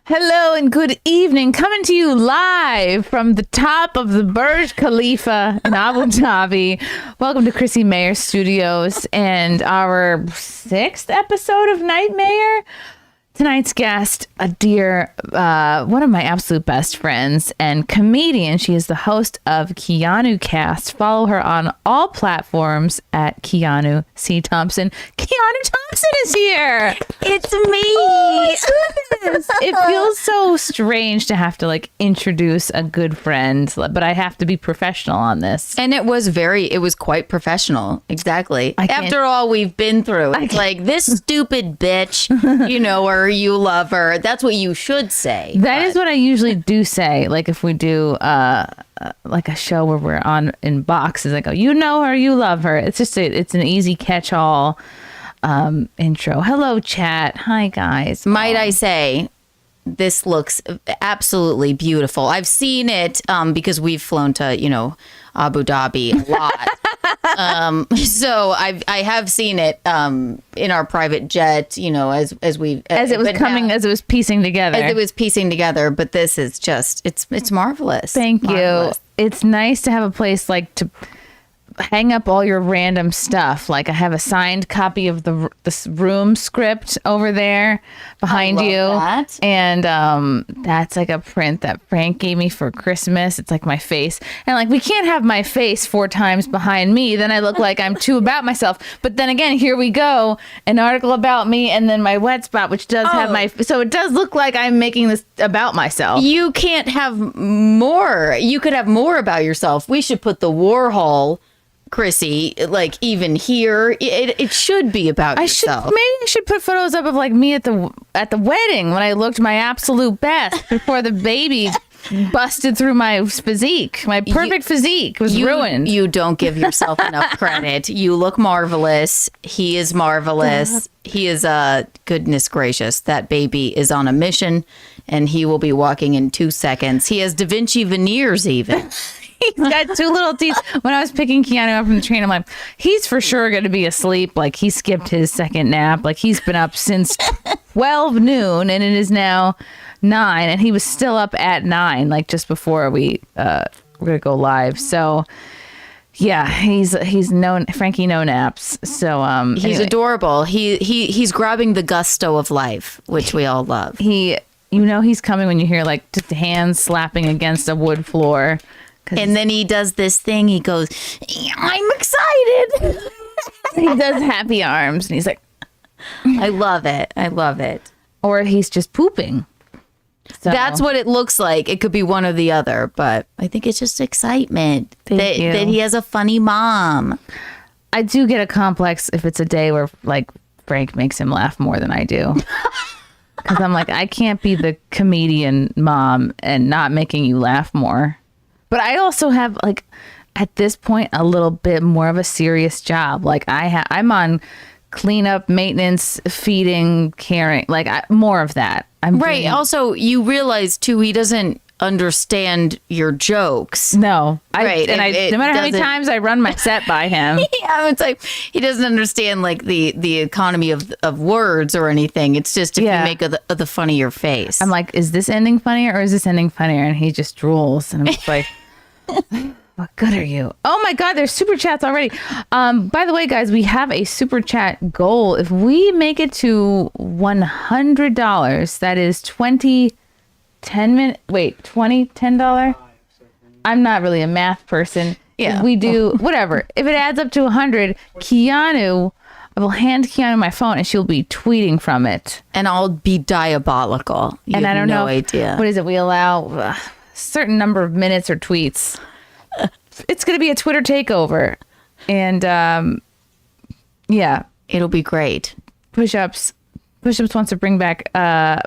Hello and good evening. Coming to you live from the top of the Burj Khalifa in Abu Dhabi. Welcome to ChrissieMayr Studios and our 6th episode of NightMayr. Tonight's guest, a dear, one of my absolute best friends and comedian. She is the host of Keanu Cast. Follow her on all platforms at Keanu C. Thompson. Keanu Thompson is here. It's me. Oh, it feels so strange to have to introduce a good friend, but I have to be professional on this. And it was quite professional. Exactly. After all we've been through, it's like, this stupid bitch, or you love her. That's what you should say. That is what I usually do say. Like if we do a show where we're on in boxes, I go, you know her, you love her. It's just it's an easy catch-all intro. Hello, chat. Hi, guys. Might I say, this looks absolutely beautiful. I've seen it because we've flown to, Abu Dhabi a lot. So I have seen it in our private jet, as it was piecing together. But this is just it's marvelous. Thank marvelous. you. It's nice to have a place to hang up all your random stuff. Like I have a signed copy of this room script over there behind you. That. And that's like a print that Frank gave me for Christmas. It's like my face. And we can't have my face 4 times behind me. Then I look like I'm too about myself. But then again, here we go. An article about me and then my wet spot, which does have so it does look like I'm making this about myself. You can't have more. You could have more about yourself. We should put the Warhol, Chrissie, even here, it should be about yourself. Maybe I should put photos up of me at the wedding when I looked my absolute best before the baby busted through my physique. My perfect physique was ruined. You don't give yourself enough credit. You look marvelous. He is marvelous. He is goodness gracious. That baby is on a mission, and he will be walking in 2 seconds. He has Da Vinci veneers even. He's got 2 little teeth. When I was picking Keanu up from the train, I'm like, he's for sure going to be asleep. He skipped his second nap. He's been up since 12 noon, and it is now 9, and he was still up at 9, just before we're going to go live. So, yeah, he's known Frankie no naps. So he's anyway. adorable. He's grabbing the gusto of life, which we all love. He's coming when you hear just hands slapping against a wood floor. And then he does this thing. He goes, I'm excited. He does happy arms. And he's like, I love it. I love it. Or he's just pooping. So that's what it looks like. It could be one or the other. But I think it's just excitement that he has a funny mom. I do get a complex if it's a day where Frank makes him laugh more than I do. Because I'm I can't be the comedian mom and not making you laugh more. But I also have at this point a little bit more of a serious job. I'm on cleanup, maintenance, feeding, caring, more of that. Right. Also, you realize too, he doesn't understand your jokes. No. Right. No matter how many times I run my set by him. Yeah, it's he doesn't understand the economy of words or anything. It's just if you make the funnier face. I'm is this ending funnier or is this ending funnier? And he just drools. And I'm just what good are you? Oh my God, there's super chats already. By the way, guys, we have a super chat goal. If we make it to $100, that is $10. I'm not really a math person. Yeah. If we do whatever. If it adds up to 100, I will hand Keanu my phone and she'll be tweeting from it. And I'll be diabolical. And I don't know. Idea. What is it? We allow a certain number of minutes or tweets. It's going to be a Twitter takeover. And it'll be great. Push-ups wants to bring back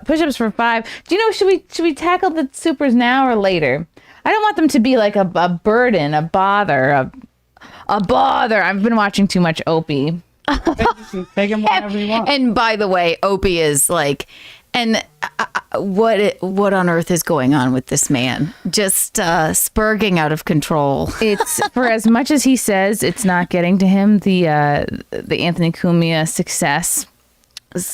push-ups for 5. Do you know, should we tackle the supers now or later? I don't want them to be a burden, a bother, a bother. I've been watching too much Opie. Take him whenever you want. And by the way, Opie is what on earth is going on with this man? Just spurging out of control. It's for as much as he says it's not getting to him, the Anthony Cumia success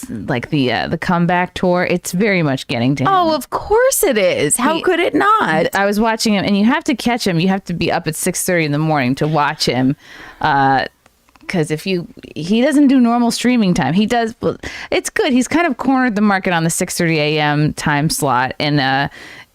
like the comeback tour, it's very much getting to him. Oh, of course it is. How could it not? I was watching him, and you have to catch him. You have to be up at 6:30 in the morning to watch him. Because he doesn't do normal streaming time. He does, well, it's good. He's kind of cornered the market on the 6:30 a.m. time slot. And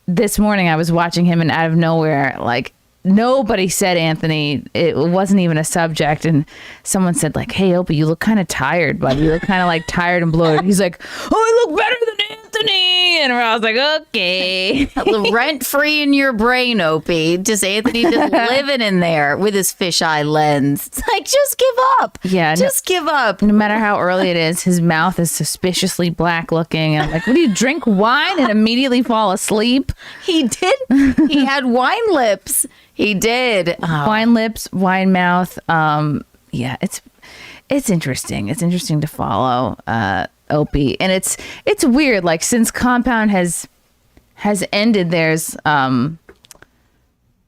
this morning I was watching him, and out of nowhere, like, nobody said Anthony. It wasn't even a subject. And someone said, like, hey, Opie, you look kind of tired, buddy. You look kind of like tired and bloated. He's like, oh, I look better than Anthony. And I was like, okay. Rent free in your brain, Opie. Just Anthony just living in there with his fisheye lens. It's like, just give up. Yeah. Just give up. No matter how early it is, his mouth is suspiciously black looking. And I'm like, what do you drink wine and immediately fall asleep? He did. He had wine lips. He did. Wine lips, wine mouth. Yeah, it's interesting. It's interesting to follow Opie, and it's weird. Like, since Compound has ended, there's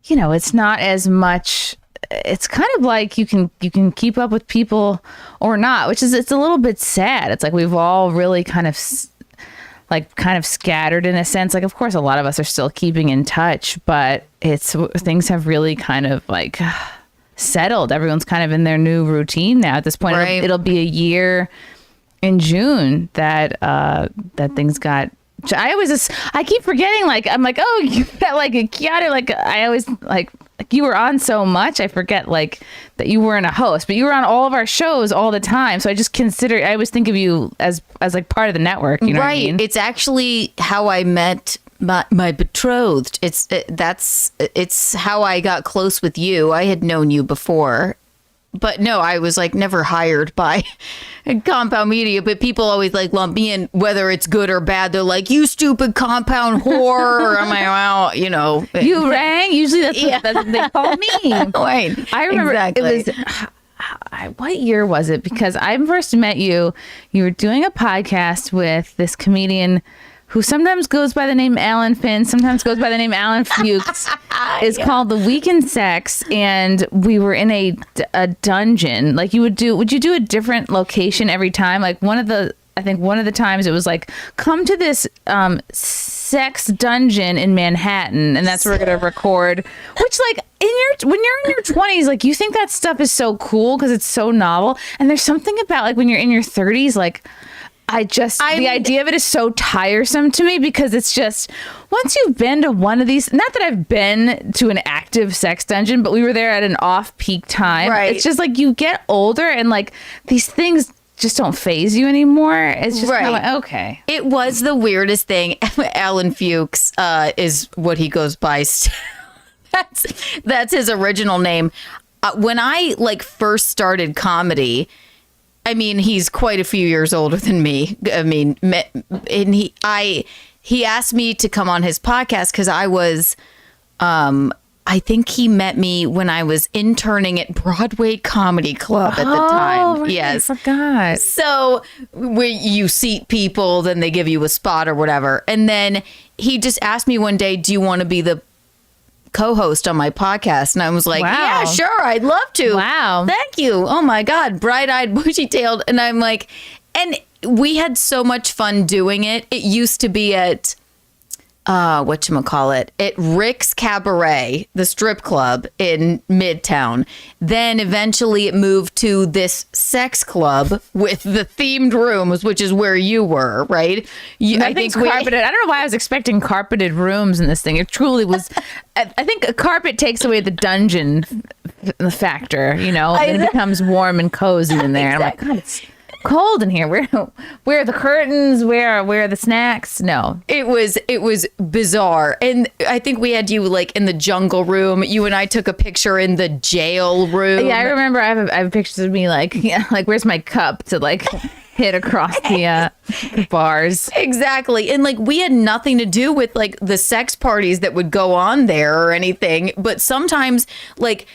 it's not as much. It's kind of like you can keep up with people or not, which is, it's a little bit sad. It's like we've all really kind of scattered in a sense. Like, of course, a lot of us are still keeping in touch, but things have really kind of like settled. Everyone's kind of in their new routine now at this point. Right. It'll be a year in June that things got. I keep forgetting. Like, I'm like, oh, you got like a Keanu. Like, I always like you were on so much. I forget like that you weren't a host, but you were on all of our shows all the time. So I always think of you as like part of the network. You know right. What I mean? It's actually how I met my betrothed. It's how I got close with you. I had known you before, but no, I was like never hired by Compound Media, but people always like lump me in, whether it's good or bad. They're like, you stupid Compound whore. Or I'm like, well, you rang. Usually that's what they call me. Right. I remember It was, what year was it? Because I first met you. You were doing a podcast with this comedian who sometimes goes by the name Alan Finn, sometimes goes by the name Alan Fuchs. It's called The Week in Sex, and we were in a dungeon. Like, would you do a different location every time? Like, one of the times it was like, come to this sex dungeon in Manhattan, and that's where we're gonna record. Which, like, when you're in your 20s, like, you think that stuff is so cool because it's so novel, and there's something about like when you're in your 30s, like, the idea of it is so tiresome to me, because it's just, once you've been to one of these, not that I've been to an active sex dungeon, but we were there at an off-peak time. Right. It's just like you get older and like these things just don't faze you anymore. It's just kind of like, okay. It was the weirdest thing. Alan Fuchs is what he goes by. That's his original name. When I like first started comedy, I mean, he's quite a few years older than me. I mean, and he asked me to come on his podcast because I was, I think he met me when I was interning at Broadway Comedy Club at the time. Right, yes, I forgot. So when you seat people, then they give you a spot or whatever. And then he just asked me one day, do you want to be the co-host on my podcast? And I was like, wow. Yeah, sure, I'd love to. Wow. Thank you. Oh my God, bright-eyed, bushy-tailed. And I'm like, and we had so much fun doing it. It used to be at whatchamacallit, at Rick's Cabaret, the strip club in Midtown. Then eventually it moved to this sex club with the themed rooms, which is where you were, right? I think carpeted. I don't know why I was expecting carpeted rooms in this thing. It truly was. I think a carpet takes away the dungeon factor, and it becomes warm and cozy in there. Exactly. I'm like, God, it's cold in here. Where are the curtains? Where are the snacks? No, it was bizarre. And I think we had you like in the jungle room. You and I took a picture in the jail room. Yeah, I remember. I have pictures of me like where's my cup to like hit across the bars. Exactly. And like we had nothing to do with like the sex parties that would go on there or anything, but sometimes like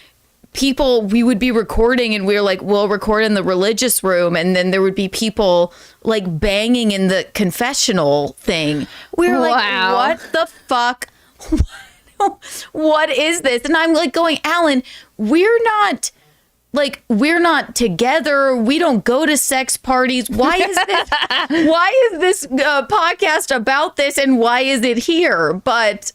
people, we would be recording and we were like, we'll record in the religious room, and then there would be people like banging in the confessional thing. We were like, what the fuck? What is this? And I'm like going, Alan, we're not like, we're not together. We don't go to sex parties. Why is this podcast about this, and why is it here? But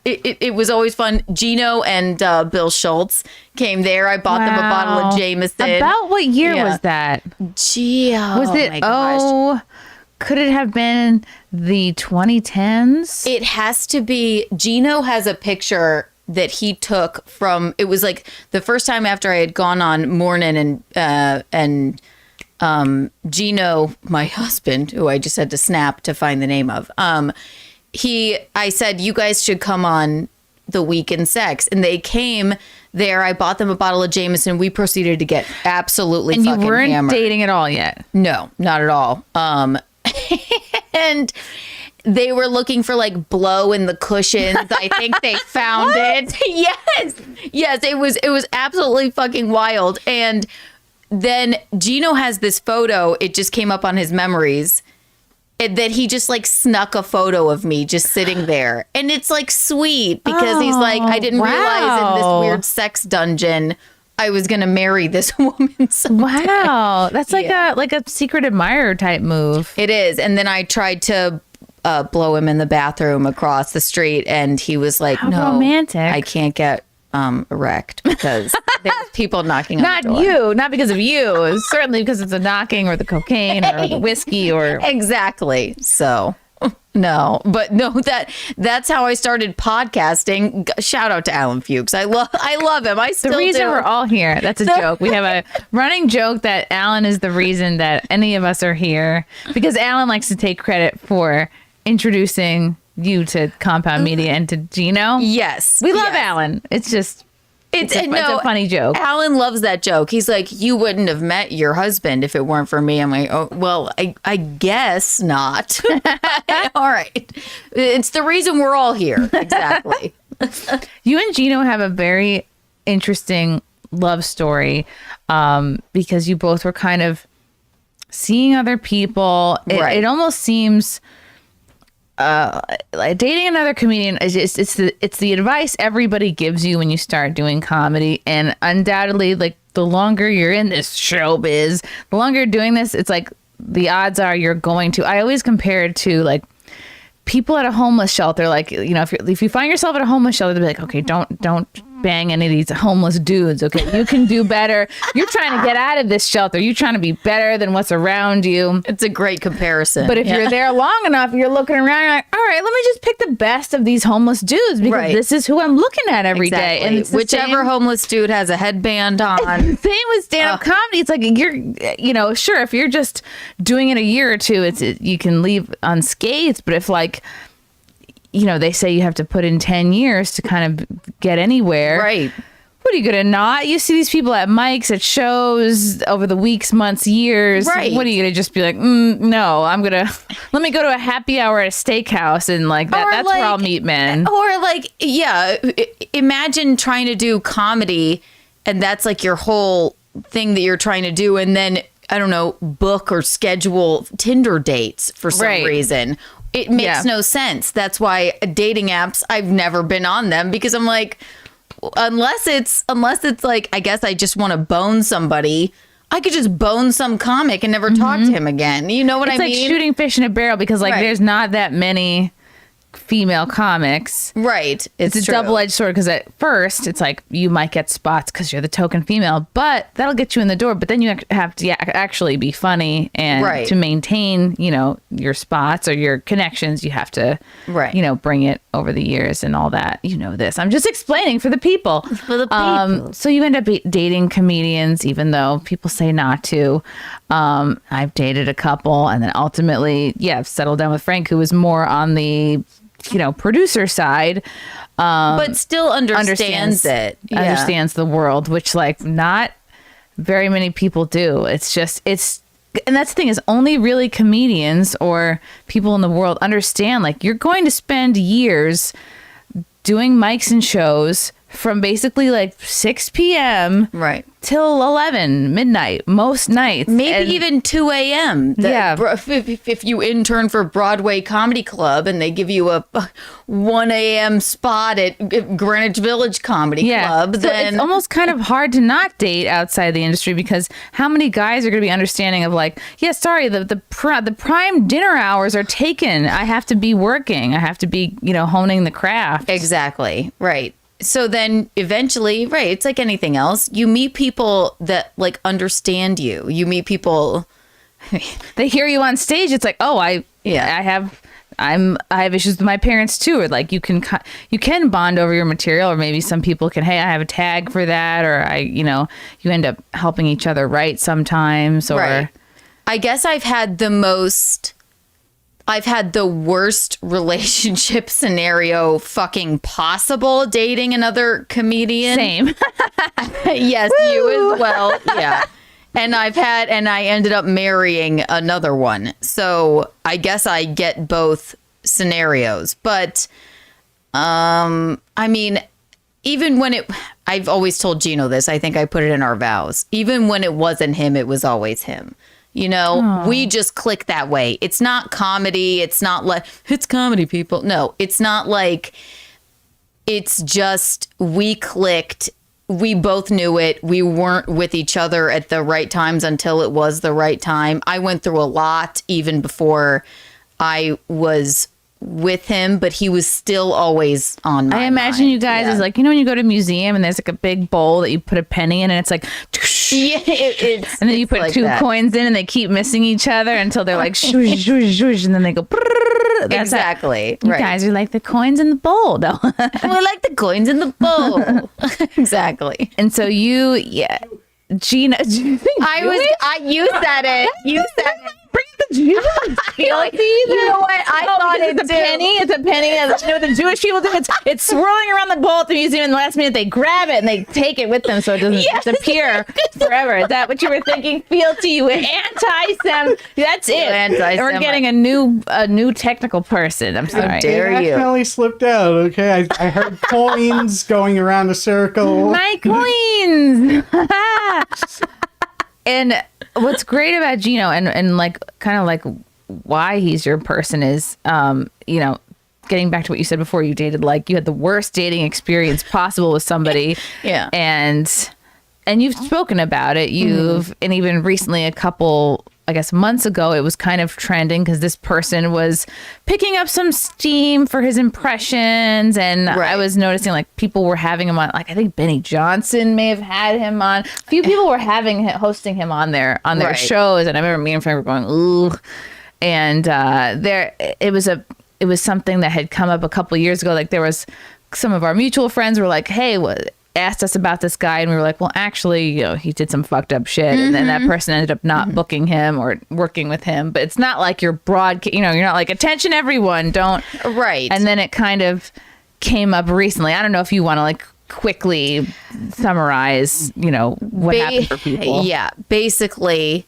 it was always fun. Gino and Bill Schultz came there. I bought them a bottle of Jameson. About what year was that? Gio. Was it, could it have been the 2010s? It has to be. Gino has a picture that he took from, it was like the first time after I had gone on Morning, and Gino, my husband, who I just had to snap to find the name of, I said, you guys should come on the Week in Sex, and they came there. I bought them a bottle of Jameson. We proceeded to get absolutely and fucking hammered. And you weren't dating at all yet? No, not at all. And they were looking for like blow in the cushions. I think they found it. Yes. It was absolutely fucking wild. And then Gino has this photo. It just came up on his memories that he just like snuck a photo of me just sitting there. And it's like sweet because he's like, I didn't realize in this weird sex dungeon I was going to marry this woman someday. Wow. That's like a secret admirer type move. It is. And then I tried to blow him in the bathroom across the street, and he was like, How no, romantic. I can't get erect because there's people knocking on the door. Not you, not because of you. Certainly because of the knocking or the cocaine or the whiskey or... Exactly. So... No, that's how I started podcasting. Shout out to Alan Fuchs. I love him. I still The reason do. we're all here. That's a joke. We have a running joke that Alan is the reason that any of us are here, because Alan likes to take credit for introducing you to Compound Media and to Gino. Yes. We love Alan. It's just... It's a funny joke. Alan loves that joke. He's like, you wouldn't have met your husband if it weren't for me. I'm like, oh, well, I guess not. All right. It's the reason we're all here. Exactly. You and Gino have a very interesting love story because you both were kind of seeing other people. It almost seems... like dating another comedian it's the advice everybody gives you when you start doing comedy, and undoubtedly, like, the longer you're in this showbiz, the longer you're doing this, it's like the odds are you're going to... I always compare it to like people at a homeless shelter. Like, you know, if you find yourself at a homeless shelter, they'll be like, okay, don't bang any of these homeless dudes. Okay, you can do better. You're trying to get out of this shelter. You're trying to be better than what's around you. It's a great comparison. But if you're there long enough, you're looking around, you're like, all right, let me just pick the best of these homeless dudes because this is who I'm looking at every day. And it's whichever homeless dude has a headband on. Same with stand-up comedy. It's like, sure, if you're just doing it a year or two, you can leave unscathed. But if, like, they say you have to put in 10 years to kind of get anywhere. Right. What are you going to not? You see these people at mics, at shows over the weeks, months, years. Right. What are you going to just be like, no, let me go to a happy hour at a steakhouse and like that. That's where I'll meet men. Or like, imagine trying to do comedy and that's like your whole thing that you're trying to do. And then, I don't know, book or schedule Tinder dates for some reason. It makes no sense. That's why dating apps, I've never been on them because I'm like, unless it's like, I guess I just want to bone somebody, I could just bone some comic and never talk to him again. You know what I mean? It's like shooting fish in a barrel because there's not that many female comics. Right. It's a double-edged sword because at first it's like you might get spots because you're the token female, but that'll get you in the door. But then you have to actually be funny, and to maintain, your spots or your connections, you have to, bring it over the years and all that. This. I'm just explaining for the people. For the people. So you end up dating comedians, even though people say not to. I've dated a couple, and then ultimately, I've settled down with Frank, who was more on the producer side, but still understands it. Understands the world, which not very many people do. And that's the thing, is only really comedians or people in the world understand, you're going to spend years doing mics and shows from basically like 6 p.m. Right. till 11 midnight most nights, Maybe even 2 a.m. Yeah. If you intern for Broadway Comedy Club and they give you a 1 a.m. spot at Greenwich Village Comedy Club, so then it's almost kind of hard to not date outside the industry, because how many guys are going to be understanding of like, yeah, sorry, the prime dinner hours are taken. I have to be working. I have to be, honing the craft. Exactly. Right. So then eventually, right, it's like anything else. You meet people that like understand you. You meet people. They hear you on stage. It's like, oh, I have issues with my parents too. Or like you can bond over your material, or maybe some people can, hey, I have a tag for that. Or you end up helping each other write sometimes. Or right. I guess I've had the worst relationship scenario fucking possible dating another comedian. Same. Yes, you as well. Yeah. And I ended up marrying another one. So I guess I get both scenarios. But, I mean, even when I've always told Gino this, I think I put it in our vows. Even when it wasn't him, it was always him. We just click that way. It's not comedy. It's not like, it's comedy, people. No, it's not like, it's just, we clicked. We both knew it. We weren't with each other at the right times until it was the right time. I went through a lot even before I was with him, but he was still always on my I imagine mind. you guys is like, when you go to a museum and there's like a big bowl that you put a penny in, and it's like, yeah, it's, and then you put like 2 coins in, and they keep missing each other until they're like shoosh, shoosh, shoosh, and then they go. That's exactly. You guys are like the coins in the bowl, though. We're like the coins in the bowl. Exactly. And so Gina. You said it. You said it. Bring the Jews. You know what? I thought it's a penny. It's a penny. And what the Jewish people do? It's swirling around the bowl at the museum, and the last minute they grab it and they take it with them so it doesn't disappear forever. Is that what you were thinking? Fealty, you anti-Sem. That's it. We're getting a new technical person. I'm sorry. How dare you? I accidentally slipped out. Okay, I heard coins going around a circle. My coins. And what's great about Gino and like kind of like why he's your person is, getting back to what you said before, you dated, like you had the worst dating experience possible with somebody. Yeah. And you've spoken about it. And even recently, a couple, I guess, months ago, it was kind of trending because this person was picking up some steam for his impressions. And I was noticing like people were having him on, like I think Benny Johnson may have had him on. A few people were hosting him on their shows. And I remember me and friend were going, ooh. And it was something that had come up a couple years ago. Like there was some of our mutual friends were like, hey, asked us about this guy, and we were like, well, actually, he did some fucked up shit. And then that person ended up not booking him or working with him. But it's not like you're you're not like, attention everyone, don't. Right. And then it kind of came up recently. I don't know if you want to like quickly summarize, what happened for people. Yeah. Basically,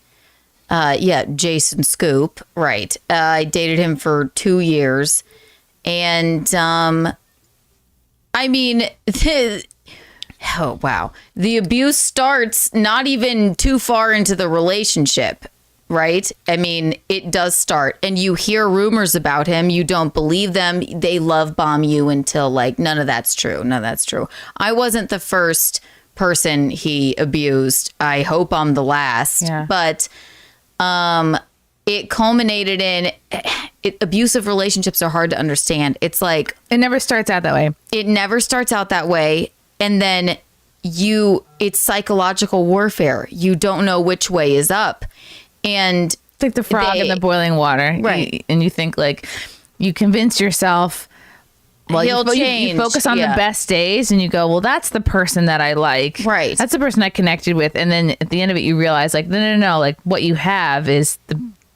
Jason Scoop. Right. I dated him for 2 years. And, I mean, oh, wow. The abuse starts not even too far into the relationship, right? I mean, it does start. And you hear rumors about him. You don't believe them. They love bomb you until like, none of that's true. None of that's true. I wasn't the first person he abused. I hope I'm the last. Yeah. But it culminated in abusive relationships are hard to understand. It's like, it never starts out that way. It never starts out that way. And then it's psychological warfare. You don't know which way is up. And it's like the frog in the boiling water. Right. And you think like, you convince yourself, well, you focus on the best days and you go, well, that's the person that I like. Right. That's the person I connected with. And then at the end of it, you realize like, no. Like what you have is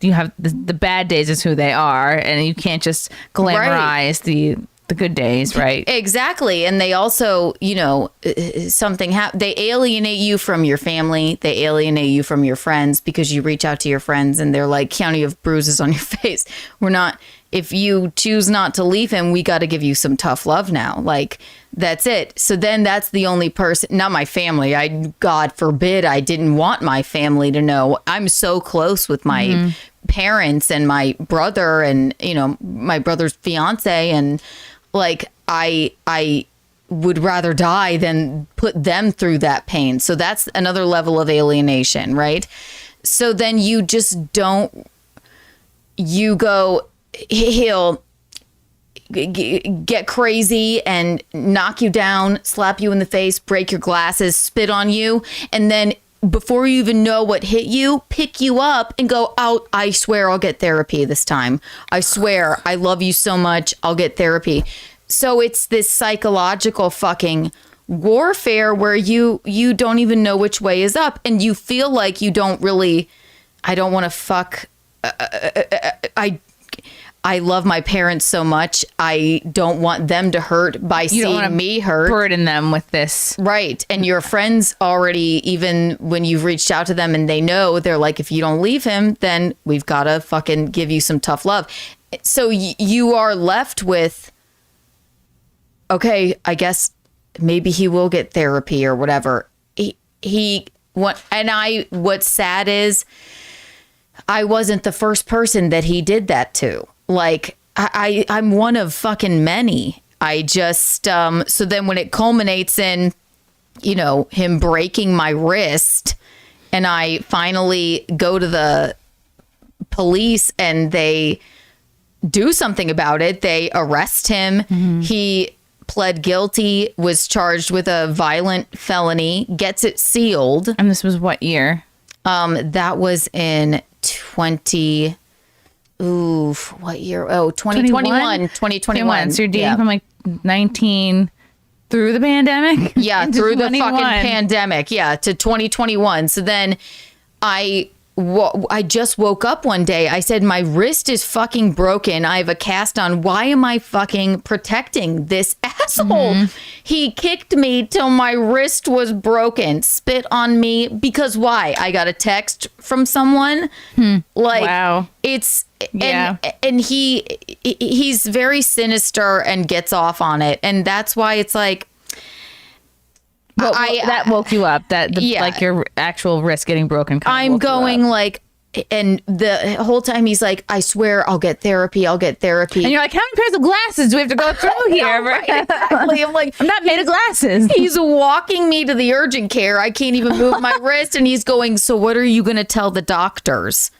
you have the bad days is who they are. And you can't just glamorize the the good days, right? Exactly. And they also, you know, they alienate you from your family. They alienate you from your friends because you reach out to your friends and they're like, Keanu, you have bruises on your face. If you choose not to leave him, we got to give you some tough love now. Like, that's it. So then that's the only person, not my family. God forbid, I didn't want my family to know. I'm so close with my parents and my brother and, you know, my brother's fiance. And like, I would rather die than put them through that pain. So that's another level of alienation, right? So then you just don't, you go, he'll get crazy and knock you down, slap you in the face, break your glasses, spit on you, and then before you even know what hit you, pick you up and go, oh, I swear I'll get therapy this time. I swear I love you so much, I'll get therapy. So it's this psychological fucking warfare where you don't even know which way is up, and you feel like you don't really, I don't want to fuck, I love my parents so much. I don't want them to hurt by seeing me hurt. Burden them with this. Right. And your friends already, even when you've reached out to them and they know, they're like, if you don't leave him, then we've got to fucking give you some tough love. So you are left with, okay, I guess maybe he will get therapy or whatever. What's sad is I wasn't the first person that he did that to. Like, I'm one of fucking many. I just, so then when it culminates in, you know, him breaking my wrist and I finally go to the police and they do something about it, they arrest him. He pled guilty, was charged with a violent felony, gets it sealed. And this was what year? That was in what year? Oh, 2021. 2021. So you're dating from like 19 through the pandemic? Yeah, through the fucking pandemic. Yeah, to 2021. So then I just woke up one day. I said, my wrist is fucking broken. I have a cast on. Why am I fucking protecting this asshole? He kicked me till my wrist was broken, spit on me. Because why? I got a text from someone. Like, wow. It's, and he's very sinister and gets off on it. And that's why it's like, well, that woke you up. Like your actual wrist getting broken. I'm going like, and the whole time he's like, I swear I'll get therapy. I'll get therapy. And you're like, how many pairs of glasses do we have to go through here? Right, exactly. I'm like, I'm not made of glasses. He's walking me to the urgent care. I can't even move my wrist. And he's going, so what are you going to tell the doctors?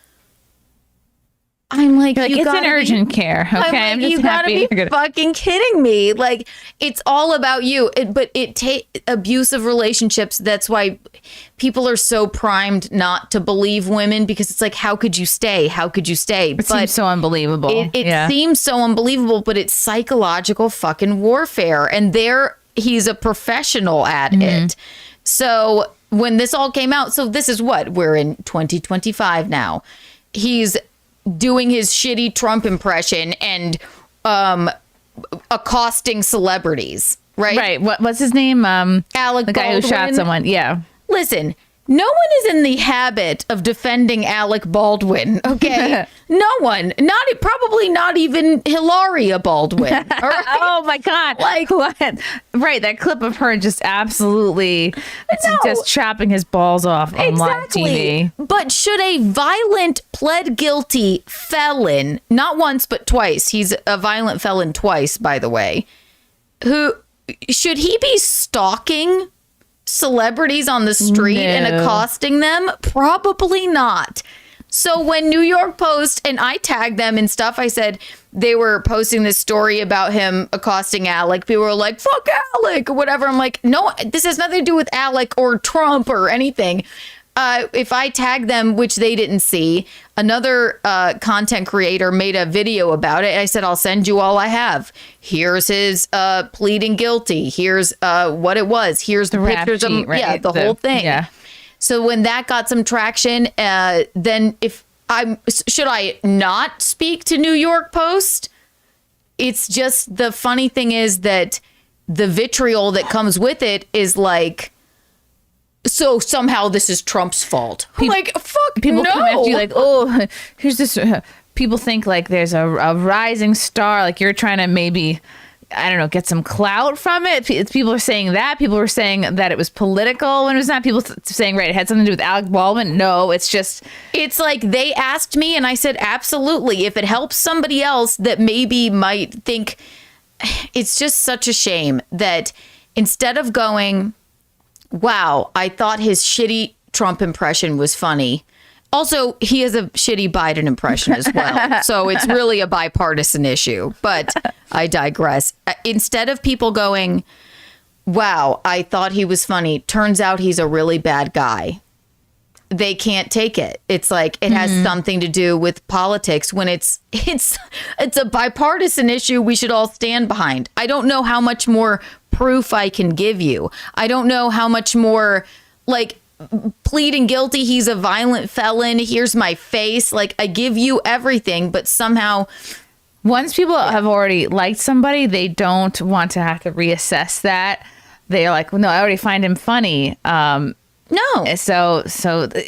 I'm like, it's an urgent care. Okay, I'm just you happy. Gotta be fucking kidding me. Like, it's all about you. But abusive relationships. That's why people are so primed not to believe women, because it's like, how could you stay? How could you stay? It seems so unbelievable. It seems so unbelievable, but it's psychological fucking warfare, and he's a professional at it. So when this all came out, so this is what we're in 2025 now. He's doing his shitty Trump impression and accosting celebrities, right? Right. What's his name? Alec the guy Baldwin. who shot someone. Yeah. Listen, no one is in the habit of defending Alec Baldwin, okay? No one. Probably not even Hilaria Baldwin. All right? Oh my God. Like what? Right. That clip of her just absolutely just chopping his balls off on live TV. But should a violent pled guilty felon, not once but twice, he's a violent felon twice, by the way, should he be stalking celebrities on the street and accosting them? Probably not. So when New York Post, and I tagged them and stuff, I said they were posting this story about him accosting Alec. People were like, fuck Alec or whatever. I'm like, no, this has nothing to do with Alec or Trump or anything. If I tag them, which they didn't see, another content creator made a video about it. I said, I'll send you all I have. Here's his pleading guilty. Here's what it was. Here's the pictures of right? Yeah, the whole thing. Yeah. So when that got some traction, then should I not speak to New York Post? it's just the funny thing is that the vitriol that comes with it is like, so somehow this is Trump's fault. Like, fuck, People no. come after you like, oh, here's this. People think like there's a rising star, like you're trying to maybe, I don't know, get some clout from it. People are saying that. People were saying that it was political when it was not. People saying, right, it had something to do with Alec Baldwin. No, it's just. It's like they asked me and I said, absolutely. If it helps somebody else that maybe might think, it's just such a shame that instead of going, wow, I thought his shitty Trump impression was funny. Also, he has a shitty Biden impression as well. So it's really a bipartisan issue. But I digress. Instead of people going, wow, I thought he was funny. Turns out he's a really bad guy. They can't take it. It's like it has something to do with politics when it's a bipartisan issue we should all stand behind. I don't know how much more proof I can give you. I don't know how much more, like, pleading guilty, he's a violent felon, here's my face, like I give you everything, but somehow once people have already liked somebody, they don't want to have to reassess that. They're like, well, no, I already find him funny. no. So,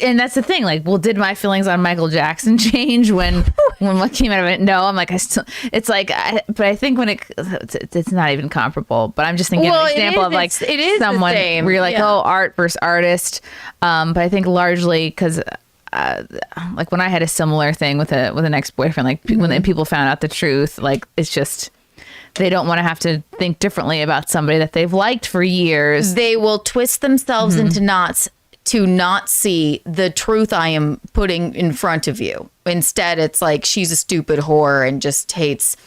and that's the thing. Like, well, did my feelings on Michael Jackson change when what came out of it? No, I'm like, it's like, but I think when it's not even comparable. But I'm just thinking of an example of like it is someone where you're like, oh, art versus artist. But I think largely because. Like when I had a similar thing with an ex-boyfriend, like when people found out the truth, like it's just they don't want to have to think differently about somebody that they've liked for years. They will twist themselves into knots to not see the truth I am putting in front of you. Instead, it's like she's a stupid whore and just hates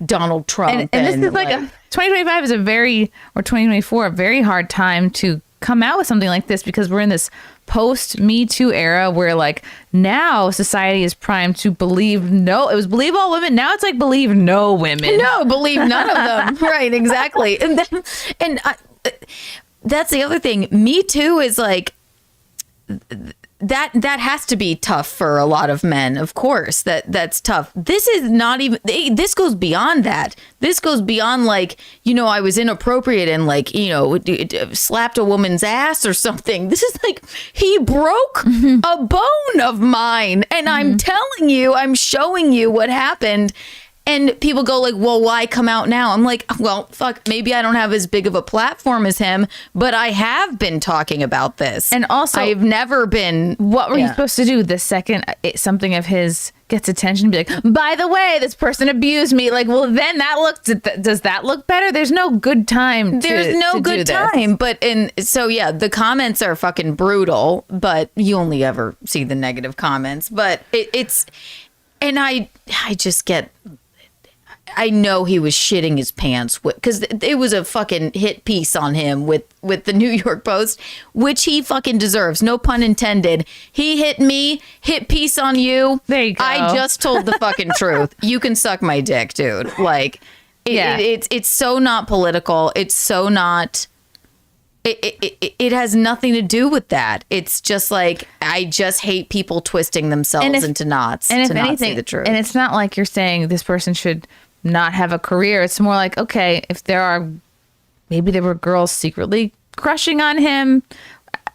Donald Trump. And this is like 2025 is or 2024, a very hard time to come out with something like this because we're in this post Me Too era where like now society is primed to believe it was believe all women. Now it's like believe no women. No, believe none of them. Right, exactly. And then, that's the other thing. Me Too is like that has to be tough for a lot of men. Of course, that's tough. This is not even, this goes beyond that. This goes beyond like, I was inappropriate and like, slapped a woman's ass or something. This is like, he broke a bone of mine. And I'm telling you, I'm showing you what happened. And people go like, well, why come out now? I'm like, well, fuck, maybe I don't have as big of a platform as him, but I have been talking about this. And also, I've never been. What were you supposed to do the second something of his gets attention? Be like, by the way, this person abused me. Like, well, then does that look better? There's no good time. There's no good time. But the comments are fucking brutal, but you only ever see the negative comments. But and I just get. I know he was shitting his pants because it was a fucking hit piece on him with the New York Post, which he fucking deserves. No pun intended. He hit me, hit piece on you. There you go. I just told the fucking truth. You can suck my dick, dude. Like, it's so not political. It's so not. It has nothing to do with that. It's just like, I just hate people twisting themselves into knots and if anything, not say the truth. And it's not like you're saying this person should not have a career. It's more like, okay, if maybe there were girls secretly crushing on him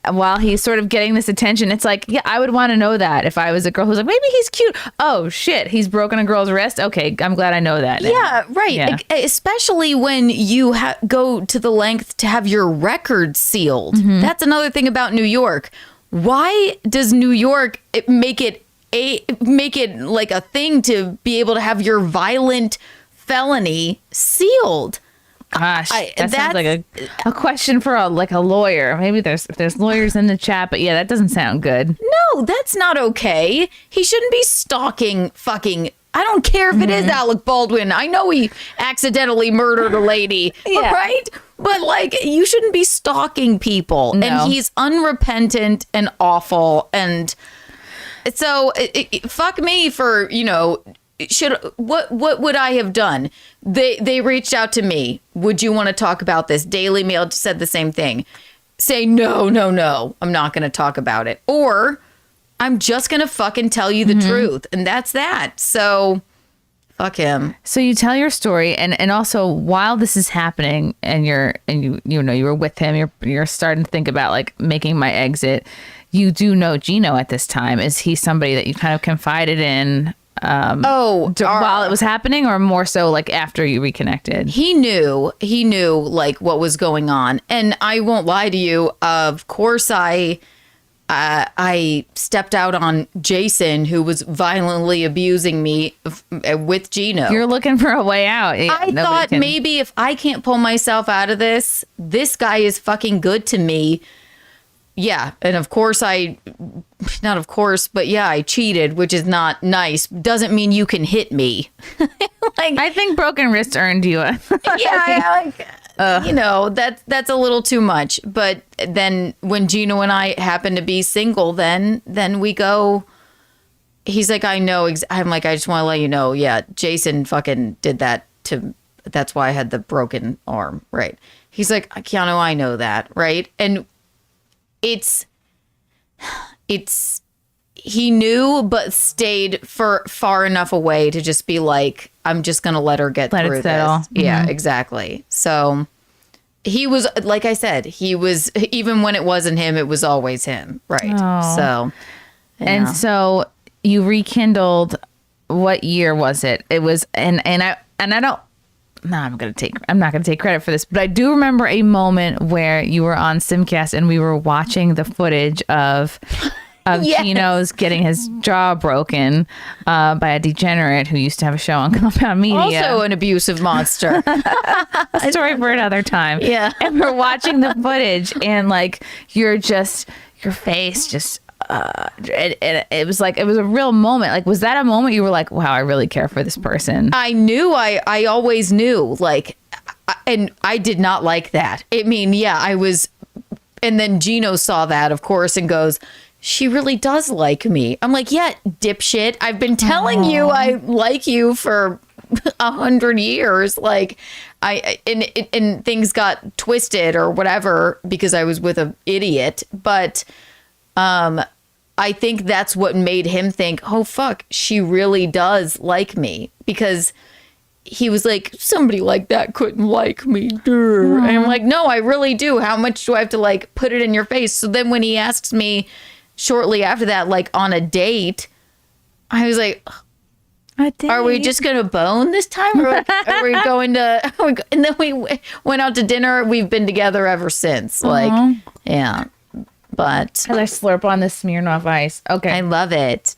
while he's sort of getting this attention. It's like, yeah, I would want to know that if I was a girl who's like, maybe he's cute. Oh shit, he's broken a girl's wrist. Okay, I'm glad I know that now. Yeah, right. Yeah. Especially when you go to the length to have your record sealed. That's another thing about New York. Why does New York make it like a thing to be able to have your violent felony sealed? Gosh, that sounds like a question for a lawyer. Maybe if there's lawyers in the chat, but yeah, that doesn't sound good. No, that's not okay. He shouldn't be stalking fucking. I don't care if it is Alec Baldwin. I know he accidentally murdered a lady, right? But like, you shouldn't be stalking people. No. And he's unrepentant and awful. And so fuck me for, what would I have done? They reached out to me. Would you want to talk about this? Daily Mail said the same thing. Say no. I'm not going to talk about it. Or I'm just going to fucking tell you the truth. And that's that. So fuck him. So you tell your story, and also while this is happening, and you know you were with him, you're starting to think about like making my exit. You do know Gino at this time. Is he somebody that you kind of confided in? While it was happening, or more so like after you reconnected? He knew like what was going on, and I won't lie to you. Of course, I stepped out on Jason, who was violently abusing me with Gino. You're looking for a way out. Yeah, I thought maybe if I can't pull myself out of this guy is fucking good to me. Yeah. And of course I cheated, which is not nice. Doesn't mean you can hit me. Like, I think broken wrist earned you a you know, that's a little too much. But then when Gino and I happen to be single, then we go, he's like, I know. I'm like, I just want to let you know. Yeah. Jason fucking did that that's why I had the broken arm. Right. He's like, Keanu, I know that. Right. And it's he knew, but stayed for far enough away to just be like, I'm just going to let her get through this. Mm-hmm. Yeah, exactly. So he was, like I said, he was, even when it wasn't him, it was always him. Right. Oh. So, yeah. And so you rekindled, what year was it? It was, and I don't, no, I'm not going to take credit for this, but I do remember a moment where you were on Simcast and we were watching the footage of yes. Gino's getting his jaw broken by a degenerate who used to have a show on Compound Media. Also an abusive monster. A story for another time. Yeah. And we're watching the footage and like your face just it was like, it was a real moment. Like, was that a moment you were like, wow, I really care for this person? I knew, I always knew, like, and I did not like that. I mean, yeah, I was, and then Gino saw that, of course, and goes, she really does like me. I'm like, yeah, dipshit. I've been telling you I like you for 100 years. Like, and things got twisted or whatever because I was with an idiot. But I think that's what made him think, oh, fuck, she really does like me. Because he was like, somebody like that couldn't like me. And I'm like, no, I really do. How much do I have to like put it in your face? So then when he asks me shortly after that, like on a date, I was like, are we just going to bone this time? Or are we going to, and then we went out to dinner. We've been together ever since. Like, yeah. But as I slurp on this Smirnoff Ice. Okay. I love it.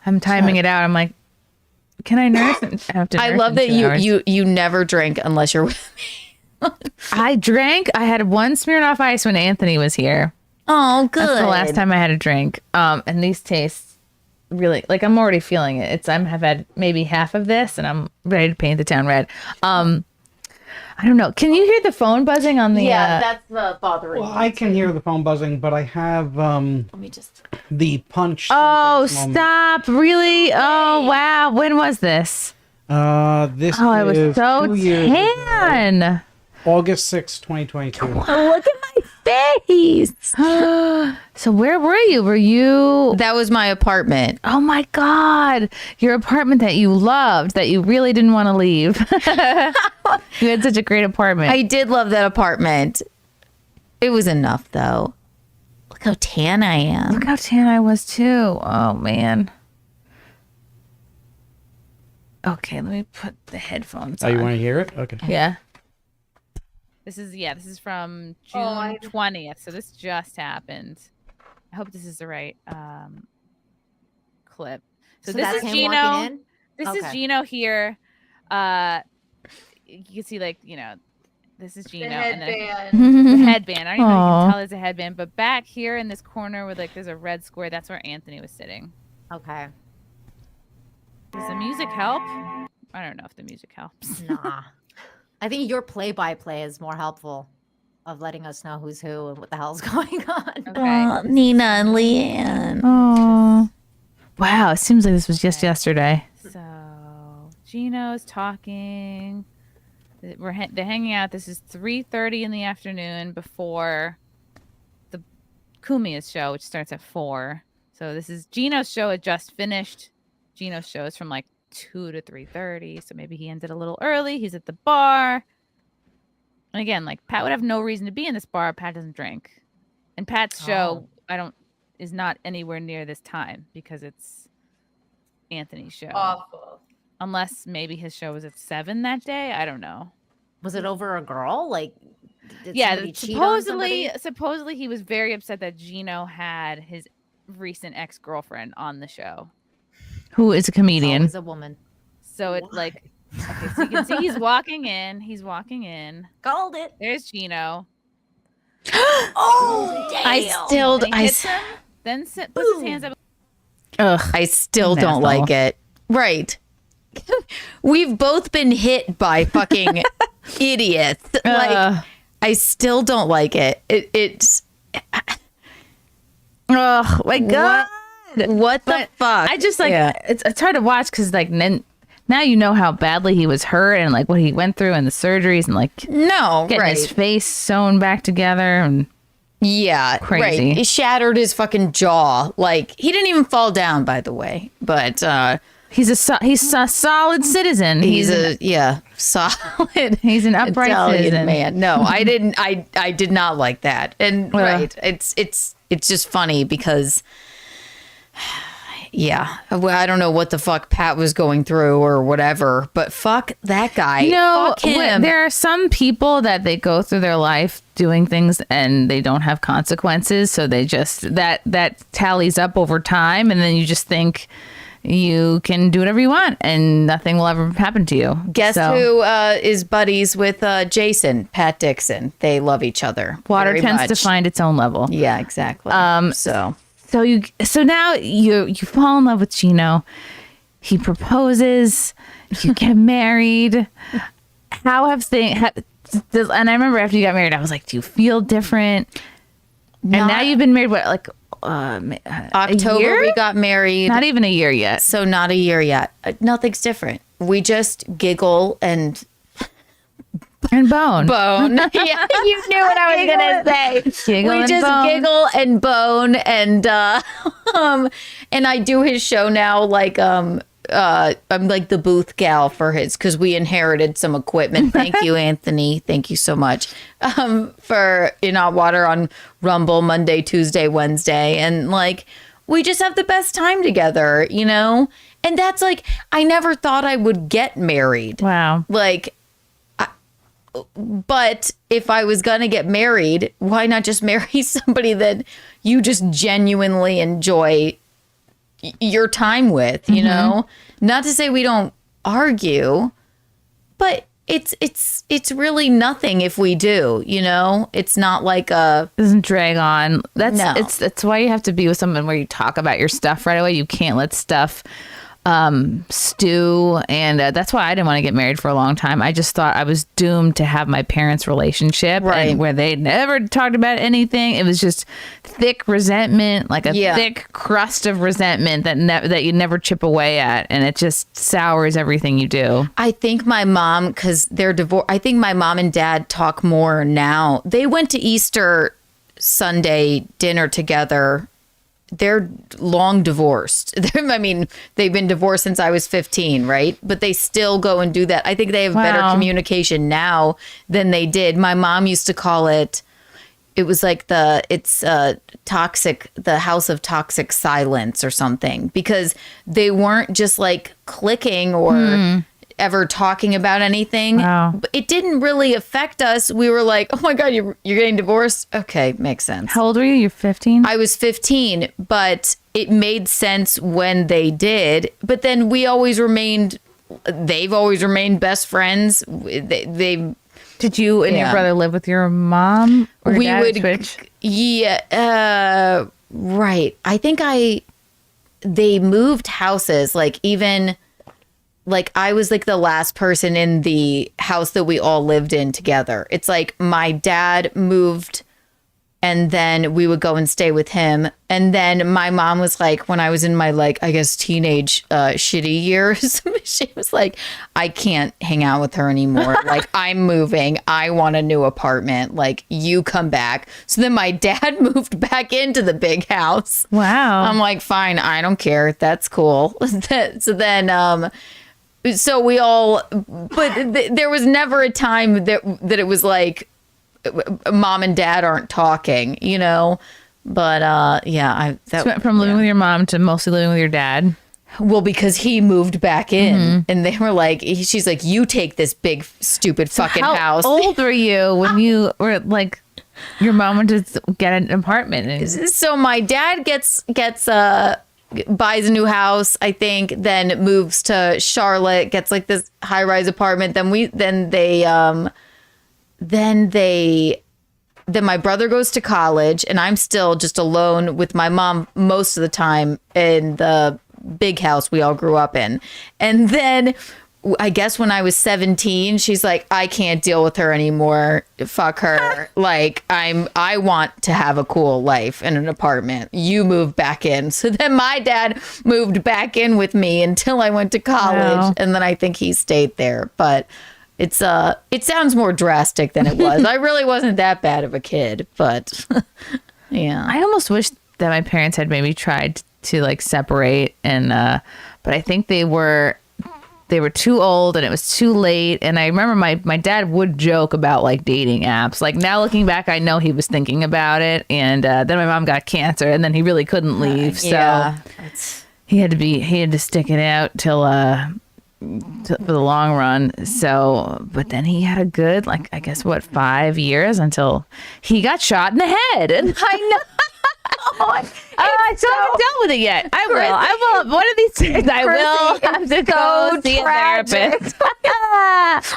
I'm timing it out. I'm like, can I nurse? I love that you never drink unless you're with me. I drank. I had one Smirnoff Ice when Anthony was here. Oh, good. That's the last time I had a drink. And these taste really, like, I'm already feeling it. I've had maybe half of this and I'm ready to paint the town red. I don't know. Can you hear the phone buzzing on the? Yeah, that's bothering me. Well, I can hear the phone buzzing, but I have Let me just. the punch. Oh, stop! Really? Oh, wow. When was this? This. Oh, I was is so 2 years tan. ago. August 6, 2022. Oh, look at my face. So where were you? Were you? That was my apartment. Oh my God. Your apartment that you loved, that you really didn't want to leave. You had such a great apartment. I did love that apartment. It was enough though. Look how tan I am. Look how tan I was too. Oh man. Okay, let me put the headphones on. Oh, you want to hear it? Okay. Yeah. This is from June 20th. So this just happened. I hope this is the right clip. So this is Gino. This is Gino here. You can see, like, this is Gino. And then the headband. I don't even know if you can tell there's a headband, but back here in this corner where there's a red square, that's where Anthony was sitting. Okay. Does the music help? I don't know if the music helps. Nah. I think your play-by-play is more helpful of letting us know who's who and what the hell's going on. Okay. Nina and Leanne. Oh. Wow, it seems like this was just yesterday. So, Gino's talking. They're hanging out. This is 3:30 in the afternoon before the Kumia's show, which starts at 4. So this is Gino's show. It just finished. Gino's show is from like 2 to 3:30. So maybe he ended a little early. He's at the bar. And again, like Pat would have no reason to be in this bar. Pat doesn't drink. And Pat's show, is not anywhere near this time because it's Anthony's show. Awful. Unless maybe his show was at 7 that day. I don't know. Was it over a girl? Like, did Yeah, somebody cheat on somebody? supposedly he was very upset that Gino had his recent ex-girlfriend on the show, who is a comedian. Always a woman. So it's like, okay, so you can see he's walking in. Called it. There's Gino. Oh, damn. And he hits him, then puts his hands up. Ugh, I still don't like it. Right. We've both been hit by fucking idiots. Like, I still don't like it. It's. Oh my God. What the fuck? I just like, it's hard to watch because like now you know how badly he was hurt and like what he went through and the surgeries and like getting his face sewn back together and crazy. Right. He shattered his fucking jaw. Like he didn't even fall down, by the way. But he's a solid citizen. He's solid. He's an upright Italian citizen. man. No, I didn't. I did not like that. And right, it's just funny because. Yeah, well, I don't know what the fuck Pat was going through or whatever, but fuck that guy. You know, fuck him. There are some people that they go through their life doing things and they don't have consequences, so they just that tallies up over time, and then you just think you can do whatever you want and nothing will ever happen to you. Guess who is buddies with Jason, Pat Dixon? They love each other. Water very tends much. to find its own level. Yeah, exactly. So now you fall in love with Gino. He proposes. You get married. How have things? And I remember after you got married, I was like, "Do you feel different?" And now you've been married. What, like October we got married. Not even a year yet. So not a year yet. Nothing's different. We just giggle and bone. Yeah, you knew what I was gonna say. We just giggle and bone, and I do his show now. Like I'm like the booth gal for his because we inherited some equipment. Thank you, Anthony. Thank you so much for In Hot Water on Rumble Monday, Tuesday, Wednesday, and like we just have the best time together, you know. And that's like I never thought I would get married. Wow. Like. But if I was going to get married, why not just marry somebody that you just genuinely enjoy your time with, you know? Not to say we don't argue, but it's really nothing if we do, you know? It's not like doesn't drag on. That's why you have to be with someone where you talk about your stuff right away. You can't let stuff stew, and that's why I didn't want to get married for a long time. I just thought I was doomed to have my parents' relationship, and where they never talked about anything. It was just thick resentment, like a thick crust of resentment that you never chip away at, and it just sours everything you do. I think my mom, because they're divorced, I think my mom and dad talk more now. They went to Easter Sunday dinner together. They're long divorced. I mean, they've been divorced since I was 15, right? But they still go and do that. I think they have better communication now than they did. My mom used to call it was like toxic, the house of toxic silence or something, because they weren't just like clicking or ever talking about anything. Wow. It didn't really affect us. We were like, oh my God, you're getting divorced? Okay, makes sense. How old were you? You're 15? I was 15, but it made sense when they did. But then they've always remained best friends. Did you and your brother live with your mom? Or We dad would, switch? Right. I think they moved houses, like even... Like I was like the last person in the house that we all lived in together. It's like my dad moved and then we would go and stay with him. And then my mom was like, when I was in my like, I guess, teenage shitty years, she was like, I can't hang out with her anymore. Like I'm moving. I want a new apartment. Like you come back. So then my dad moved back into the big house. Wow. I'm like, fine. I don't care. That's cool. So then, so we all, but there was never a time that it was like mom and dad aren't talking, you know. But yeah, that went from living with your mom to mostly living with your dad. Well, because he moved back in, and they were like, she's like, you take this big stupid fucking house. How old were you when you were like, your mom went to get an apartment? So my dad buys a new house, I think, then moves to Charlotte, gets like this high-rise apartment. Then my brother goes to college, and I'm still just alone with my mom most of the time in the big house we all grew up in. And then I guess when I was 17, she's like, I can't deal with her anymore. Fuck her. Like, I want to have a cool life in an apartment. You move back in. So then my dad moved back in with me until I went to college. Wow. And then I think he stayed there. But it sounds more drastic than it was. I really wasn't that bad of a kid, but yeah. I almost wish that my parents had maybe tried to like separate, and but I think they were too old and it was too late. And I remember my dad would joke about like dating apps. Like now looking back, I know he was thinking about it. And then my mom got cancer, and then he really couldn't leave. So he had to stick it out till for the long run. So, but then he had a good, like, I guess, 5 years until he got shot in the head. And I know. I still haven't dealt with it yet. I will. One of these days, I will have to go see a therapist.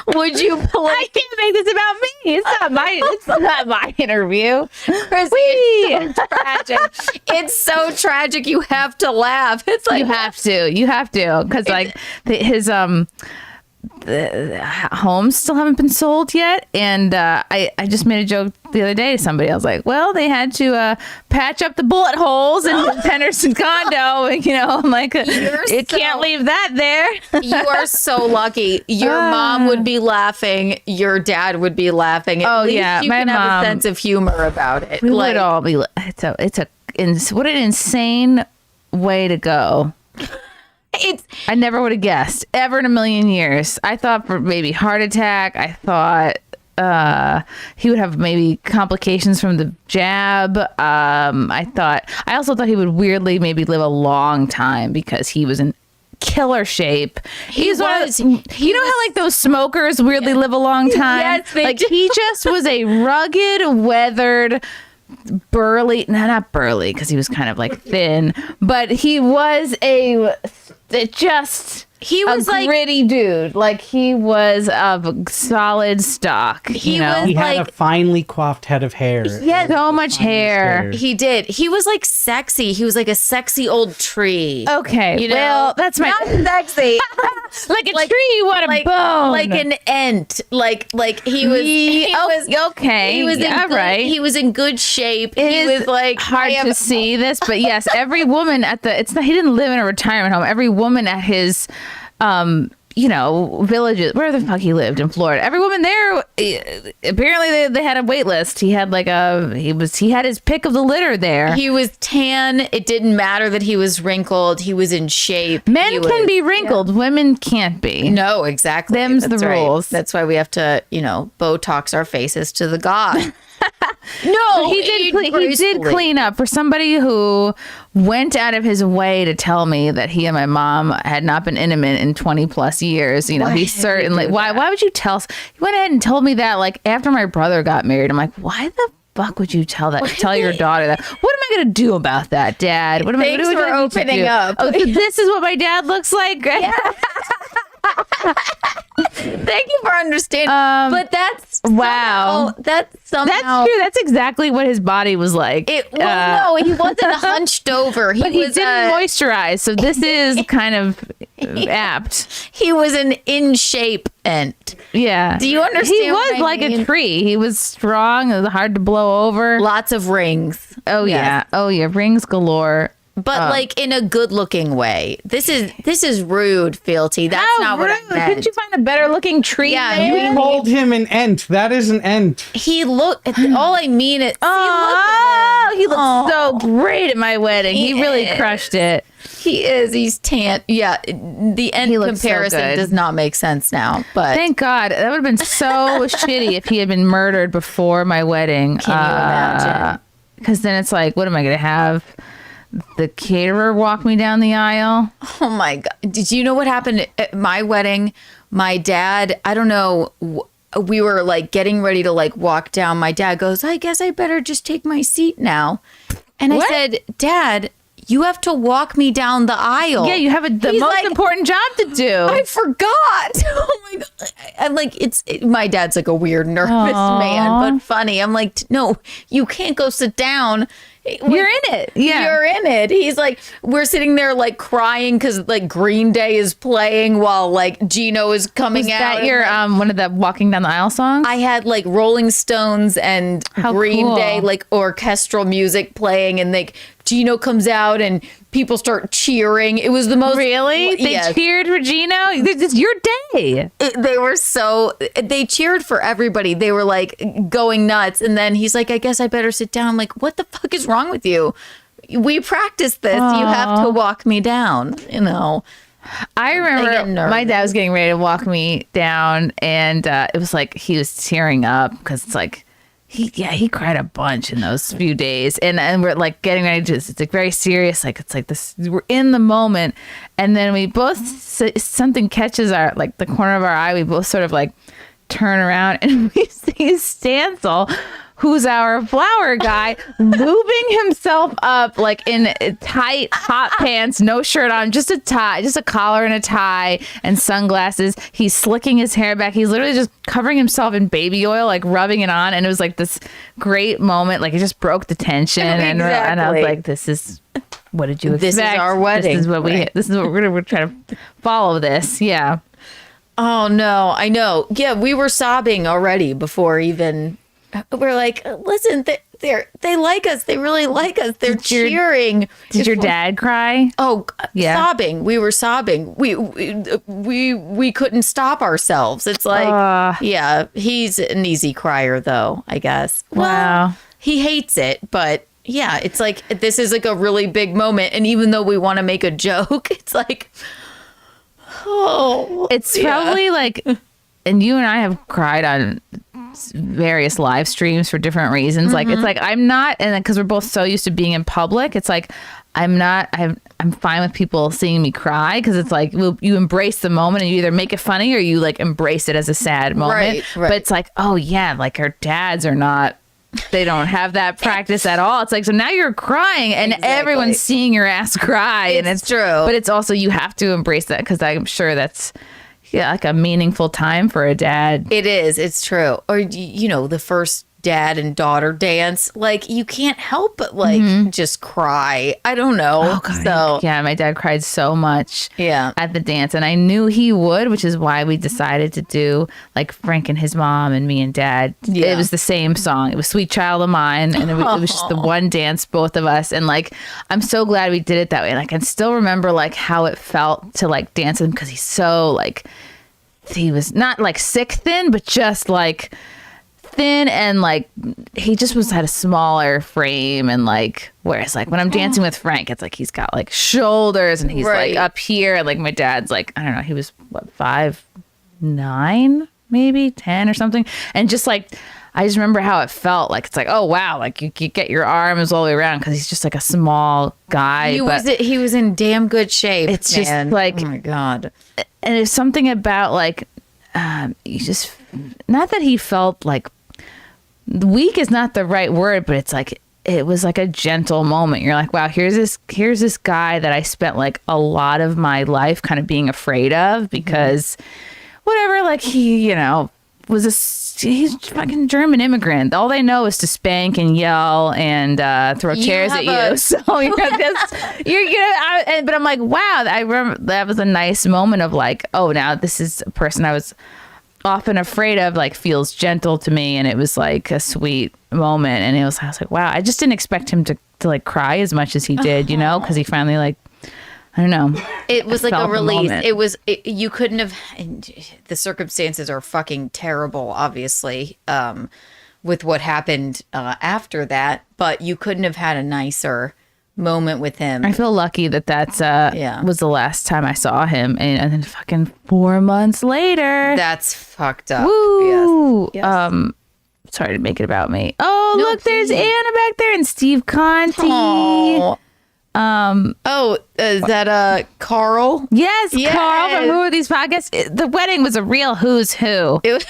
Would you please? I can't make this about me. It's not my interview. Chrissie, it's so tragic. It's so tragic. You have to laugh. It's like you have to, because like his the homes still haven't been sold yet, and I just made a joke the other day to somebody. I was like, well, they had to patch up the bullet holes in Henderson's condo, you know. I'm like, can't leave that there. You are so lucky. Your mom would be laughing, your dad would be laughing. At least you can have a sense of humor about it. We would all be. What an insane way to go. I never would have guessed ever in a million years. I thought for maybe heart attack. I thought he would have maybe complications from the jab. I also thought he would weirdly maybe live a long time because he was in killer shape. You know how like those smokers weirdly live a long time? Yes, they do. He just was a rugged, weathered, burly, not burly because he was kind of like thin, but he was a gritty dude. Like he was of solid stock. He had a finely coiffed head of hair. He had so much hair. He did. He was like sexy. He was like a sexy old tree. Okay, well, that's my not sexy. like a tree you want to bone. Like an ent. Like he was okay. He was right. He was in good shape. It was like hard to see this, but yes, every woman he didn't live in a retirement home. Every woman at his villages, where the fuck he lived in Florida. Every woman there, apparently they had a wait list. He had he had his pick of the litter there. He was tan. It didn't matter that he was wrinkled. He was in shape. Men can be wrinkled. Women can't be. No, exactly. Them's the rules. That's why we have to, Botox our faces to the god. No, he did clean up. For somebody who went out of his way to tell me that he and my mom had not been intimate in 20 plus years. He certainly, why would you tell? He went ahead and told me that like after my brother got married. I'm like, why the fuck would you tell your daughter that? What am I going to do about that, Dad? What am I going to do? Opening up. Oh, so this is what my dad looks like? Yeah. Thank you for understanding. But that's wow. That's true. That's exactly what his body was like. No, he wasn't hunched over. But he didn't moisturize, so this is kind of apt. He was an in shape ent. Yeah. Do you understand? He was like a tree. He was strong. It was hard to blow over. Lots of rings. Oh yeah. Oh yeah. Rings galore. But like in a good-looking way. This is rude, Fealty. That's not rude. What I meant. Couldn't you find a better-looking tree? Yeah, you called him an ent. That is an ent. He looked. All I mean is. Oh, he looked so great at my wedding. He really crushed it. He is. He's tan. Yeah. The end looks so comparison good. does not make sense now. But Thank God. That would have been so shitty if he had been murdered before my wedding. Can you imagine? Because then it's like, what am I going to have? The caterer walk me down the aisle? oh my God. Did you know what happened at my wedding? My dad, I don't know. We were like getting ready to like walk down. My dad goes, I guess I better just take my seat now. And What? I said, Dad, you have to walk me down the aisle. Yeah, you have the He's most like, important job to do. I forgot. Oh my God. I'm like, my dad's like a weird, nervous man, but funny. I'm like, no, you can't go sit down. You're in it. Yeah. You're in it. He's like, we're sitting there like crying because like Green Day is playing while like Gino is coming Was out. that and, your like, one of the walking down the aisle songs? I had like Rolling Stones and How Green cool. Day like orchestral music playing, and like Gino comes out and people start cheering. It was the most Really? They Yes. cheered for Gino? It's your day. They cheered for everybody. They were like going nuts. And then he's like, I guess I better sit down. I'm like, what the fuck is wrong with you? We practiced this. You have to walk me down, you know. I get remember nervous. my dad was getting ready to walk me down, and it was like he was tearing up because it's like he cried a bunch in those few days, and we're like getting ready to, it's like very serious, like it's like this, we're in the moment, and then we both something catches our like the corner of our eye, we both sort of like turn around and we see Stancil, who's our flower guy, lubing himself up like in tight hot pants, no shirt on, just a tie, just a collar and a tie and sunglasses. He's slicking his hair back. He's literally just covering himself in baby oil, like rubbing it on. And it was like this great moment. Like it just broke the tension. And I was like, this is, what did you expect? This is our wedding. This is what Right. this is what we're trying to follow this. Yeah. Oh no, I know. Yeah, we were sobbing already before even. We're like, listen, they like us. They really like us. They're cheering. Did your dad cry? Oh, Yeah. sobbing. We were sobbing. We couldn't stop ourselves. It's like, yeah, he's an easy crier though, I guess. Wow. Well, he hates it, but yeah, it's like this is like a really big moment, and even though we want to make a joke, it's like, oh, It's yeah. probably like, and you and I have cried on various live streams for different reasons. Like it's like I'm not, and because we're both so used to being in public, it's like I'm fine with people seeing me cry because it's like you embrace the moment and you either make it funny or you like embrace it as a sad moment. Right. But it's like, oh yeah, like our dads are not. They don't have that practice at all. It's like, so now you're crying and Exactly. everyone's seeing your ass cry, and It's it's true. But it's also, you have to embrace that because I'm sure that's like a meaningful time for a dad. It is. It's true. Or, you know, the first dad and daughter dance, like you can't help but like just cry. I don't know. Oh, God. So Yeah, my dad cried so much Yeah. at the dance, and I knew he would, which is why we decided to do like Frank and his mom and me and dad. Yeah. It was the same song. It was Sweet Child of Mine, and it was just the one dance, both of us. And like, I'm so glad we did it that way. And I can still remember like how it felt to like dance with him because he's so like, he was not like sick thin, but just like thin, and like he just had a smaller frame, and like whereas like when I'm dancing with Frank, it's like he's got like shoulders and he's Right. like up here, and like my dad's like, I don't know, he was what, 5'9", maybe 10 or something, and just like I just remember how it felt. Like it's like, oh wow, like you get your arms all the way around because he's just like a small guy. he was in damn good shape. It's just man. like- oh my God. And there's something about like you just, not that he felt like, weak is not the right word, but it's like it was like a gentle moment. You're like, wow, here's this guy that I spent like a lot of my life kind of being afraid of because whatever, like he, you know, he's a fucking German immigrant. All they know is to spank and yell and throw chairs at you. So you're just, but I'm like, wow, I remember that was a nice moment of like, oh, now this is a person I was often afraid of, like feels gentle to me, and it was like a sweet moment. And I was like, wow, I just didn't expect him to like cry as much as he did, you know, because he finally like, I don't know. It was like a felt the release. moment. You couldn't have, and the circumstances are fucking terrible, obviously. with what happened after that, but you couldn't have had a nicer moment with him. I feel lucky that that's Yeah. was the last time I saw him, and then fucking 4 months later. That's fucked up. Woo! Yes. Sorry to make it about me. Oh, No, look, there's please. Anna back there and Steve Conti. Oh. Is that Carl? Yes, Yes. Carl from Who Are These Podcasts? The wedding was a real who's who. It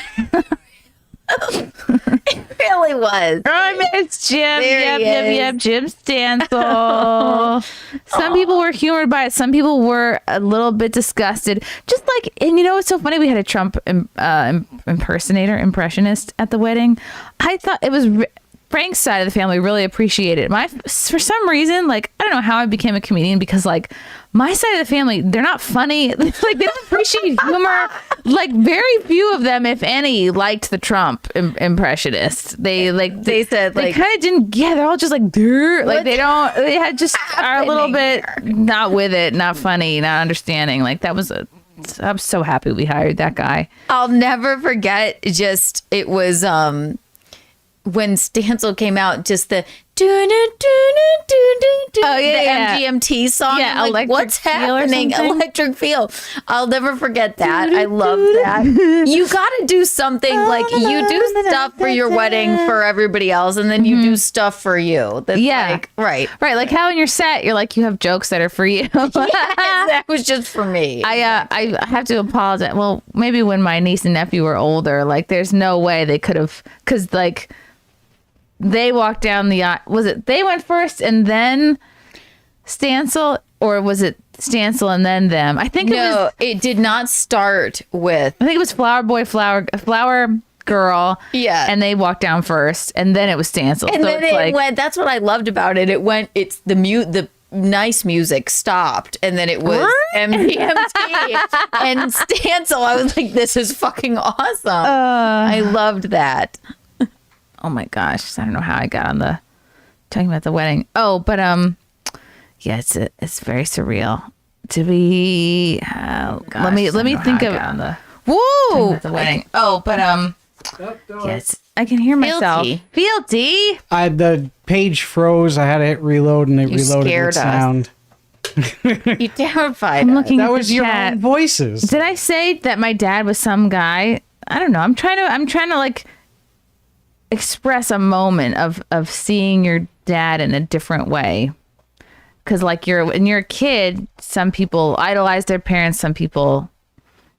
really was. Oh, it's Jim. There he Yep, Jim Stansel. Some people were humored by it. Some people were a little bit disgusted. Just like, and you know what's so funny? We had a Trump impressionist at the wedding. I thought it was Frank's side of the family really appreciated it. For some reason, like, I don't know how I became a comedian, because like my side of the family, they're not funny. Like, they don't appreciate humor. Like, very few of them, if any, liked the Trump impressionist. They said, they like, kind of didn't. Yeah, they're all just like, "Durr." Like, they don't. They had just are a little bit not with it, not funny, not understanding. Like, that was I'm so happy we hired that guy. I'll never forget. It was when Stansel came out, just the MGMT song. Yeah, I'm like, Electric what's Feel or happening? something? Electric Feel. I'll never forget that. I love that. You got to do something like you do stuff for your wedding for everybody else, and then you do stuff for you. That's like, right. Like how in your set, you're like, you have jokes that are for you. Yes, that was just for me. I have to apologize. Well, maybe when my niece and nephew were older, like there's no way they could have, because like they walked down the aisle. Was it they went first and then Stansel, or was it Stansel and then them? I think it did not start with. I think it was Flower Boy, Flower Girl. Yeah. And they walked down first, and then it was Stansel. And so then it's it like, went. That's what I loved about it. It went. It's the nice music stopped, and then it was MGMT and Stansel. I was like, this is fucking awesome. I loved that. oh my gosh, I don't know how I got on the talking about the wedding. Oh, but yeah, it's very surreal to be. Oh gosh, let me think of Woo! the wedding. Oh, but yes, I can hear myself. Fealty. The page froze. I had to hit reload, and it reloaded scared with us. sound. You terrified. I'm us. looking That at was the your chat. own voices. Did I say that my dad was some guy? I don't know. I'm trying to like express a moment of seeing your dad in a different way. Because like when you're a kid, some people idolize their parents. Some people,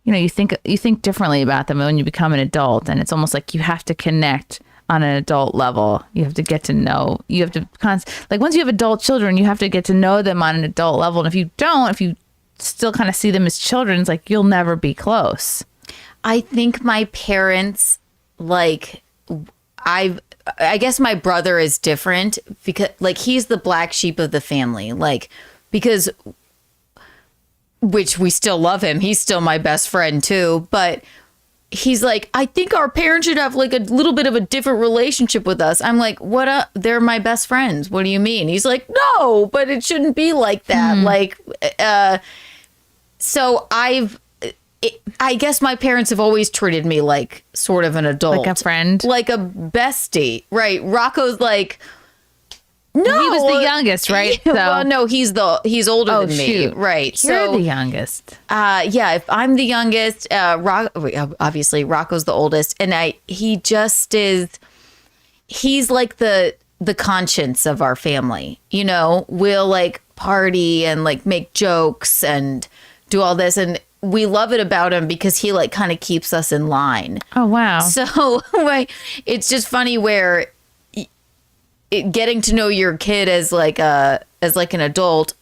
you know, you think differently about them when you become an adult, and it's almost like you have to connect on an adult level. You have to get to know. You have to like once you have adult children, you have to get to know them on an adult level. And if you don't, if you still kind of see them as children, it's like you'll never be close. I think my parents, like, I guess my brother is different because, like, he's the black sheep of the family. Like, because, which we still love him. He's still my best friend too. But he's like, I think our parents should have like a little bit of a different relationship with us. I'm like, they're my best friends. What do you mean? He's like, no, but it shouldn't be like that. Like, so I guess my parents have always treated me like sort of an adult. Like a friend? Like a bestie. Right. Rocco's like, no. He was the youngest, right? Yeah, well, no, he's older than me. Shoot. Right. You're So the youngest. yeah, if I'm the youngest, obviously Rocco's the oldest, and he just is. He's like the conscience of our family. You know, we'll like party and like make jokes and do all this, and we love it about him because he like kind of keeps us in line. Oh wow. So it's just funny where getting to know your kid as like an adult.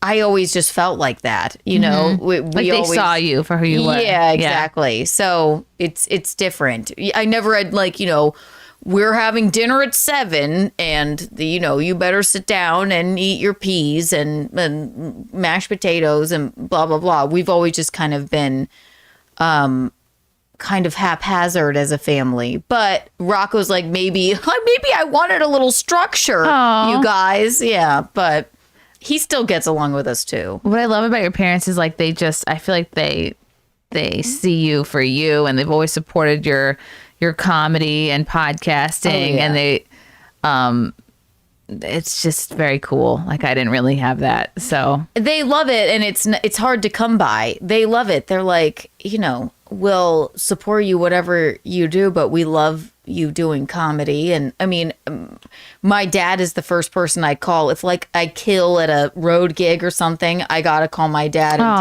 I always just felt like that, you know. We Like they always saw you for who you were. Yeah, exactly. So it's different. I never had like, you know, we're having dinner at 7 and you better sit down and eat your peas and mashed potatoes and blah, blah, blah. We've always just kind of been kind of haphazard as a family. But Rocco's like, maybe I wanted a little structure, you guys. Yeah, but he still gets along with us too. What I love about your parents is like I feel like they they see you for you, and they've always supported your comedy and podcasting, and they it's just very cool. Like, I didn't really have that, so They love it, and it's hard to come by. They love it. They're like, we'll support you whatever you do, but we love you doing comedy. And I mean, my dad is the first person I call if like I kill at a road gig or something. I gotta call my dad and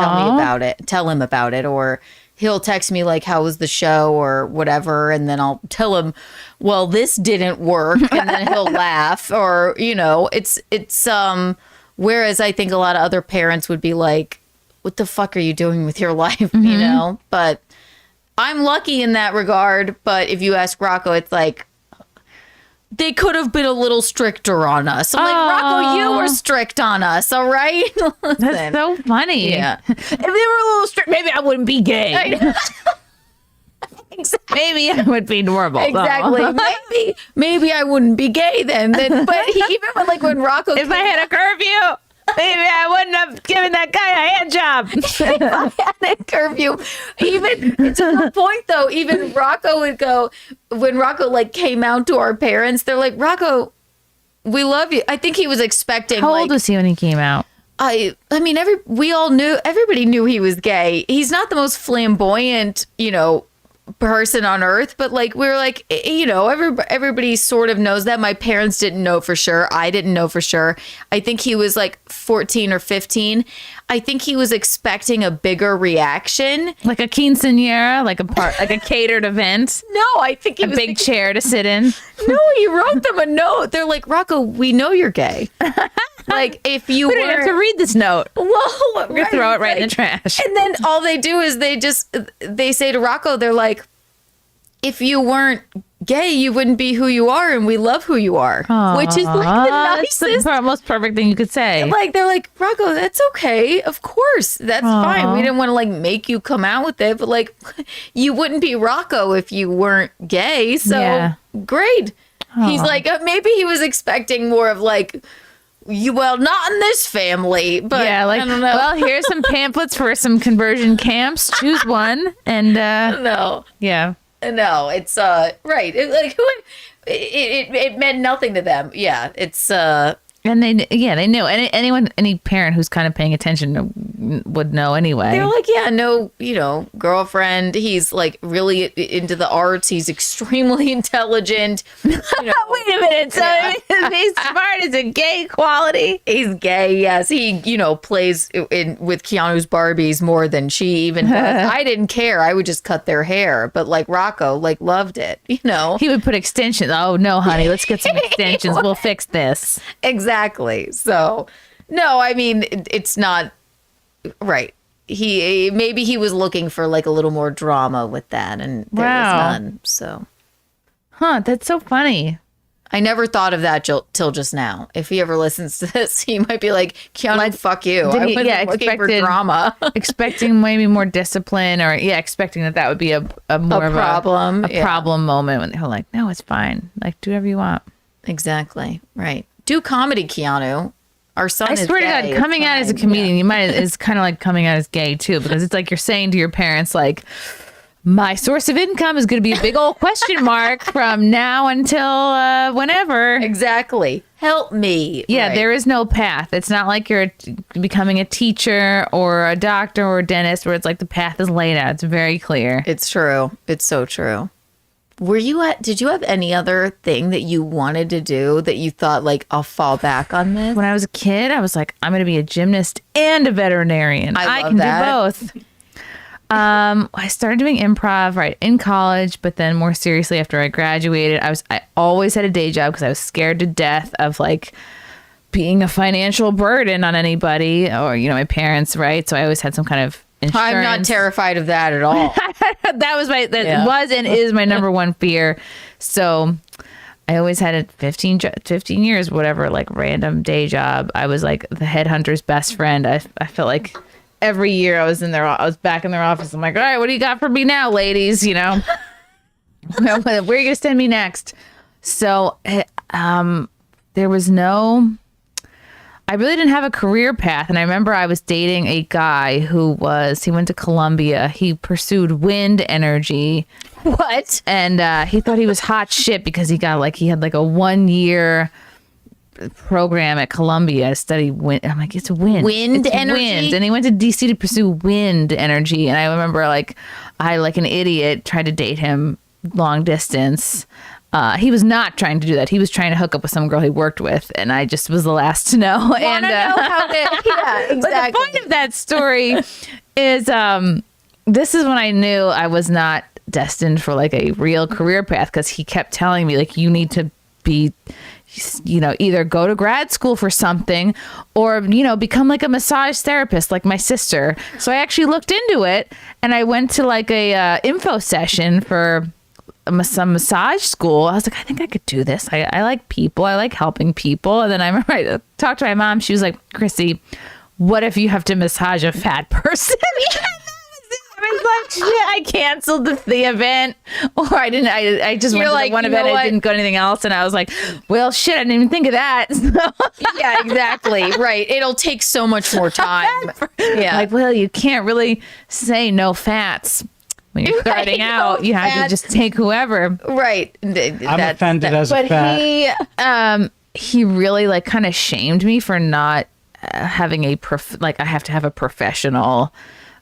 tell him about it, or he'll text me like, how was the show or whatever, and then I'll tell him, well, this didn't work, and then he'll laugh, or it's whereas I think a lot of other parents would be like, what the fuck are you doing with your life? But I'm lucky in that regard. But if you ask Rocco, it's like, they could have been a little stricter on us. I'm like, Rocco, you were strict on us, all right? that's so funny. Yeah. If they were a little strict, maybe I wouldn't be gay. Exactly. Maybe I would be normal. Exactly. Maybe I wouldn't be gay then. But even when Rocco, if I had a curfew, maybe I wouldn't have given that guy a hand job. if I had a curfew, even it's a good point though. Even Rocco would go, when Rocco like came out to our parents, they're like, Rocco, we love you. I think he was expecting. How old was he when he came out? I mean, everybody knew he was gay. He's not the most flamboyant, person on earth, but like we were like, everybody sort of knows that. My parents didn't know for sure. I didn't know for sure. I think he was like 14 or 15. I think he was expecting a bigger reaction, Like a quinceañera, like a catered event. No, I think he A was big chair to sit in. No, he wrote them a note. They're like, Rocco, we know you're gay. Like, if you We didn't have to read this note. Whoa, We throw it right in the trash. And then all they do is they say to Rocco, they're like, if you weren't gay, you wouldn't be who you are, and we love who you are. Which is like the That's nicest. the most perfect thing you could say. Like, they're like, Rocco, that's okay. Of course. That's fine. We didn't want to like make you come out with it, but like, you wouldn't be Rocco if you weren't gay. So great. He's like, maybe he was expecting more of like, well, not in this family, but yeah, like, I don't know. well, here's some pamphlets for some conversion camps. Choose one, and No, yeah. it's right. It meant nothing to them. Yeah, it's And they knew. Any parent who's kind of paying attention would know anyway. they're like, yeah, no, girlfriend. He's like really into the arts. He's extremely intelligent. Wait a minute. So he's smart is a gay quality. He's gay, yes. He, plays with Keanu's Barbies more than she even does. I didn't care. I would just cut their hair. But like Rocco, like loved it, He would put extensions. Oh no, honey, let's get some extensions. We'll fix this. Exactly. So, no, I mean, it's not right. Maybe he was looking for like a little more drama with that, and there was none. So, That's so funny. I never thought of that till just now. If he ever listens to this, he might be like, Keanu, fuck you. I wasn't looking for drama. Expecting maybe more discipline, or expecting that would be a more of problem. a problem moment when they're like, no, it's fine. Like, do whatever you want. Exactly. Right. Do comedy, Keanu. Our son is I swear to gay. God, coming out as a comedian, you might is kind of like coming out as gay too, because it's like you're saying to your parents, like, my source of income is going to be a big old question mark from now until whenever. Exactly. Help me. Yeah, Right. there is no path. It's not like you're becoming a teacher or a doctor or a dentist where it's like the path is laid out. It's very clear. It's true. It's so true. Did you have any other thing that you wanted to do that you thought like, I'll fall back on this? When I was a kid, I was like, I'm going to be a gymnast and a veterinarian. I love can that. do both. I started doing improv right in college, but then more seriously after I graduated, I always had a day job because I was scared to death of like being a financial burden on anybody or, my parents, right? So I always had some kind of insurance. I'm not terrified of that at all. That was and is my number one fear. So I always had a 15 years, whatever, like random day job. I was like the headhunter's best friend. I felt like every year I was back in their office. I'm like, all right, what do you got for me now, ladies? Where are you going to send me next? So there was no, I really didn't have a career path. And I remember I was dating a guy he went to Columbia. He pursued wind energy. What? And he thought he was hot shit because he had like a 1 year program at Columbia to study wind. I'm like, it's wind. Wind It's energy? Wind. And he went to DC to pursue wind energy. And I remember like I, like an idiot, tried to date him long distance. He was not trying to do that. He was trying to hook up with some girl he worked with, and I just was the last to know. Wanna know how yeah, exactly. But the point of that story is this is when I knew I was not destined for like a real career path, because he kept telling me like, you need to be, either go to grad school for something or, become like a massage therapist like my sister. So I actually looked into it, and I went to like a info session for some massage school. I was like, I think I could do this. I like people. I like helping people. And then I remember I talked to my mom. She was like, Chrissy, what if you have to massage a fat person? I was like, shit, I canceled the event, or I didn't. I just went to the one event. I didn't go to anything else, and I was like, well, shit, I didn't even think of that. Yeah, exactly. Right. It'll take so much more time. Yeah. Like, well, you can't really say no fats when you're starting out. You have to just take whoever. Right. I'm offended as a But fat. he really like kind of shamed me for not having I have to have a professional.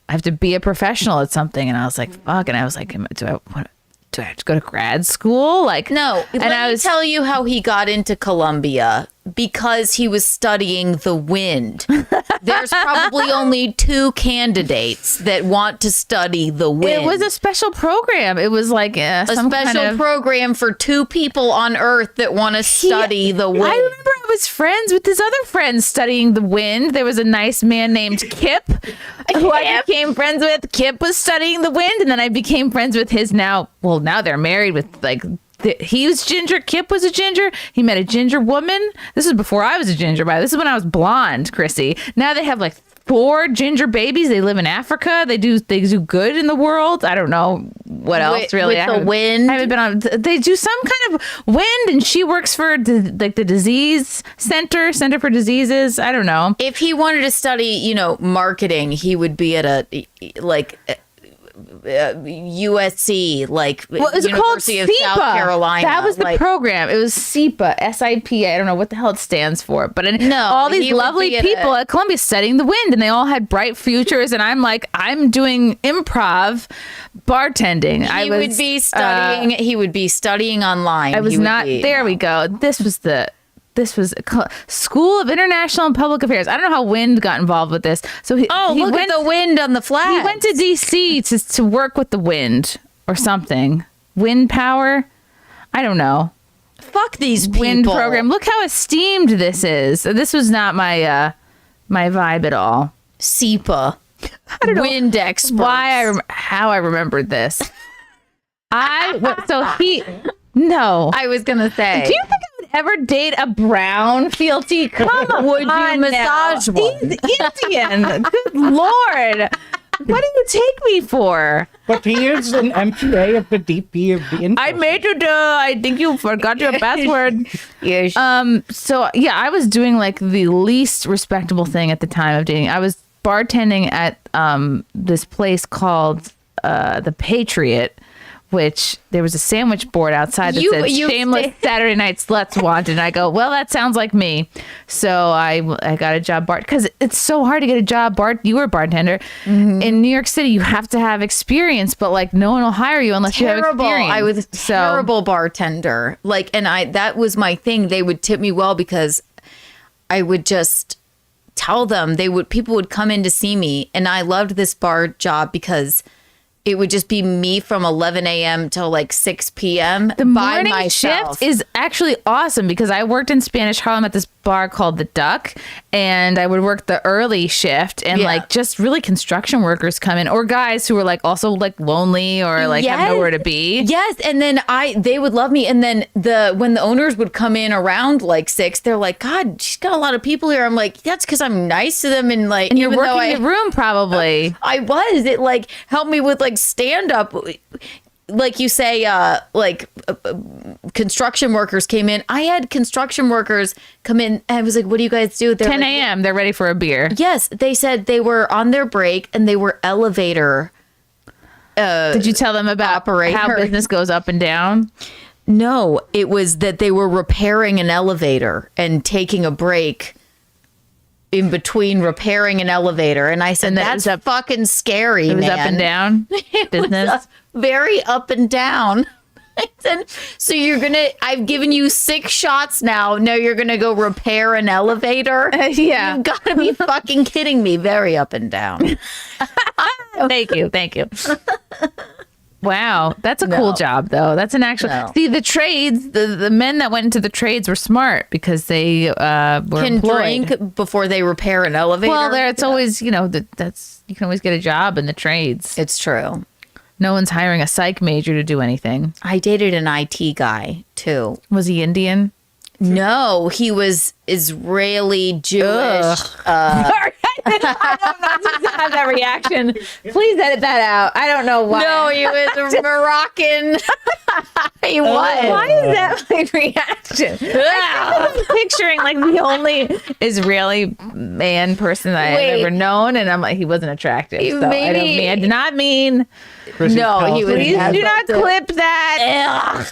I have to be a professional at something. And I was like, fuck. And I was like, do I have to go to grad school? Like, No. And Let me tell you how he got into Columbia. Because he was studying the wind. There's probably only 2 candidates that want to study the wind. it was a special program. It was like a some special kind of program for 2 people on Earth that want to study the wind. I remember I was friends with his other friends studying the wind. There was a nice man named Kip who I became friends with. Kip was studying the wind, and then I became friends with his now they're married with like he was ginger. Kip was a ginger. He met a ginger woman. This is before I was a ginger, but this is when I was blonde, Chrissy. Now they have like 4 ginger babies. They live in Africa. They do good in the world. I don't know what else really. With the wind. I haven't been on. They do some kind of wind, and she works for the disease center for diseases. I don't know. If he wanted to study, marketing, he would be at a USC, like Well, it was University called of SIPA. South Carolina. That was the program. It was SIPA, SIP. I don't know what the hell it stands for, but No, all he these would lovely be at people at Columbia studying the wind, and they all had bright futures. And I'm like, I'm doing improv, bartending. He would be studying. He would be studying online. I was not. There we go. This was School of International and Public Affairs. I don't know how wind got involved with this. So he look went, at the wind on the flag. He went to DC to work with the wind or something. Wind power. I don't know. Fuck these people. Wind program. Look how esteemed this is. This was not my my vibe at all. SIPA. I don't know wind experts. how I remembered this. No. I was gonna say. Do you think I would ever date a brown fealty? Come on. Would you massage now. one? He's Indian. Good Lord. What do you take me for? But he is an MPA of the DP of the info. I made you I think you forgot your password. Yes. So yeah, I was doing like the least respectable thing at the time of dating. I was bartending at this place called the Patriot, which there was a sandwich board outside that said shameless Saturday night sluts wanted. And I go, well, that sounds like me. So I got a job because it's so hard to get a job. You were a bartender in New York City. You have to have experience, but like no one will hire you unless you have experience. I was a terrible bartender. That was my thing. They would tip me well because I would just tell them people would come in to see me, and I loved this bar job because it would just be me from 11 a.m. till like 6 p.m. The by morning myself. shift is actually awesome because I worked in Spanish Harlem at this bar called The Duck, and I would work the early shift, and like just really construction workers come in, or guys who were like also like lonely or like have nowhere to be. Yes, and then they would love me, and then when the owners would come in around like 6, they're like, God, she's got a lot of people here. I'm like, that's because I'm nice to them, and like, And you're working the room probably. I was. It like helped me with like stand up. like you say, construction workers came in. I had construction workers come in and I was like, what do you guys do? They're 10 like, a.m. They're ready for a beer. yes. They said they were on their break and they were elevator. Did you tell them about operator. how business goes up and down? No, it was that they were repairing an elevator and taking a break in between repairing an elevator. And I said, And that that's was up- fucking scary, It was man. up and down business. Very up and down. I said, so I've given you 6 shots now. Now you're going to go repair an elevator? Yeah. You've got to be fucking kidding me. Very up and down. Thank you. Wow, that's a cool job, though. That's an actual. No. See, the trades, the men that went into the trades were smart because they were Can employed. drink before they repair an elevator? Well, it's always that's you can always get a job in the trades. It's true. No one's hiring a psych major to do anything. I dated an IT guy, too. Was he Indian? No, he was Israeli, Jewish. I don't know if have that reaction. Please edit that out. I don't know why. No, he was Moroccan. He was. Why is that my reaction? I'm picturing like the only Israeli man person that I've Wait. ever known, and I'm like, he wasn't attractive. So Maybe- I did not mean. Chrissy, No, tell he us was- what Please had. do not clip that.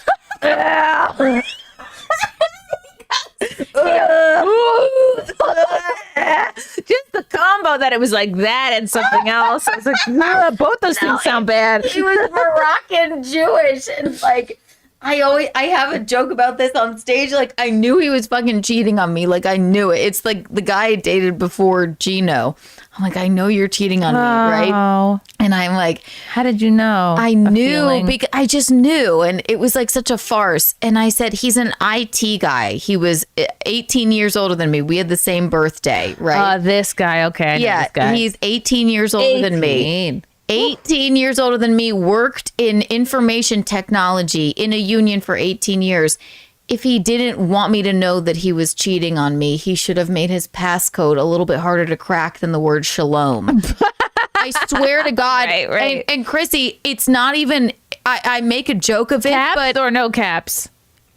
Just the combo that it was like that and something else. I was like, "Ugh, both those things sound bad. He was Moroccan Jewish, and like I have a joke about this on stage. Like I knew he was fucking cheating on me. Like I knew it. It's like the guy I dated before Gino. I'm like, I know you're cheating on me, right? Oh, And I'm like, how did you know? I A knew feeling. because I just knew, and it was like such a farce. And I said, he's an IT guy. He was 18 years older than me. We had the same birthday, right? This guy. Okay, I know Yeah, this guy. he's 18 years older than me. 18 years older than me, worked in information technology in a union for 18 years. If he didn't want me to know that he was cheating on me, he should have made his passcode a little bit harder to crack than the word shalom. I swear to God. Right. And Chrissy, it's not even, I make a joke of it, Caps but or no caps?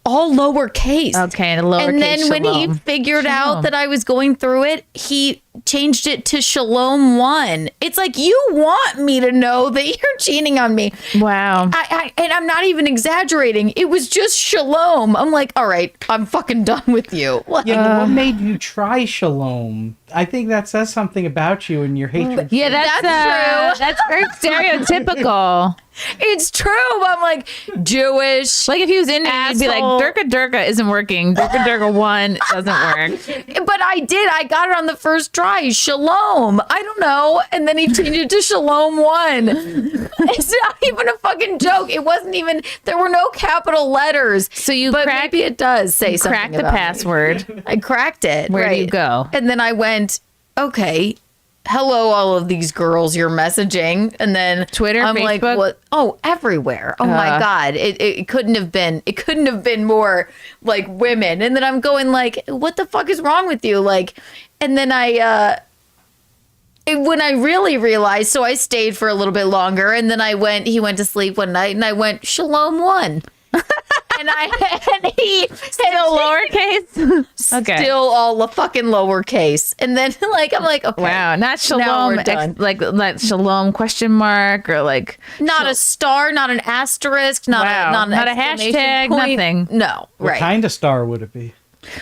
all lowercase. Okay, and a lowercase. And then when he shalom. figured Shalom. out that I was going through it, he changed it to Shalom 1. It's like, you want me to know that you're cheating on me. Wow. And I'm not even exaggerating. It was just Shalom. I'm like, all right, I'm fucking done with you. Like, Yeah, what made you try Shalom? I think that says something about you and your hatred. Yeah, That's that's very stereotypical. it's true. I'm like, Jewish. Like if he was Indian, you'd be like, Asshole. Durka Durka isn't working. Durka Durka 1 doesn't work. But I did. I got it on the first try. Shalom. I don't know. And then he changed it to Shalom 1. It's not even a fucking joke. It wasn't even, there were no capital letters. So you But cracked, maybe it does say something cracked the about me. password. I cracked it. Where do you right. go? And then I went, okay, hello, all of these girls you're messaging. And then Twitter, I'm like, Facebook? what? Oh, everywhere. Oh my God. It couldn't have been more like women. And then I'm going like, what the fuck is wrong with you? Like, and then when I really realized, so I stayed for a little bit longer, and then he went to sleep one night, and I went, Shalom 1. and he Still lowercase? Okay. still all the fucking lowercase. And then like, I'm like, okay. Wow, not Now shalom, we're done. like shalom question mark or like Not a star, not an asterisk, not Wow. not an Not a exclamation hashtag, point. nothing. No, What right. kind of star would it be?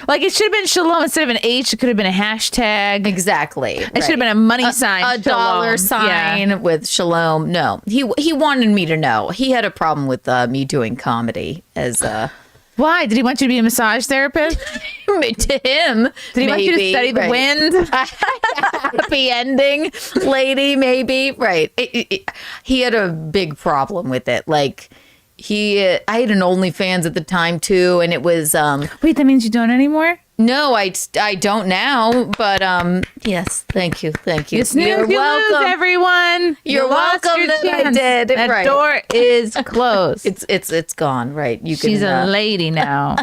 like it should have been shalom instead of an H. It could have been a hashtag. Exactly. It should have been a money sign, a dollar shalom. sign Yeah. with shalom. No, he wanted me to know. He had a problem with me doing comedy as Why did he want you to be a massage therapist? to him. Did he want you to study the wind? Happy ending, lady. Maybe right. He had a big problem with it. Like I had an OnlyFans at the time too, and it was Wait, that means you don't anymore? no, I don't now, but yes, thank you. You snooze, you lose, everyone. You're You lost welcome your that I chance. did. That Right. door is closed. It's gone. Right, you She's can. a lady now.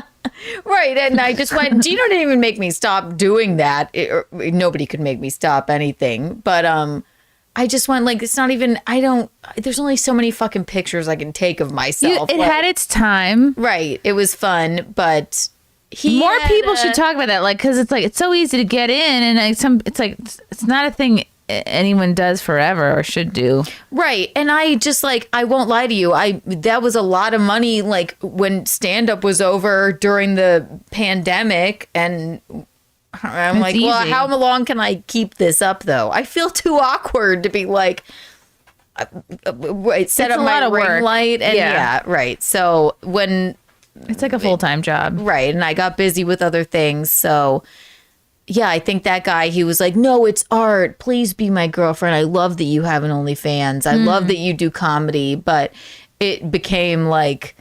Right, and I just went. Gino didn't even make me stop doing that. Nobody could make me stop anything. But I just went like, it's not even, there's only so many fucking pictures I can take of myself. It like, had its time. right. It was fun, but More people should talk about that, like, because it's like, it's so easy to get in, and like it's not a thing anyone does forever or should do. Right. And I just like, I won't lie to you. That was a lot of money. Like when stand-up was over during the pandemic, and I'm It's like, well, easy. how long can I keep this up though? I feel too awkward to be like, set It's up a my lot of ring work. light. And Yeah. yeah, right. So when, It's like a full-time job. right. And I got busy with other things. So yeah, I think that guy, he was like, no, it's art. Please be my girlfriend. I love that you have an OnlyFans. I love that you do comedy. But it became like,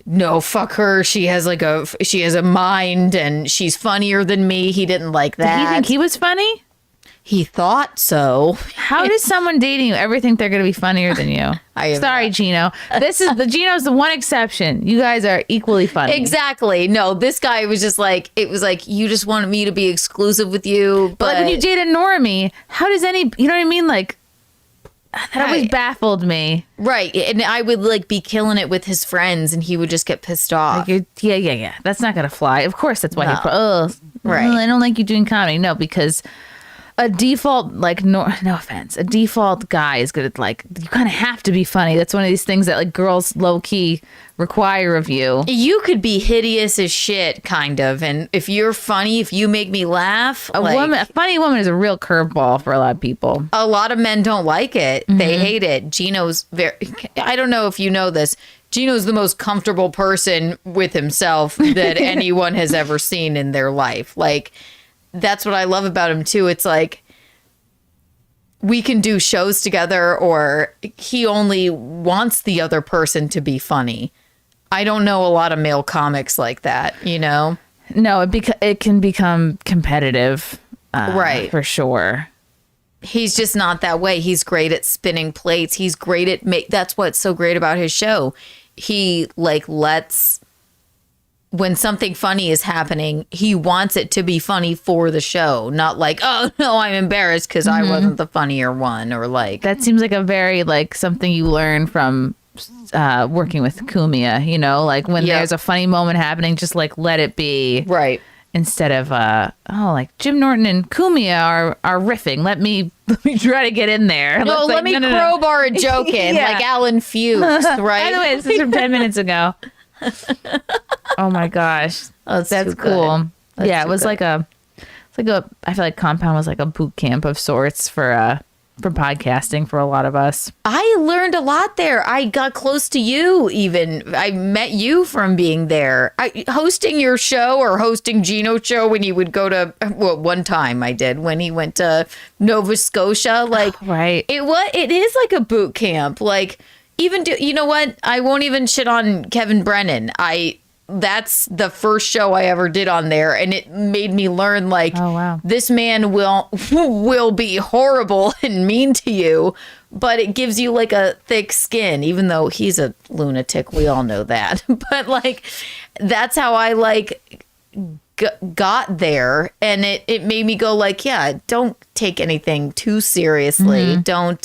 no, fuck her. She has a mind and she's funnier than me. He didn't like that. Did he think he was funny? He thought so. How does someone dating you ever think they're going to be funnier than you? Sorry, Gino. Gino's the one exception. You guys are equally funny. Exactly. No, this guy was just like, it was like, you just wanted me to be exclusive with you. But Like when you date a normie, how does you know what I mean? Like, that always baffled me. right. And I would like be killing it with his friends and he would just get pissed off. Like, yeah. That's not going to fly. Of course, that's why No. Right. I don't like you doing comedy. No, because a default, like, no offense, a default guy is good at, like, you kind of have to be funny. That's one of these things that, like, girls low-key require of you. You could be hideous as shit, kind of. And if you're funny, if you make me laugh, A funny woman is a real curveball for a lot of people. a lot of men don't like it. They hate it. Gino's I don't know if you know this. Gino's the most comfortable person with himself that anyone has ever seen in their life. Like, that's what I love about him too. It's like we can do shows together, or he only wants the other person to be funny. I don't know a lot of male comics like that, you know? No, it can become competitive. Right. For sure. He's just not that way. He's great at spinning plates. He's great at that's what's so great about his show. He like lets, when something funny is happening, he wants it to be funny for the show, not like, oh no, I'm embarrassed because I wasn't the funnier one, or like That seems like a very, like, something you learn from working with Kumia, you know, like when there's a funny moment happening, just like let it be. right. Instead of like Jim Norton and Kumia are riffing. Let me try to get in there. No, let me crowbar a joke in, Yeah. like Alan Fuchs, right? By the way, this is from 10 minutes ago. Oh my gosh, That's that's too good. cool. Yeah, it too was good. like I feel like Compound was like a boot camp of sorts for podcasting for a lot of us. I learned a lot there. I got close to you even. I met you from being there. Hosting your show, or hosting Gino's show when he would go to, well, one time I did when he went to Nova Scotia. Like, Right. it is like a boot camp. Like, you know what? I won't even shit on Kevin Brennan. That's the first show I ever did on there, and it made me learn, like, Oh, wow. this man will be horrible and mean to you, but it gives you like a thick skin, even though he's a lunatic. We all know that. But like, that's how I like got there, and it made me go like, yeah, don't take anything too seriously. Don't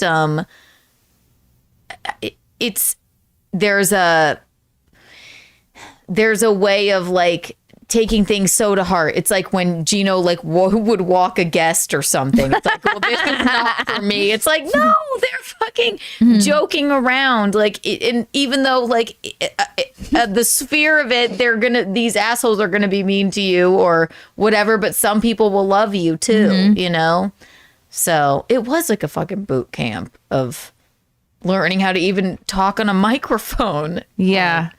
there's a way of like taking things so to heart. It's like when Gino like would walk a guest or something. It's like, well, this is not for me. It's like, no, they're fucking joking around. Like, and even though like the sphere of it, these assholes are gonna be mean to you or whatever, but some people will love you too, you know? So it was like a fucking boot camp of learning how to even talk on a microphone. Yeah.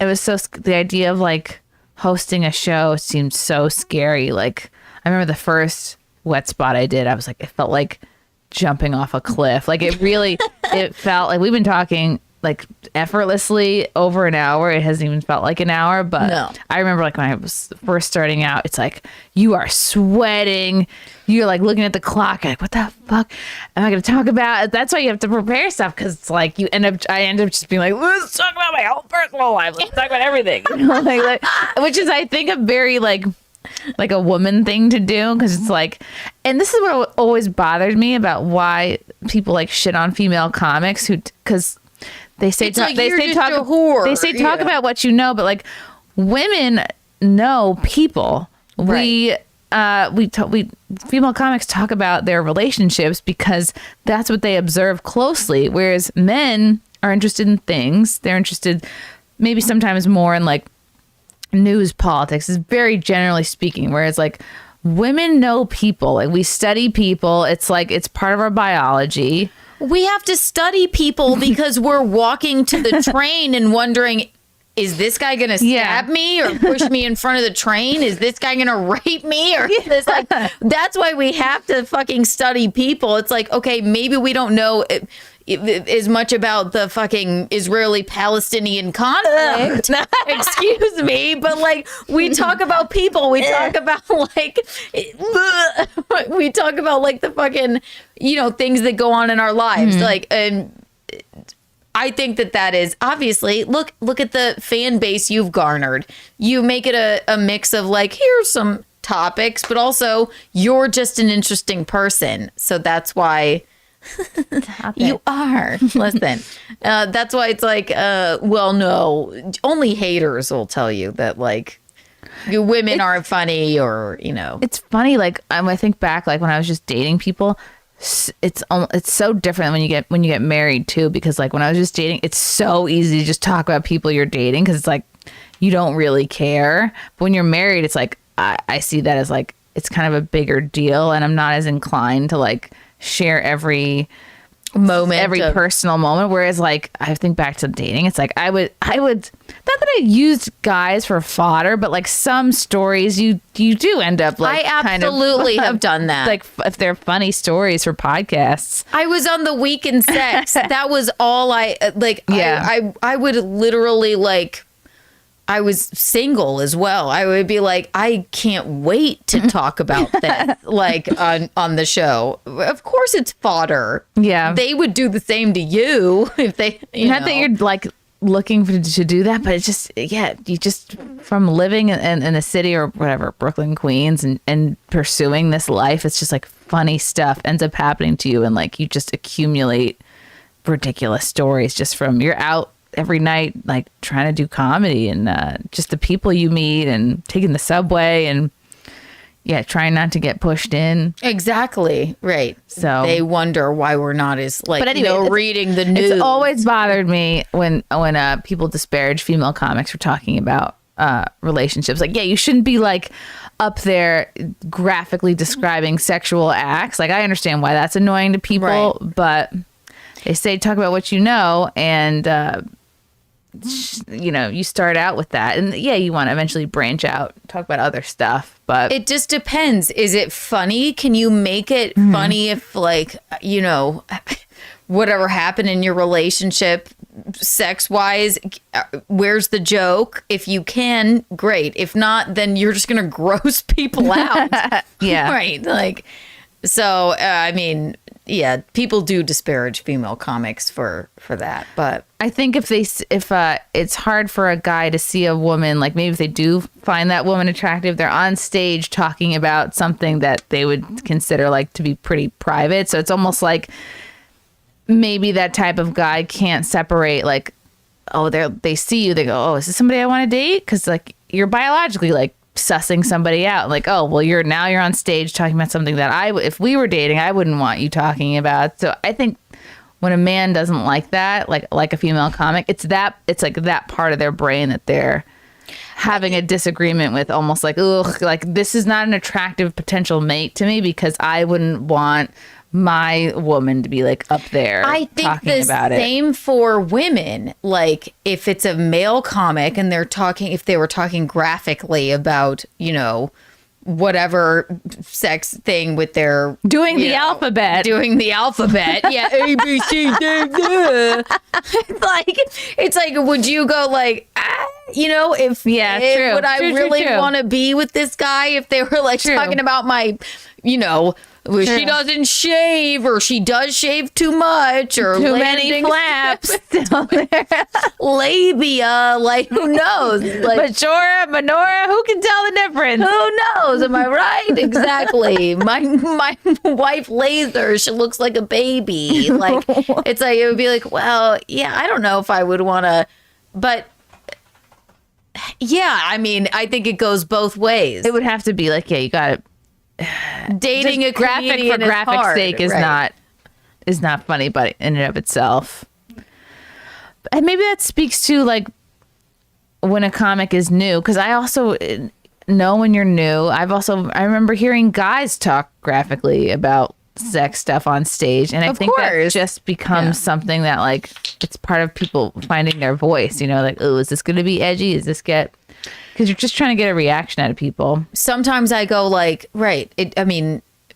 It was the idea of like hosting a show seemed so scary. Like, I remember the first wet spot I did, I was like, it felt like jumping off a cliff. Like, it felt like we've been talking like effortlessly over an hour. It hasn't even felt like an hour, but No. I remember like when I was first starting out, it's like you are sweating. You're like looking at the clock, like, what the fuck am I going to talk about? That's why you have to prepare stuff, because it's like I end up just being like, let's talk about my whole personal life. Let's talk about everything. You know, like, which is, I think, a very like like a woman thing to do, because it's like, and this is what always bothered me about why people like shit on female comics because they say It's like, you're just a whore. They say talk Yeah. about what you know, but like women know people. Right. We female comics talk about their relationships because that's what they observe closely, whereas men are interested in things. They're interested maybe sometimes more in like news, politics, is very generally speaking, whereas like women know people. Like we study people. It's like it's part of our biology. We have to study people because we're walking to the train and wondering, is this guy gonna stab me or push me in front of the train? Is this guy gonna rape me or this? Like, that's why we have to fucking study people. It's like, okay, maybe we don't know as much about the fucking Israeli-Palestinian conflict. Excuse me, but like we talk about people. We talk about like we talk about like the fucking things that go on in our lives. Like, and I think that is obviously look at the fan base you've garnered. You make it a mix of like, here's some topics, but also you're just an interesting person. So that's why you are. Listen, that's why it's like, well, no, only haters will tell you that like you women aren't funny or, It's funny. Like I think back, like when I was just dating people, it's so different when you get married too, because like when I was just dating, it's so easy to just talk about people you're dating because it's like you don't really care. But when you're married, it's like I see that as like it's kind of a bigger deal, and I'm not as inclined to like share every personal moment. Whereas like I think back to dating, it's like I would not that I used guys for fodder, but like some stories you do end up like I absolutely have done that. Like if they're funny stories for podcasts. I was on the Week in Sex. That was all I like. Yeah. I would literally like. I was single as well. I would be like, I can't wait to talk about this, like on the show. Of course, it's fodder. Yeah, they would do the same to you if they. Not that you're like looking to do that, but it's just you just from living in a city or whatever, Brooklyn, Queens, and pursuing this life, it's just like funny stuff ends up happening to you, and like you just accumulate ridiculous stories just from you're out every night like trying to do comedy and just the people you meet and taking the subway and trying not to get pushed in. Exactly. Right. So they wonder why we're not as like, but anyway, reading the news. It's always bothered me when people disparage female comics for talking about relationships. Like, you shouldn't be like up there graphically describing sexual acts. Like, I understand why that's annoying to people, but they say talk about what you know, and you start out with that, and you want to eventually branch out, talk about other stuff, but it just depends. Is it funny? Can you make it funny if like whatever happened in your relationship sex wise, where's the joke? If you can, great. If not, then you're just gonna gross people out. Right, like, so I mean, people do disparage female comics for that, but I think if it's hard for a guy to see a woman, like maybe if they do find that woman attractive, they're on stage talking about something that they would consider like to be pretty private. So it's almost like maybe that type of guy can't separate like, oh, they see you, they go, oh, is this somebody I want to date? Because like you're biologically like sussing somebody out, like, oh, well, you're on stage talking about something that if we were dating, I wouldn't want you talking about. So I think when a man doesn't like that, like a female comic, it's like that part of their brain that they're having a disagreement with, almost like, ugh, like this is not an attractive potential mate to me because I wouldn't want my woman to be like up there. I think talking about it. Same for women. Like if it's a male comic and if they were talking graphically about, whatever sex thing with their doing the alphabet. Yeah. A, B, C, D, D. It's like, would you go like, if true. Would I really want to be with this guy if they were like talking about my, she doesn't shave or she does shave too much or too many flaps. labia. Like, who knows? Like, Majora, Menorah, who can tell the difference? who knows? Am I right? Exactly. My wife Laser, she looks like a baby. Like, it's like, it would be like, well, yeah, I don't know if I would want to, but yeah, I mean, I think it goes both ways. It would have to be like, yeah, you got it. Dating a Graphic for comedian is graphic's hard, sake right? is not funny, but in and of itself. And maybe that speaks to like when a comic is new, because I also know when you're new. I remember hearing guys talk graphically about sex stuff on stage, and I think that just becomes something that like it's part of people finding their voice. You know, like, oh, is this going to be edgy? Is this because you're just trying to get a reaction out of people. Sometimes I go like, right.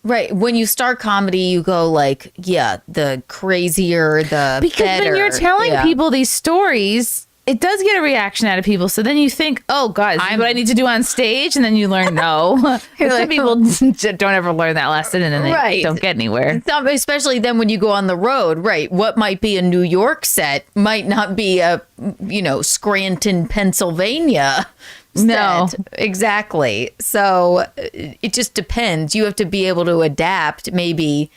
When you start comedy, you go like, yeah, the crazier, the because better. when you're telling people these stories, it does get a reaction out of people. So then you think, oh God, is this what I need to do on stage? And then you learn no. Some people don't ever learn that lesson, and then they don't get anywhere. Especially then when you go on the road, right? What might be a New York set might not be a, Scranton, Pennsylvania. No, exactly. So it just depends. You have to be able to adapt. Maybe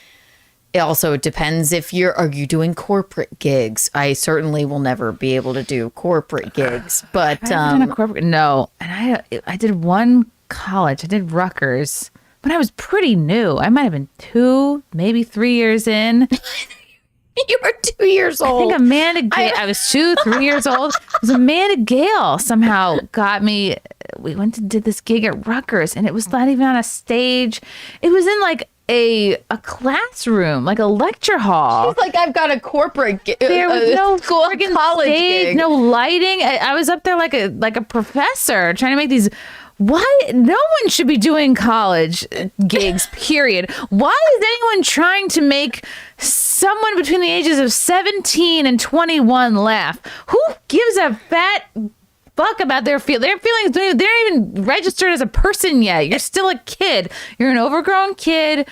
it also depends if are you doing corporate gigs? I certainly will never be able to do corporate gigs, but no. And I did one college. I did Rutgers when I was pretty new. I might have been 2, maybe 3 years in. You were 2 years old. I think Amanda Gale, I was 2, 3 years old. It was Amanda Gale somehow got me. We went to did this gig at Rutgers, and it was not even on a stage. It was in like a classroom, like a lecture hall. She's like, I've got a corporate gig. There was no friggin' college stage, gig. no lighting. I was up there like a professor trying to make these. Why no one should be doing college gigs, period. Why is anyone trying to make someone between the ages of 17 and 21 laugh? Who gives a fat fuck about their feelings? Their feelings, they're not even registered as a person yet. You're still a kid. You're an overgrown kid.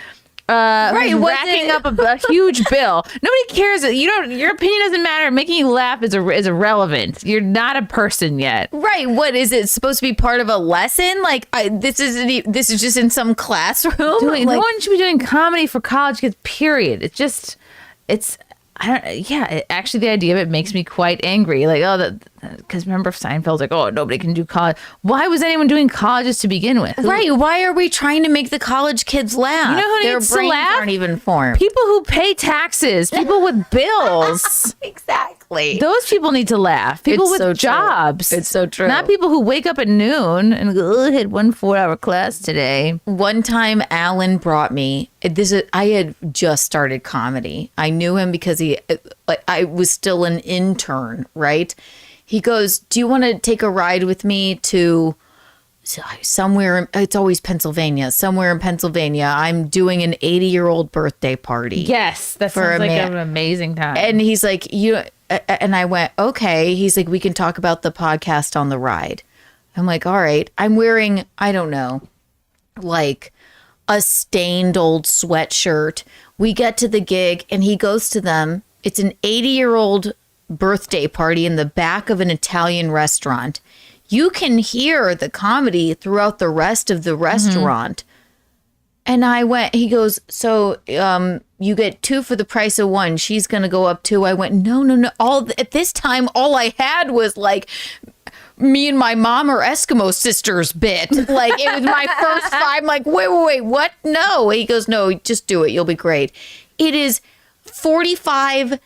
Racking up a huge bill. Nobody cares. Your opinion doesn't matter. Making you laugh is irrelevant. You're not a person yet. Right. What is it supposed to be part of a lesson? Like this is just in some classroom. No one should be doing comedy for college kids. Period. Actually, the idea of it makes me quite angry. Like, because remember Seinfeld's like, oh, nobody can do college. Why was anyone doing colleges to begin with? Right. Why are we trying to make the college kids laugh? You know who Their needs brains to laugh? aren't even formed. People who pay taxes. People with bills. Exactly. Those people need to laugh. People It's with so true. jobs. It's so true. Not people who wake up at noon and go, oh, I had 1 4-hour class today. One time, Alan brought me. I had just started comedy. I knew him because I was still an intern, right? He goes, do you want to take a ride with me to somewhere? It's always Pennsylvania. Somewhere in Pennsylvania. I'm doing an 80-year-old birthday party. Yes, that sounds like an amazing time. And he's like, and I went, okay. He's like, we can talk about the podcast on the ride. I'm like, all right. I'm wearing, I don't know, like a stained old sweatshirt. We get to the gig and he goes to them. It's an 80-year-old birthday party in the back of an Italian restaurant. You can hear the comedy throughout the rest of the restaurant. And I went, he goes, so you get 2 for the price of 1. She's going to go up 2. I went, no. At this time, all I had was like me and my mom are Eskimo sisters bit. Like it was my first time. Like, wait, what? No. He goes, no, just do it. You'll be great. It is 45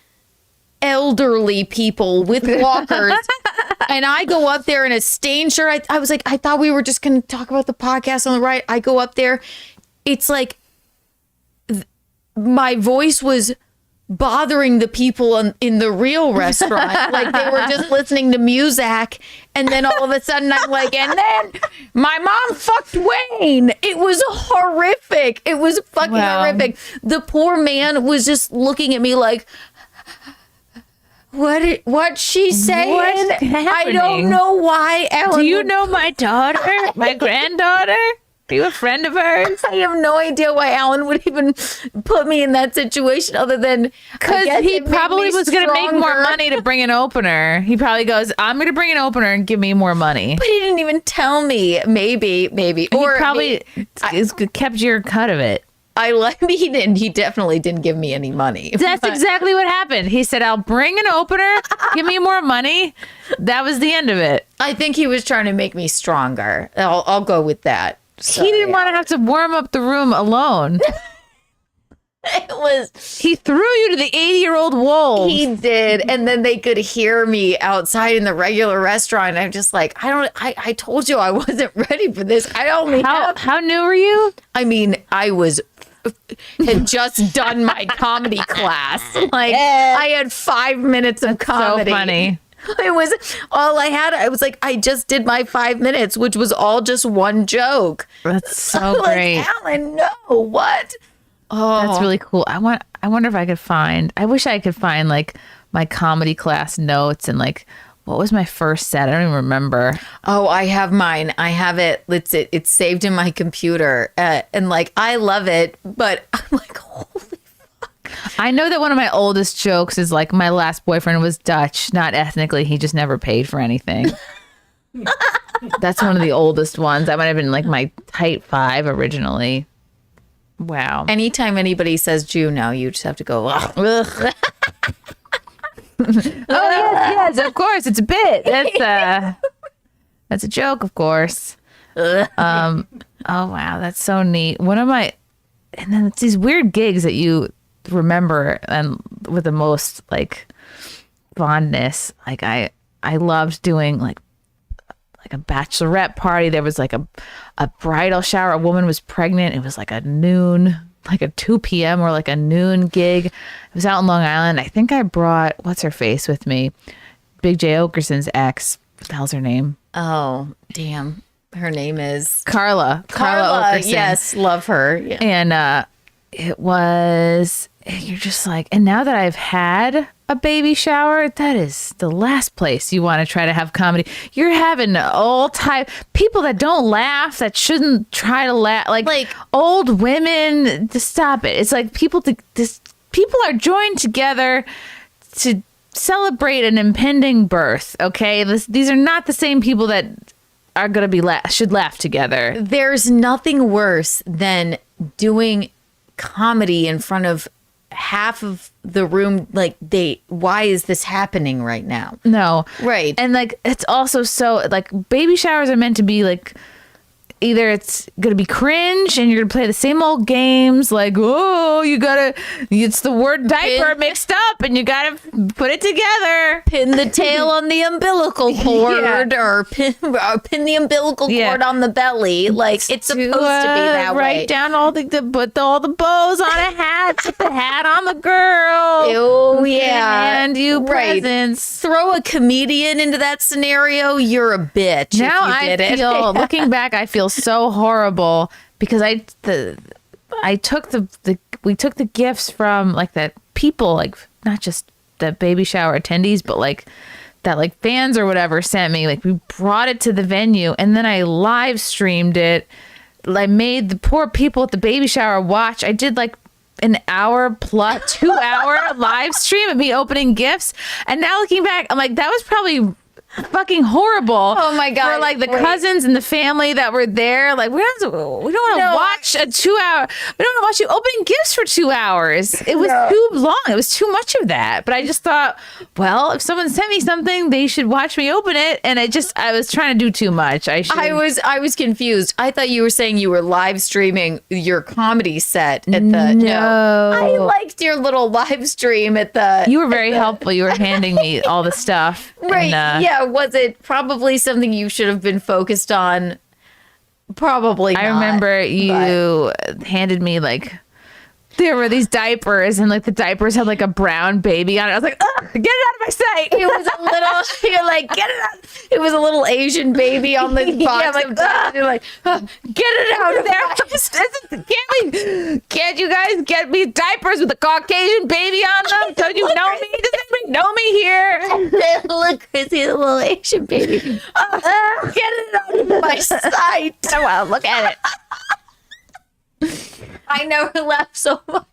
elderly people with walkers. And I go up there in a stained shirt. I was like, I thought we were just going to talk about the podcast on the right. I go up there. It's like my voice was bothering the people in the real restaurant. Like they were just listening to music. And then all of a sudden I'm like, and then my mom fucked Wayne. It was horrific. It was fucking horrific. The poor man was just looking at me like, what she's saying? What's happening? I don't know why. Ellen Do you know my daughter? My granddaughter? Are you a friend of hers? I have no idea why Alan would even put me in that situation other than Because he probably was going to make more money to bring an opener. He probably goes, I'm going to bring an opener and give me more money. But he didn't even tell me. Maybe. Or he probably kept your cut of it. He definitely didn't give me any money. That's exactly what happened. He said, I'll bring an opener, give me more money. That was the end of it. I think he was trying to make me stronger. I'll go with that. So, he didn't want to have to warm up the room alone. He threw you to the 80-year-old wolves. He did, and then they could hear me outside in the regular restaurant. I'm just like, I told you I wasn't ready for this. How new were you? I mean, I had just done my comedy class. Like, I had 5 minutes of comedy. So funny. It was all I had. I was like, I just did my 5 minutes, which was all just one joke. That's so great. Like, Alan, no, what? Oh, that's really cool. I wonder if I could find. I wish I could find like my comedy class notes and like what was my first set. I don't even remember. Oh, I have mine. I have it. It's saved in my computer, and like I love it. But I'm like, holy fuck. I know that one of my oldest jokes is like my last boyfriend was Dutch, not ethnically. He just never paid for anything. That's one of the oldest ones. That might have been like my type 5 originally. Wow. Anytime anybody says Jew now, you just have to go, ugh. Oh, yes, of course. It's a bit. That's a joke, of course. Oh, wow. That's so neat. And then it's these weird gigs that you remember and with the most like fondness. Like I loved doing like a bachelorette party. There was like a bridal shower. A woman was pregnant. It was like a noon, like a 2 p.m. or like a noon gig. It was out in Long Island. I think I brought, what's her face with me? Big J. Okerson's ex. What the hell's her name? Oh, damn. Her name is Carla Okerson. Yes, love her. Yeah. And you're just like, and now that I've had a baby shower, that is the last place you want to try to have comedy. You're having all type people that don't laugh, that shouldn't try to laugh, like old women. To stop it. It's like people are joined together to celebrate an impending birth. Okay, these are not the same people that are gonna be should laugh together. There's nothing worse than doing comedy in front of half of the room. Like, why is this happening right now? No, right. And like, it's also so like baby showers are meant to be like, either it's gonna be cringe and you're gonna play the same old games, like, oh, it's the word diaper mixed up and you gotta put it together. Pin the tail on the umbilical cord, or pin the umbilical cord on the belly. Like, it's supposed to be that way. Write down put all the bows on a hat, put the hat on the girl. Oh, yeah. And you presents. Throw a comedian into that scenario, you're a bitch. Now looking back, I feel so horrible because we took the gifts from like the people, like not just the baby shower attendees, but like that like fans or whatever sent me. Like, we brought it to the venue and then I live streamed it. I made the poor people at the baby shower watch. I did like an hour plus 2 hour live stream of me opening gifts. And now looking back, I'm like, that was probably fucking horrible. Oh my god! For like the cousins and the family that were there, like we don't want to watch a 2 hour. We don't want to watch you opening gifts for 2 hours. It was too long. It was too much of that. But I just thought, well, if someone sent me something, they should watch me open it. And I was trying to do too much. I was confused. I thought you were saying you were live streaming your comedy set at the. No, I liked your little live stream at the. You were very helpful. You were handing me all the stuff. Right. And, yeah. Was it probably something you should have been focused on? Probably not. I remember you handed me like there were these diapers, and like the diapers had like a brown baby on it. I was like, ugh, get it out of my sight. It was a little, you're like, get it out. It was a little Asian baby on the box. Yeah, I'm like, of diapers. You're like, get it out of there. Can't you guys get me diapers with a Caucasian baby on them? Don't you know me? Does anybody know me here? Look, Chrissy, the little Asian baby. Get it out of my sight. Well, look at it. I never laughed so much.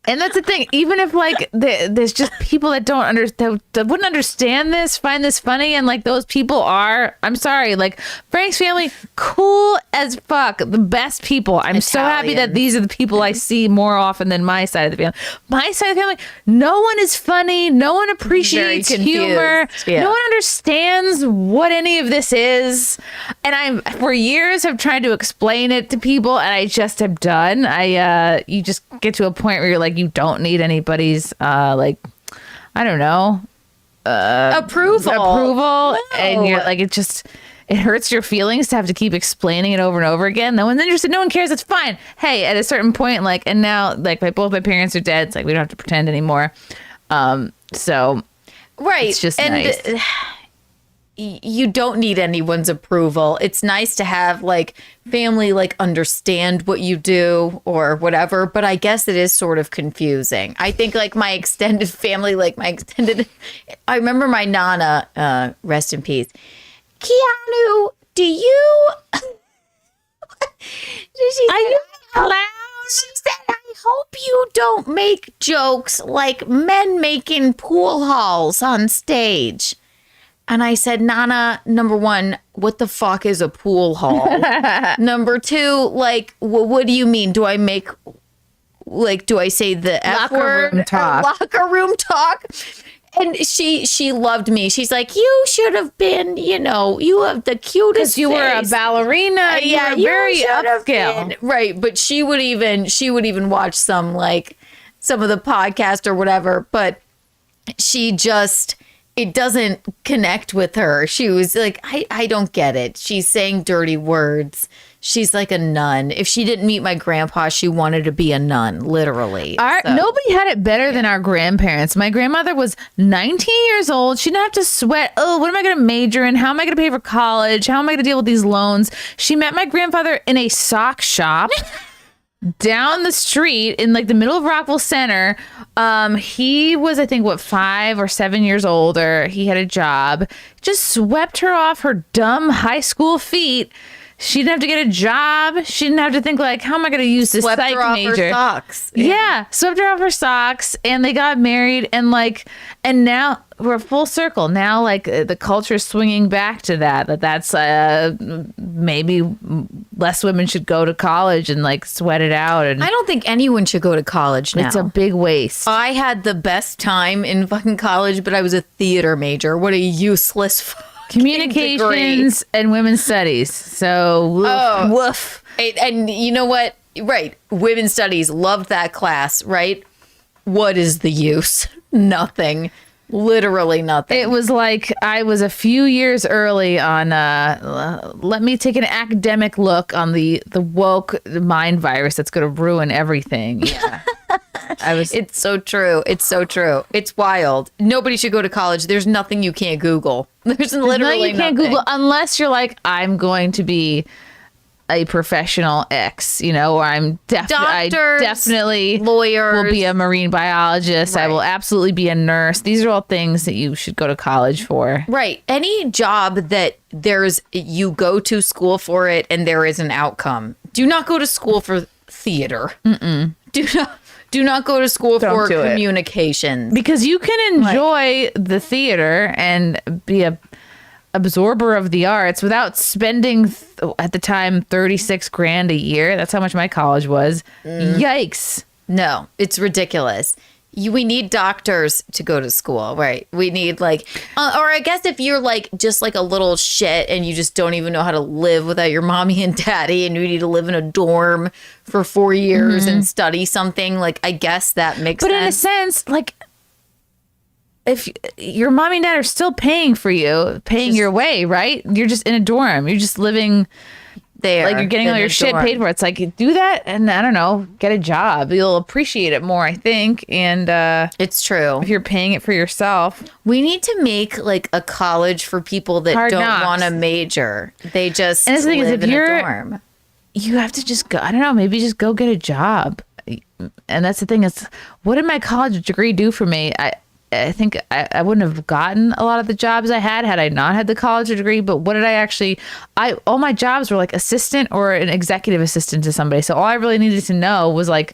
And that's the thing. Even if like there's just people that don't understand, that wouldn't understand this, find this funny, and like those people are, I'm sorry, like Frank's family, cool as fuck, the best people. I'm so happy that these are the people I see more often than my side of the family. My side of the family, no one is funny. No one appreciates humor. Yeah. No one understands what any of this is. And I'm for years have tried to explain it to people, and I just am done. You just get to a point where you're like, you don't need anybody's like, I don't know, approval, No. and you're like, it hurts your feelings to have to keep explaining it over and over again. No one's interested. No one cares. It's fine. Hey, at a certain point, like, and now like both my parents are dead. It's like we don't have to pretend anymore. So Right. it's just and nice. You don't need anyone's approval. It's nice to have like family like understand what you do or whatever, but I guess it is sort of confusing. I think like my extended family, I remember my Nana, rest in peace. Keanu, do you are you allowed? She said, I hope you don't make jokes like men making pool halls on stage. And I said, Nana, number one, what the fuck is a pool hall? Number two, like, what do you mean? Do I make, like, do I say the F word? Room talk. Locker room talk? And she loved me. She's like, you should have been, you have the cutest You were a face." ballerina. Yeah, you were very should have upscale. been. Right. But she would even watch some of the podcast or whatever. But it doesn't connect with her. She was like, I don't get it. She's saying dirty words. She's like a nun. If she didn't meet my grandpa, she wanted to be a nun, literally. Nobody had it better than our grandparents. My grandmother was 19 years old. She didn't have to sweat. Oh, what am I going to major in? How am I going to pay for college? How am I going to deal with these loans? She met my grandfather in a sock shop down the street in like the middle of Rockville Center. He was, I think, 5 or 7 years older. He had a job. Just swept her off her dumb high school feet. She didn't have to get a job. She didn't have to think like, how am I going to use this Swept psych her off major? her socks. Yeah, swept her off her socks, and they got married, and now we're full circle. Now, like the culture is swinging back to that's maybe less women should go to college and like sweat it out. And I don't think anyone should go to college now. it's a big waste. I had the best time in fucking college, but I was a theater major. What a useless fucking Communications degree. and women's studies. So woof. And you know what? Right. Women's studies, loved that class, right? What is the use? Nothing. Literally nothing. It was like I was a few years early on. Let me take an academic look on the woke mind virus that's going to ruin everything. Yeah, It's so true. It's so true. It's wild. Nobody should go to college. There's nothing you can't Google. There's literally you can't nothing. Google unless you're like, I'm going to be a professional X, or I Doctors, definitely lawyers. will be a marine biologist. I will absolutely be a nurse. These are all things that you should go to college for. Right. Any job that you go to school for it and there is an outcome. Do not go to school for theater. Mm-mm. Do not go to school for communication. Because you can enjoy the theater and be a absorber of the arts without spending at the time $36,000 a year. That's how much my college was. Yikes. No, it's ridiculous. We need doctors to go to school, right? We need or I guess if you're like just like a little shit and you just don't even know how to live without your mommy and daddy and you need to live in a dorm for 4 years and study something, like I guess that makes sense. But in a sense, like if your mommy and dad are still paying for you, your way, right? You're just in a dorm. You're just living there. Like you're getting than all your a shit dorm. paid for. It's like do that and I don't know, get a job. You'll appreciate it more, I think. And It's true. if you're paying it for yourself. We need to make like a college for people that Hard don't knocks. want to major. They just And that's the thing is, live if in you're- a dorm. You have to just go, I don't know, maybe just go get a job. And that's the thing is, what did my college degree do for me? I think I wouldn't have gotten a lot of the jobs I had I not had the college degree. But what did I actually, all my jobs were like assistant or an executive assistant to somebody. So all I really needed to know was like,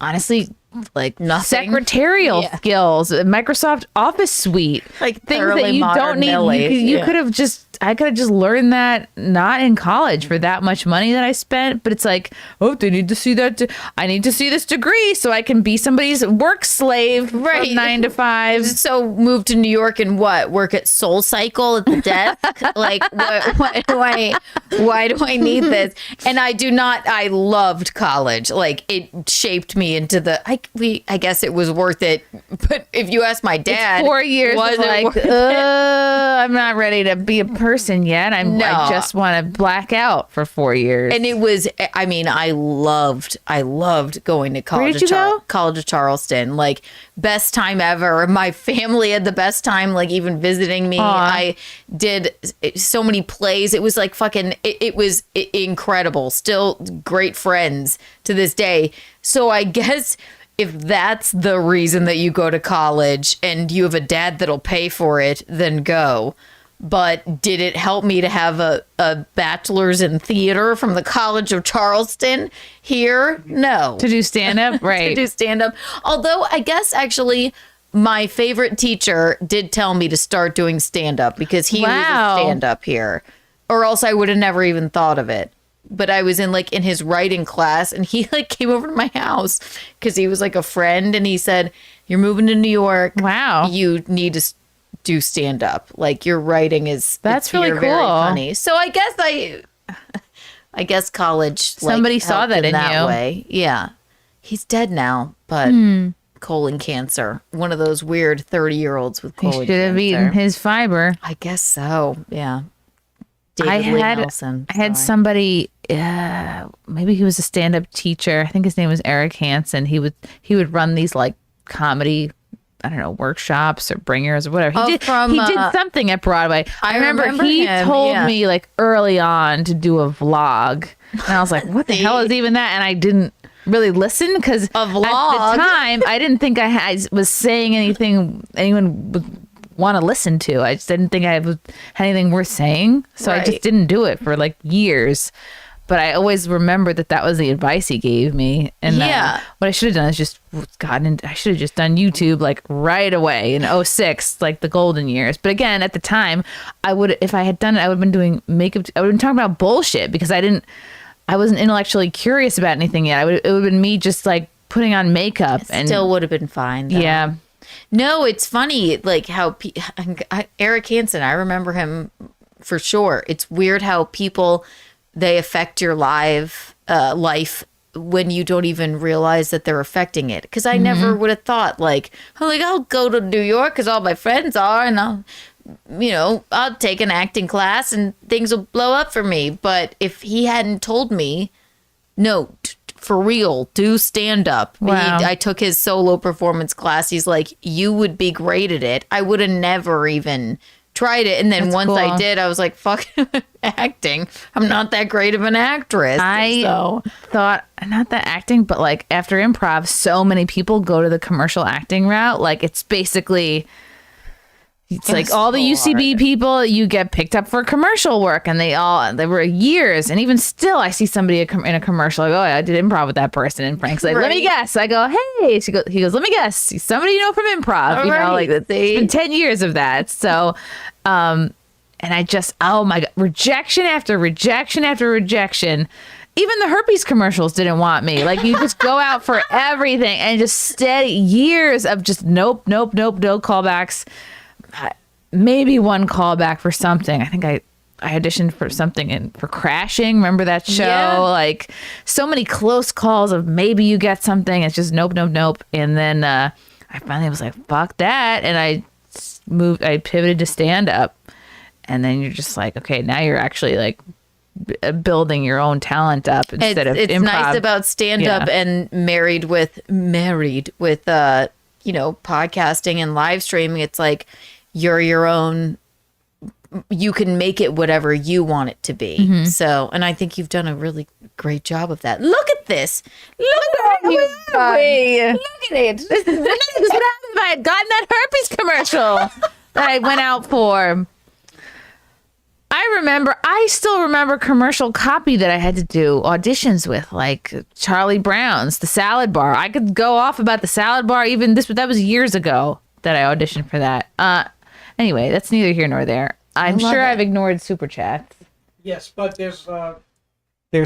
honestly, like Nothing. secretarial Yeah. skills, Microsoft Office suite, Like things thoroughly that you don't modern need. Millie. You Yeah. could have I could have just learned that not in college for that much money that I spent. But it's like, oh, they need to see that. I need to see this degree so I can be somebody's work slave Right. from 9 to 5. So move to New York and what? Work at Soul Cycle at the desk? Like why do I need this? And I loved college. Like it shaped me into I guess it was worth it. But if you ask my dad, 4 years was of it like, worth I'm not ready to be a person yet. I just want to black out for 4 years. And it was, I mean, I loved going to college. Where did you go? College of Charleston. Like, best time ever. My family had the best time, like, even visiting me. Aw. I did so many plays. It was like it was incredible. Still great friends to this day. So I guess if that's the reason that you go to college and you have a dad that'll pay for it, then go. But did it help me to have a bachelor's in theater from the College of Charleston here? No. to do stand up, right? To do stand up. Although I guess actually my favorite teacher did tell me to start doing stand up because he Wow. was a stand up here. Or else I would have never even thought of it. But I was in his writing class and he came over to my house because he was like a friend and he said, "You're moving to New York. Wow. You need to do stand up. Like your writing is That's really you're very cool. funny." So I guess college Somebody saw helped that in that you. way. Yeah. He's dead now, but colon cancer. One of those weird 30-year-olds with He colon should have cancer. eaten his fiber. I guess so. Yeah. I David Lee had Nelson. had Sorry. somebody, maybe he was a stand-up teacher. I think his name was Eric Hansen. He would run these like comedy, I don't know, workshops or bringers or whatever. Oh, He did from, something at Broadway. I I remember remember he him, told yeah. me like early on to do a vlog, and I was like, "What the hell is even that?" And I didn't really listen because at vlog? the time I didn't think I was saying anything anyone would want to listen to. I just didn't think I had anything worth saying, so I Right. just didn't do it for like years. But I always remembered that was the advice he gave me. And Yeah. what I should have done is just I should have just done YouTube like right away in 06, like the golden years. But again, at the time, if I had done it, I would have been doing makeup. I would have been talking about bullshit because I wasn't intellectually curious about anything yet. It would have been me just like putting on makeup and Still would have been fine. Though. yeah. No, it's funny, like how Eric Hansen, I remember him for sure. It's weird how people, they affect your life when you don't even realize that they're affecting it. Because I never would have thought I'll go to New York because all my friends are and I'll take an acting class and things will blow up for me. But if he hadn't told me, no, for real, do stand up. Wow. I took his solo performance class. He's like, you would be great at it. I would have never even tried it. And then That's once cool. I did, I was like, fuck acting. I'm not that great of an actress. I So thought not that acting, but like after improv, so many people go to the commercial acting route. Like it's basically, it's like all the UCB people, you get picked up for commercial work, and they were years, and even still, I see somebody in a commercial. I go, oh, I did improv with that person, and Frank's like, let me Right. guess. I go, hey, he goes, let me guess, somebody you know from improv. You know, Right. like it's See? been 10 years of that. So, and I just, oh my God, rejection after rejection after rejection. Even the herpes commercials didn't want me. Like you just go out for everything and just steady years of just nope, no callbacks. Maybe one callback for something. I think I auditioned for something for Crashing. Remember that show? Yeah. Like so many close calls of maybe you get something. It's just nope. And then I finally was like, fuck that. And I pivoted to stand up. And then you're just like, okay, now you're actually like building your own talent up instead of it's improv. nice about stand-up and married with podcasting and live streaming. It's like you're your own, you can make it whatever you want it to be. So, and I think you've done a really great job of that. Look at this. Look at you. Look at it. This is what happened if I had gotten that herpes commercial that I went out for. I still remember commercial copy that I had to do auditions with, like Charlie Brown's, the salad bar. I could go off about the salad bar. That was years ago that I auditioned for that. Anyway, that's neither here nor there. I'm sure I've ignored super chats. Yes, but there's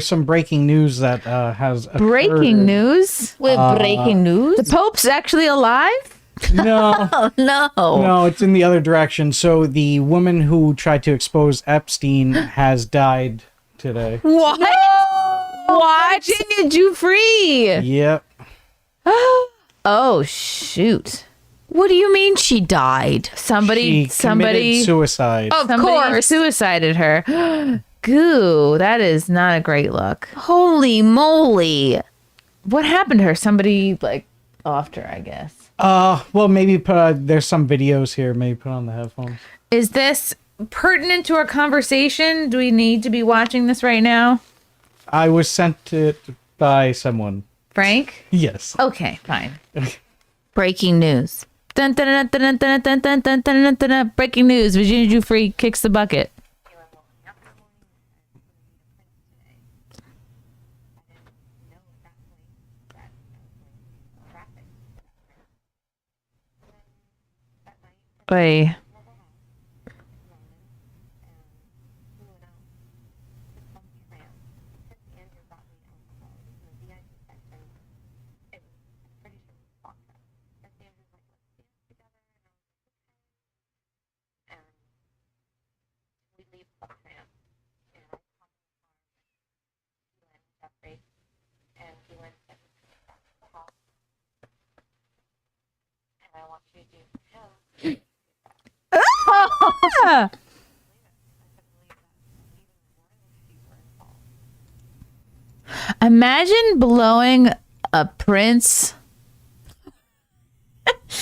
some breaking news that has occurred. Breaking news? Breaking news? The Pope's actually alive? No. Oh, no. No, it's in the other direction. So the woman who tried to expose Epstein has died today. What? What? Virginia Giuffre. Yep. Oh, shoot. What do you mean she died? She committed suicide. Of Somebody course. suicided her. Goo, that is not a great look. Holy moly. What happened to her? Somebody like offed her, I guess. Well, maybe there's some videos here. Maybe put on the headphones. Is this pertinent to our conversation? Do we need to be watching this right now? I was sent it by someone. Frank? Yes. Okay, fine. Breaking news. Dun, dun, dun, dun, dun, dun, dun, dun, dun, dun, dun. Breaking news. Virginia Giuffre kicks the bucket. Wait. Imagine blowing a prince.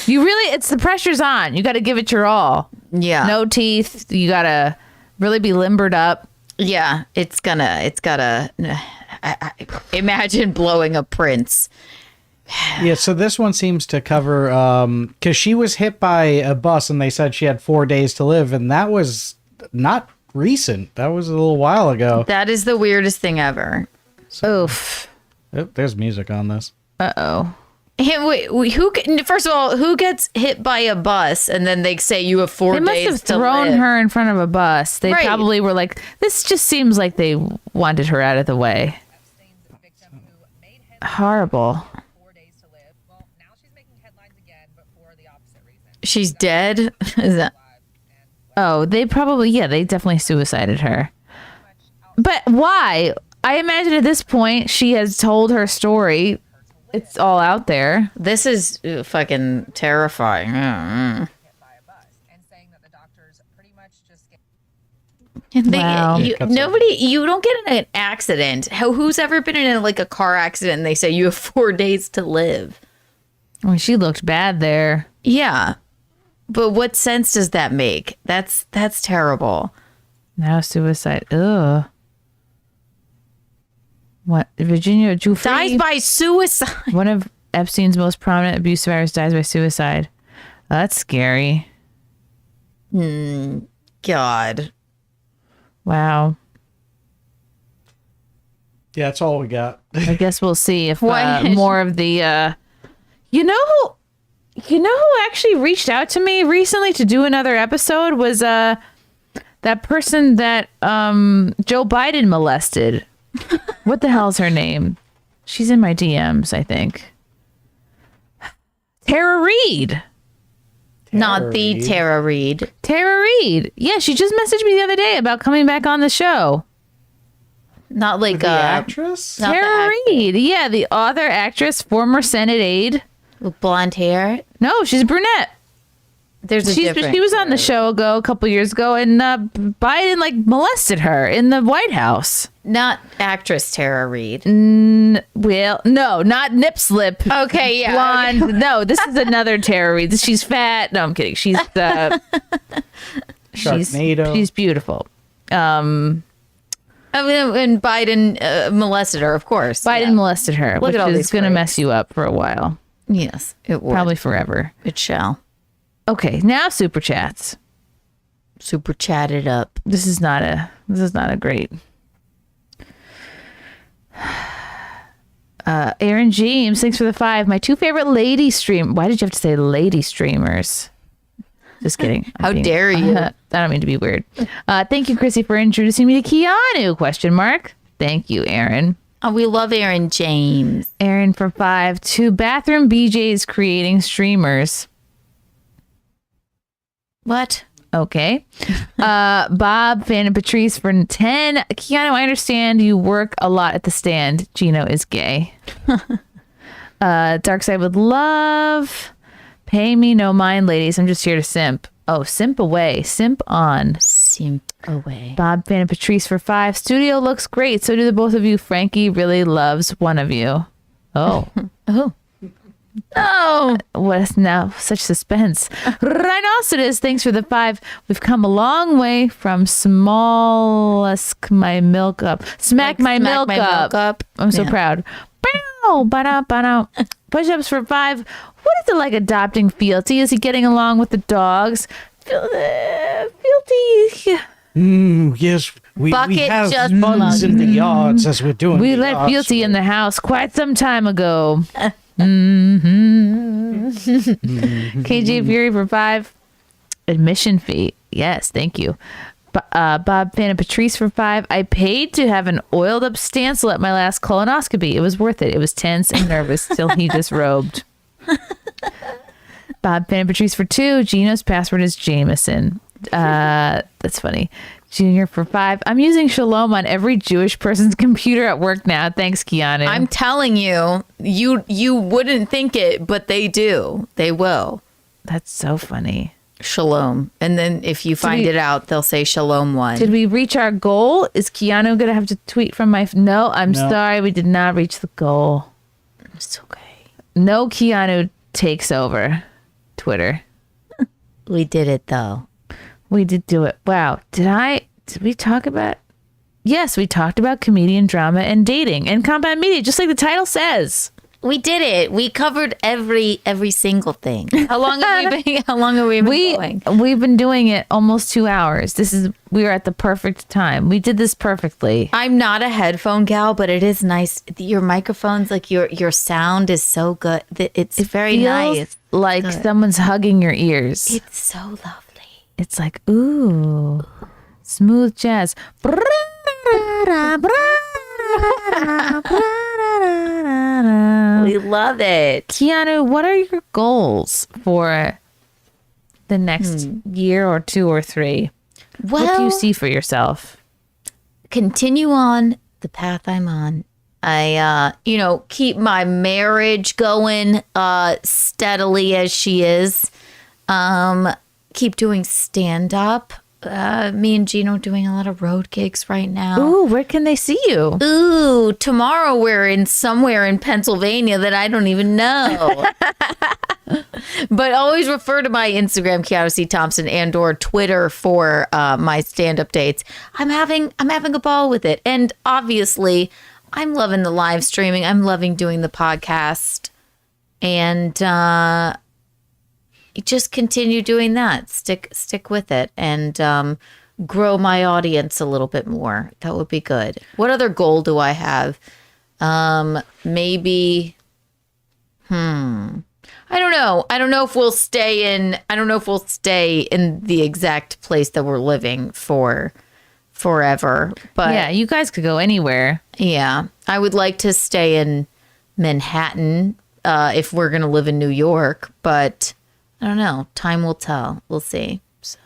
It's the pressure's on. You got to give it your all. Yeah. No teeth. You got to really be limbered up. Yeah. It's gotta, imagine blowing a prince. Yeah, so this one seems to cover, because she was hit by a bus and they said she had 4 days to live, and that was not recent. That was a little while ago. That is the weirdest thing ever. Oof. Oh, there's music on this. Uh-oh. First of all, who gets hit by a bus and then they say you have 4 They must days have to thrown live? her in front of a bus. They Right. probably were like, this just seems like they wanted her out of the way. Horrible. She's dead? Is that? Oh, they definitely suicided her. But why? I imagine at this point she has told her story. It's all out there. This is fucking terrifying. Wow. You don't get in an accident. Who's ever been in a car accident and they say you have 4 days to live? I mean, she looked bad there. Yeah. But what sense does that make? That's terrible. Now suicide. Ugh. What? Virginia Giuffre Dies by suicide. one of Epstein's most prominent abuse survivors, dies by suicide. Oh, that's scary. God. Wow. Yeah, that's all we got. I guess we'll see if Why- more of the. You know who actually reached out to me recently to do another episode was that person that Joe Biden molested. What the hell's her name? She's in my DMs, I think. Tara Reid. Not the Tara Reid. Tara Reid. Yeah, she just messaged me the other day about coming back on the show. Not like The actress? Not the Tara act- Reid. Yeah, the author, actress, former Senate aide. with blonde hair. No, she's a brunette. There's a difference. She was on the show a couple years ago, and Biden like molested her in the White House. Not actress Tara Reid. Well, no, not nip slip. Okay, yeah. Blonde. No, this is another Tara Reid. She's fat. No, I'm kidding. She's Sharknado. she's beautiful. I mean, and Biden molested her, of course. Biden molested her, Look which at all is these going to words. mess you up for a while. Yes, it would. Probably forever. It shall. Okay, now super chats. Super chatted up. This is not a great. Aaron James, thanks for the 5. My 2 favorite lady stream. Why did you have to say lady streamers? Just kidding. How dare you? I don't mean to be weird. Thank you, Chrissy, for introducing me to Keanu? Question mark. Thank you, Aaron. Oh, we love Aaron James. Aaron for 5. 2 bathroom BJs creating streamers. What? Okay. Bob, Fan, and Patrice for 10. Keanu, I understand you work a lot at the stand. Gino is gay. Darkside would love. Pay me no mind, ladies. I'm just here to simp. Oh, simp away. Simp on. Simp away. Bob, Fan, and Patrice for 5. Studio looks great. So do the both of you. Frankie really loves one of you. Oh. Oh. Oh, what is now such suspense? Rhinoceros, thanks for the 5. We've come a long way from smack my milk up. Smack my milk up. I'm so proud. Bow, ba-da, ba-da. Push-ups for 5. What is it like adopting Fealty? Is he getting along with the dogs? Fealty. Yes, we Bucket have just buns in the yards as we're doing. We the let yards Fealty in work. the house quite some time ago. KJ Fury for 5. Admission fee. Yes, thank you. Bob, Fan, and Patrice for 5. I paid to have an oiled up stancil at my last colonoscopy. It was worth it. It was tense and nervous till he disrobed. Bob, Fan, and Patrice for 2. Gino's password is Jameson. That's funny. Junior for 5. I'm using Shalom on every Jewish person's computer at work now. Thanks, Keanu. I'm telling you, you wouldn't think it, but they do. They will. That's so funny. Shalom. And then if you find it out, they'll say Shalom 1. Did we reach our goal? Is Keanu going to have to tweet from my... No, I'm sorry. We did not reach the goal. It's okay. No Keanu takes over Twitter. We did it, though. We did do it. Wow. Did we talk about... Yes, we talked about comedian drama and dating and compound media, just like the title says. We did it. We covered every single thing. How long have we been going? We've been doing it almost 2 hours. We were at the perfect time. We did this perfectly. I'm not a headphone gal, but it is nice. Your microphones, like your sound is so good. It's very Feels nice. like Good. someone's hugging your ears. It's so lovely. It's like, ooh, smooth jazz. We love it. Keanu, what are your goals for the next year or 2 or 3? Well, What do you see for yourself? continue on the path I'm on. I, keep my marriage going steadily as she is. Keep doing stand up. Me and Gino doing a lot of road gigs right now. Ooh, where can they see you? Ooh, tomorrow we're somewhere in Pennsylvania that I don't even know. But always refer to my Instagram, Keanu C. Thompson, and or Twitter for my stand-up dates. I'm having a ball with it. And obviously, I'm loving the live streaming. I'm loving doing the podcast. And just continue doing that. Stick with it and grow my audience a little bit more. That would be good. What other goal do I have? Maybe I don't know. I don't know if we'll stay in the exact place that we're living for forever. But Yeah, you guys could go anywhere. yeah, I would like to stay in Manhattan if we're going to live in New York, but I don't know. Time will tell. We'll see. So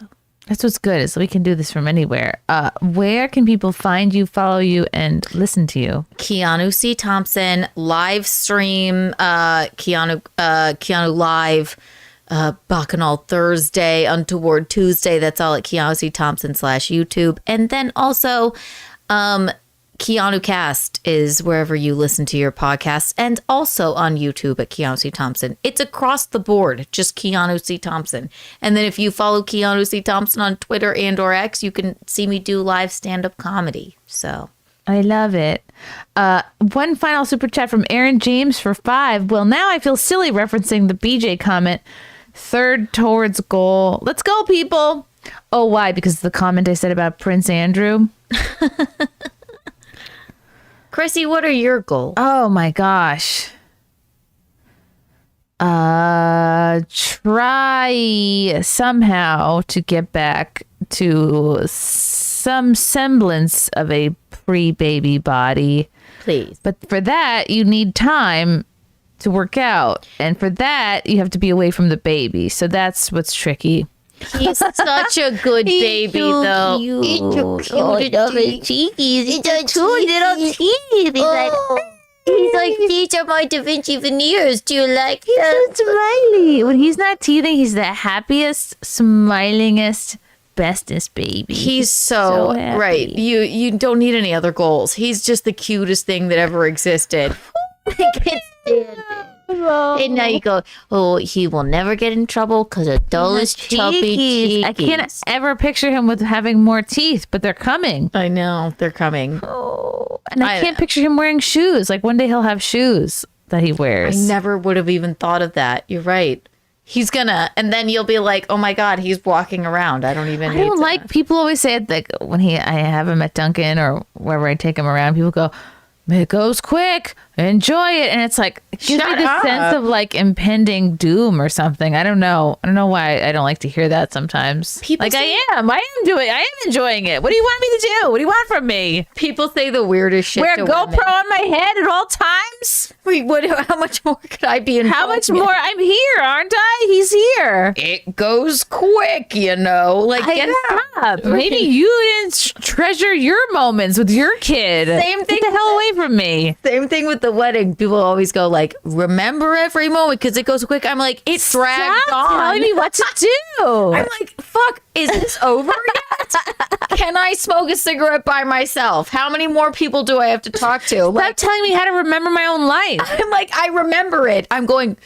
That's what's good is we can do this from anywhere. Where can people find you, follow you, and listen to you? Keanu C. Thompson live stream, Keanu Live Bacchanal Thursday, Untoward Tuesday. That's all at Keanu C. Thompson /YouTube. And then also Keanu Cast is wherever you listen to your podcasts, and also on YouTube at Keanu C. Thompson. It's across the board, just Keanu C. Thompson. And then if you follow Keanu C. Thompson on Twitter and or X, you can see me do live stand-up comedy. So I love it. One final super chat from Aaron James for 5. Well, now I feel silly referencing the BJ comment. 3rd towards goal. Let's go, people. Oh, why? Because of the comment I said about Prince Andrew. Chrissie, what are your goals? Oh my gosh. Try somehow to get back to some semblance of a pre-baby body. Please. But for that, you need time to work out. And for that, you have to be away from the baby. So that's what's tricky. He's such a good baby, though. He's so cute. He's a cute little teeth. He's like, these are my Da Vinci veneers. Do you like He's them? so smiley. When he's not teething, he's the happiest, smilingest, bestest baby. He's so happy. right. You don't need any other goals. He's just the cutest thing that ever existed. I can't stand it. And now you go, oh, he will never get in trouble because of those chubby cheekies. I can't ever picture him with having more teeth, but they're coming. I know, they're coming. Oh, and I can't picture him wearing shoes. Like one day he'll have shoes that he I wears. never would have even thought of that. You're right. He's gonna, and then you'll be like, oh my God, he's walking around. I don't even I need don't to. like, people always say it, like when I have him at Dunkin' or wherever I take him around, people go, it goes quick, enjoy it. And it's like, it gives me Shut this up. sense of like impending doom or something. I don't know why I don't like to hear that sometimes. People like say- I am enjoying it. What do you want me to do? What do you want from me? People say the weirdest shit. Wear to GoPro women. on my head at all times? Wait, what? How much more could I be in? How much more? I'm here, aren't I? He's here. It goes quick, you know. Like, get out. Stop. Maybe you didn't treasure your moments with your kid. Same thing Get the hell away from me. Same thing with the wedding. People always go like, remember every moment because it goes quick. I'm like, it dragged Stop on. telling me what to do. I'm like, fuck, is this over yet? Can I smoke a cigarette by myself? How many more people do I have to talk to? Stop Like, telling me how to remember my own life. I'm like, I remember it. I'm going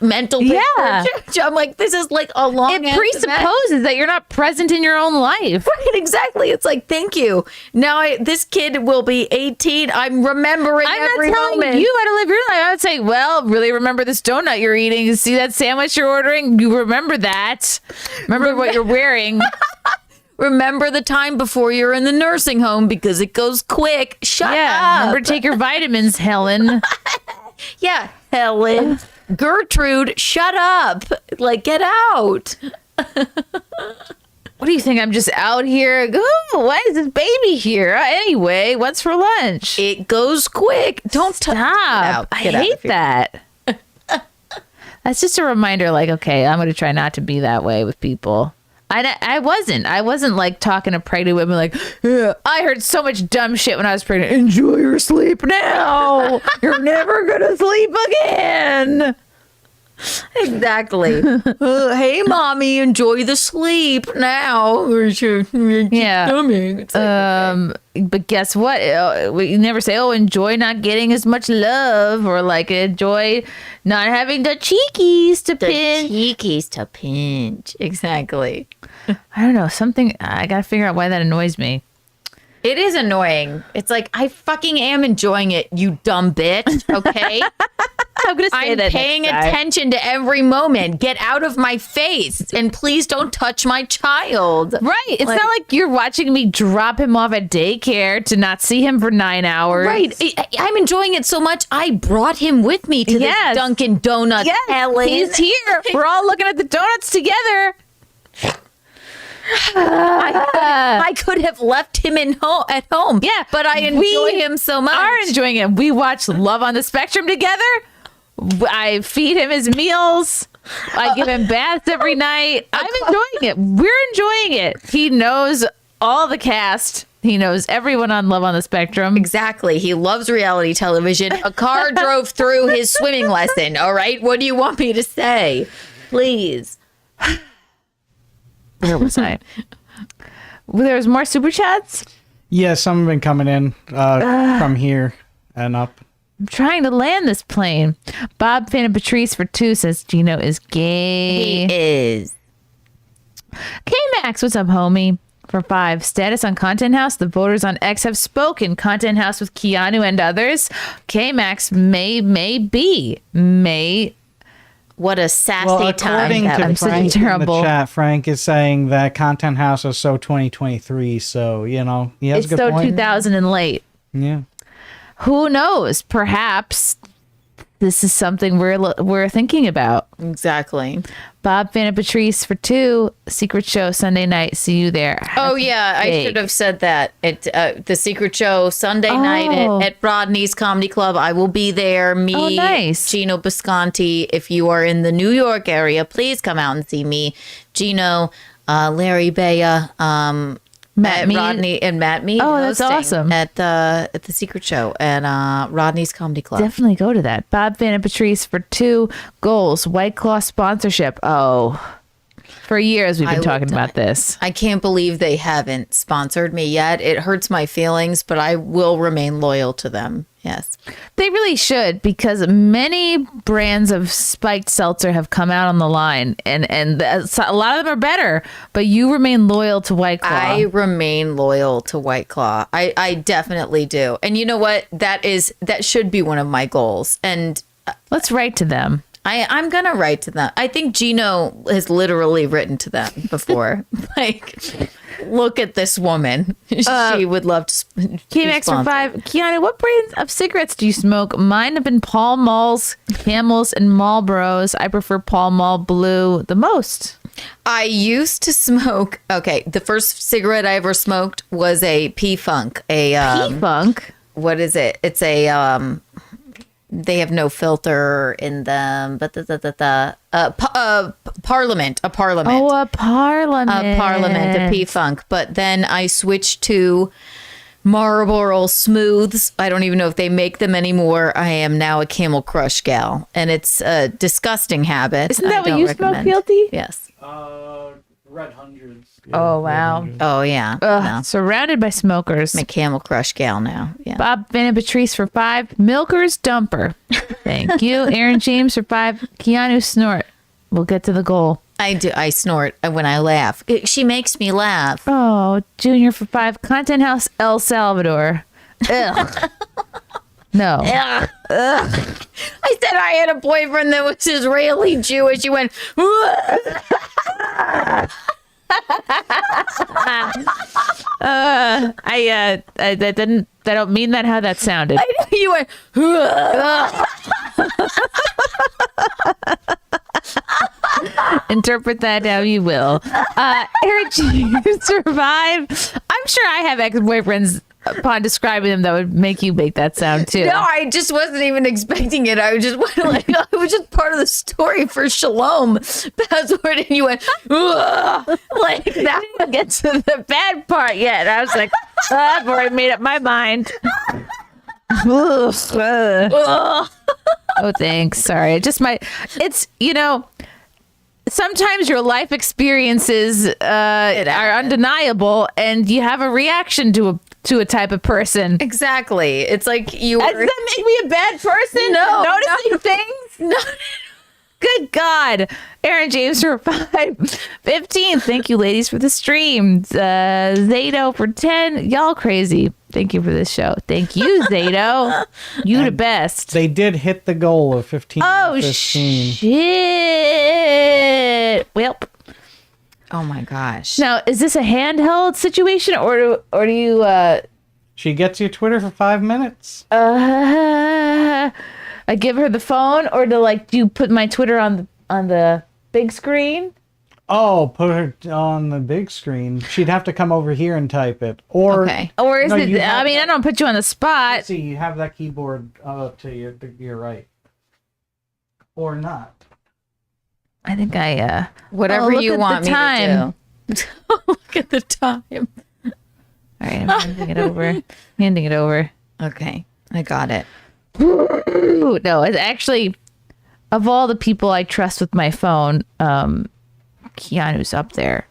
mental picture. Yeah. I'm like, this is like a long. It presupposes that you're not present in your own life. Right, exactly. It's like, thank you. Now this kid will be 18. I'm remembering I'm every not telling moment. you how to live your life. I would say, well, really remember this donut you're eating. See that sandwich you're ordering? You remember that. Remember what you're wearing. Remember the time before you're in the nursing home because it goes quick. Shut up. Remember to take your vitamins, Helen. Yeah, Helen. Gertrude, shut up. Like, get out. What do you think? I'm just out here. Oh, why is this baby here? Anyway, what's for lunch? It goes quick. Don't Stop. I hate that. That's just a reminder, like, okay, I'm going to try not to be that way with people. I wasn't like talking to pregnant women like, "Yeah, I heard so much dumb shit when I was pregnant. Enjoy your sleep now. You're never going to sleep again. Exactly. Hey, mommy, enjoy the sleep now. Yeah. It's like, But guess what? We never say, oh, enjoy not getting as much love, or like enjoy not having the cheekies to pinch. cheekies to pinch. Exactly. I don't know. Something, I got to figure out why that annoys me. It is annoying. It's like, I fucking am enjoying it, you dumb bitch. Okay? I'm going to say I'm that paying next time. attention to every moment. Get out of my face. And please don't touch my child. Right. It's Like- not like you're watching me drop him off at daycare to not see him for 9 hours. Right. I'm enjoying it so much. I brought him with me to Yes. this Dunkin' Donuts. Yes, Helen. he's here. We're all looking at the donuts together. I could have left him at home. Yeah, but I enjoy him so much. Are enjoying him. We watch Love on the Spectrum together. I feed him his meals. I give him baths every night. I'm enjoying it. We're enjoying it. He knows all the cast. He knows everyone on Love on the Spectrum. Exactly. He loves reality television. A car drove through his swimming lesson. All right. What do you want me to say? Please. Where was I? There was more super chats. Yeah, some have been coming in from here and up. I'm trying to land this plane. Bob Fan and Patrice for 2 says Gino is gay. He is. K-Max, what's up, homie? For 5, status on Content House. The voters on X have spoken. Content House with Keanu and others. K-Max may What a sassy Well, time. according That to I'm was. such a Frank in the terrible- chat, Frank is saying that Content House is so 2023. So, he has It's a good so point. 2000 and late. Yeah. Who knows? Perhaps this is something we're thinking about. Exactly. Bob Fan and Patrice for 2, secret show Sunday night. See you there. Oh yeah, I big. should have said that. The secret show Sunday night at Rodney's Comedy Club. I will be there. Me, Oh, nice. Gino Bisconti. If you are in the New York area, please come out and see me. Gino, Larry Bea, Matt Mead. Rodney, and Matt Mead. Oh, that's hosting awesome. at the secret show at Rodney's Comedy Club. Definitely go to that. Bob Fan and Patrice for 2, goals. White Claw sponsorship. Oh, for years we've been talking about this. I can't believe they haven't sponsored me yet. It hurts my feelings, but I will remain loyal to them. Yes. They really should, because many brands of spiked seltzer have come out on the line, and a lot of them are better, but you remain loyal to White Claw. I remain loyal to White Claw. I definitely do. And you know what? That should be one of my goals. And Let's write to them. I'm going to write to them. I think Gino has literally written to them before. Like, look at this woman. She would love to. KMX for 5. Keanu, what brands of cigarettes do you smoke? Mine have been Pall Malls, Camels, and Marlboros. I prefer Pall Mall Blue the most. I used to smoke. Okay, the first cigarette I ever smoked was a P-Funk. P-Funk? What is it? It's a they have no filter in them, but Parliament, a Parliament. Oh, a Parliament. A Parliament, a P-Funk. But then I switched to Marlboro Smooths. I don't even know if they make them anymore. I am now a Camel Crush gal, and it's a disgusting habit. Isn't that I what don't you recommend. smoke, Guilty? Yes. Red Hundreds. Oh, wow. Oh, yeah. Ugh, No. surrounded by smokers. I'm a Camel Crush gal now. Yeah. Bob Van and Patrice for 5. Milker's Dumper. Thank you. Aaron James for 5. Keanu Snort. We'll get to the goal. I do. I snort when I laugh. She makes me laugh. Oh, Junior for 5. Content House El Salvador. Ugh. No. Ugh. I said I had a boyfriend that was Israeli Jewish. He went, I don't mean that how that sounded. you went, Interpret that how you will. Eric G, survive. I'm sure I have ex-boyfriends, upon describing them, that would make you make that sound too. No, I just wasn't even expecting it. I was just like, it was just part of the story for Shalom password, and you went, "Ugh." Like that. Didn't get to the bad part yet. I was like, I've already made up my mind. Ugh. Oh, thanks. Sorry. It's, sometimes your life experiences are undeniable, and you have a reaction to a type of person. Exactly. It's like you Does were. that make me a bad person? No, Noticing things? No. Good God. Aaron James for 5.15. Thank you, ladies, for the stream. Zato for 10. Y'all crazy. Thank you for this show. Thank you, Zato. You the best. They did hit the goal of 15. Oh, 15. shit. Well, Oh my gosh. now, is this a handheld situation, or do you She gets you Twitter for 5 minutes. I give her the phone, or do you put my Twitter on the big screen? Oh, put her on the big screen. She'd have to come over here and type it. Or Okay. Or is No, it? you have I don't put you on the spot. see, you have that keyboard to your right. Or not. I think I Whatever look you at want the me time. to do. Look at the time. All right, I'm handing it over. Handing it over. Okay, I got it. Ooh, no, it's actually of all the people I trust with my phone, Keanu's up there.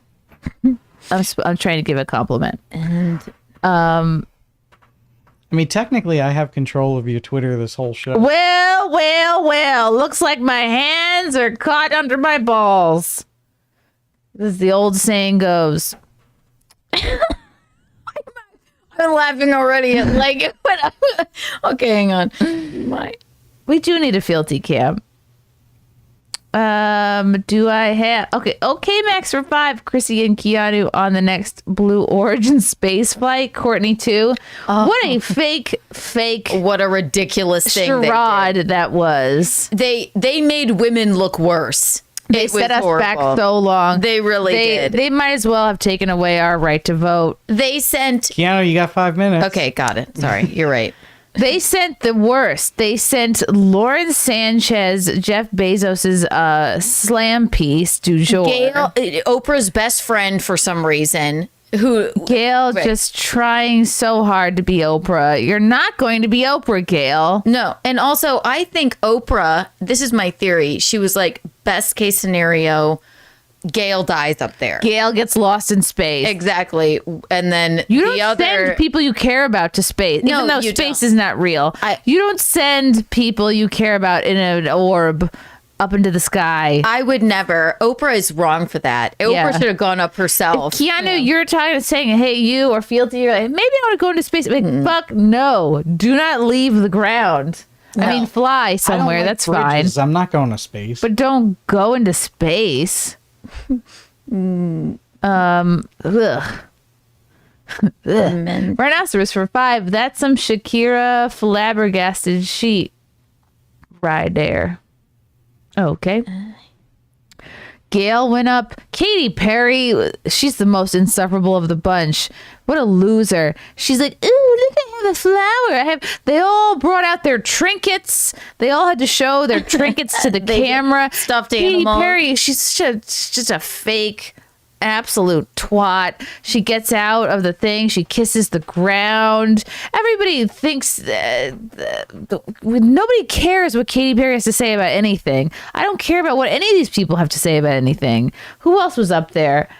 I'm trying to give a compliment. And I mean, technically, I have control of your Twitter this whole show. Well. Looks like my hands are caught under my balls. As the old saying goes. I'm laughing already. Like, okay, hang on. We do need a fealty cam. Do I have okay Max for 5, Chrissie and Keanu on the next Blue Origin space flight, Courtney too. What a fake What a ridiculous thing charade that was. They made women look worse. They set us back so long. They really did. They might as well have taken away our right to vote. They sent Keanu, you got 5 minutes. Okay, got it. Sorry, you're right. They sent the worst. They sent Lauren Sanchez, Jeff Bezos's slam piece du jour. Gail, Oprah's best friend for some reason. Gail just trying so hard to be Oprah. You're not going to be Oprah, Gail. No. And also, I think Oprah, this is my theory, she was like, best case scenario, Gail dies up there. Gail gets lost in space. Exactly. And then you don't send people you care about to space. No, even though you space don't. is not real. You don't send people you care about in an orb up into the sky. I would never. Oprah is wrong for that. Oprah should have gone up herself. Keanu, you're saying, hey, you or fealty, you're like, maybe I want to go into space. Like, fuck no. Do not leave the ground. No. I mean, fly somewhere. I don't like That's bridges. fine. I'm not going to space. But don't go into space. Ugh. Ugh. Rhinoceros for 5. That's some Shakira flabbergasted sheet right there. Okay. Gail went up. Katy Perry, she's the most insufferable of the bunch. What a loser. She's like, ooh, look, I have a flower. They all brought out their trinkets. They all had to show their trinkets to the camera. Stuffed Katy animals. Perry, she's just a fake, absolute twat. She gets out of the thing. She kisses the ground. Everybody thinks nobody cares what Katy Perry has to say about anything. I don't care about what any of these people have to say about anything. Who else was up there?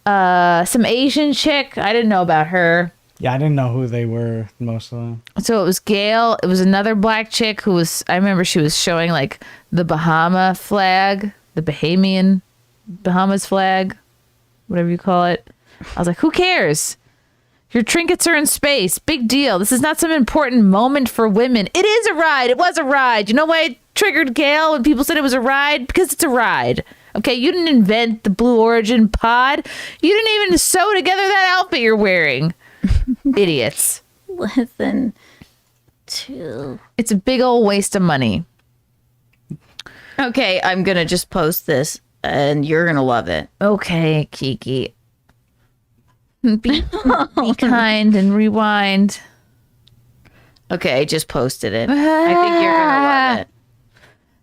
Some Asian chick. I didn't know about her. Yeah, I didn't know who they were, most of them. So it was Gail. It was another black chick who was, I remember she was showing like the Bahama flag, the Bahamas flag, whatever you call it. I was like, who cares? Your trinkets are in space. Big deal. This is not some important moment for women. It is a ride. It was a ride. You know why it triggered Gail when people said it was a ride? Because it's a ride. Okay, you didn't invent the Blue Origin pod. You didn't even sew together that outfit you're wearing. Idiots. Listen to. It's a big old waste of money. Okay, I'm going to just post this and you're going to love it. Okay, Kiki. Be kind and rewind. Okay, I just posted it. I think you're going to love it.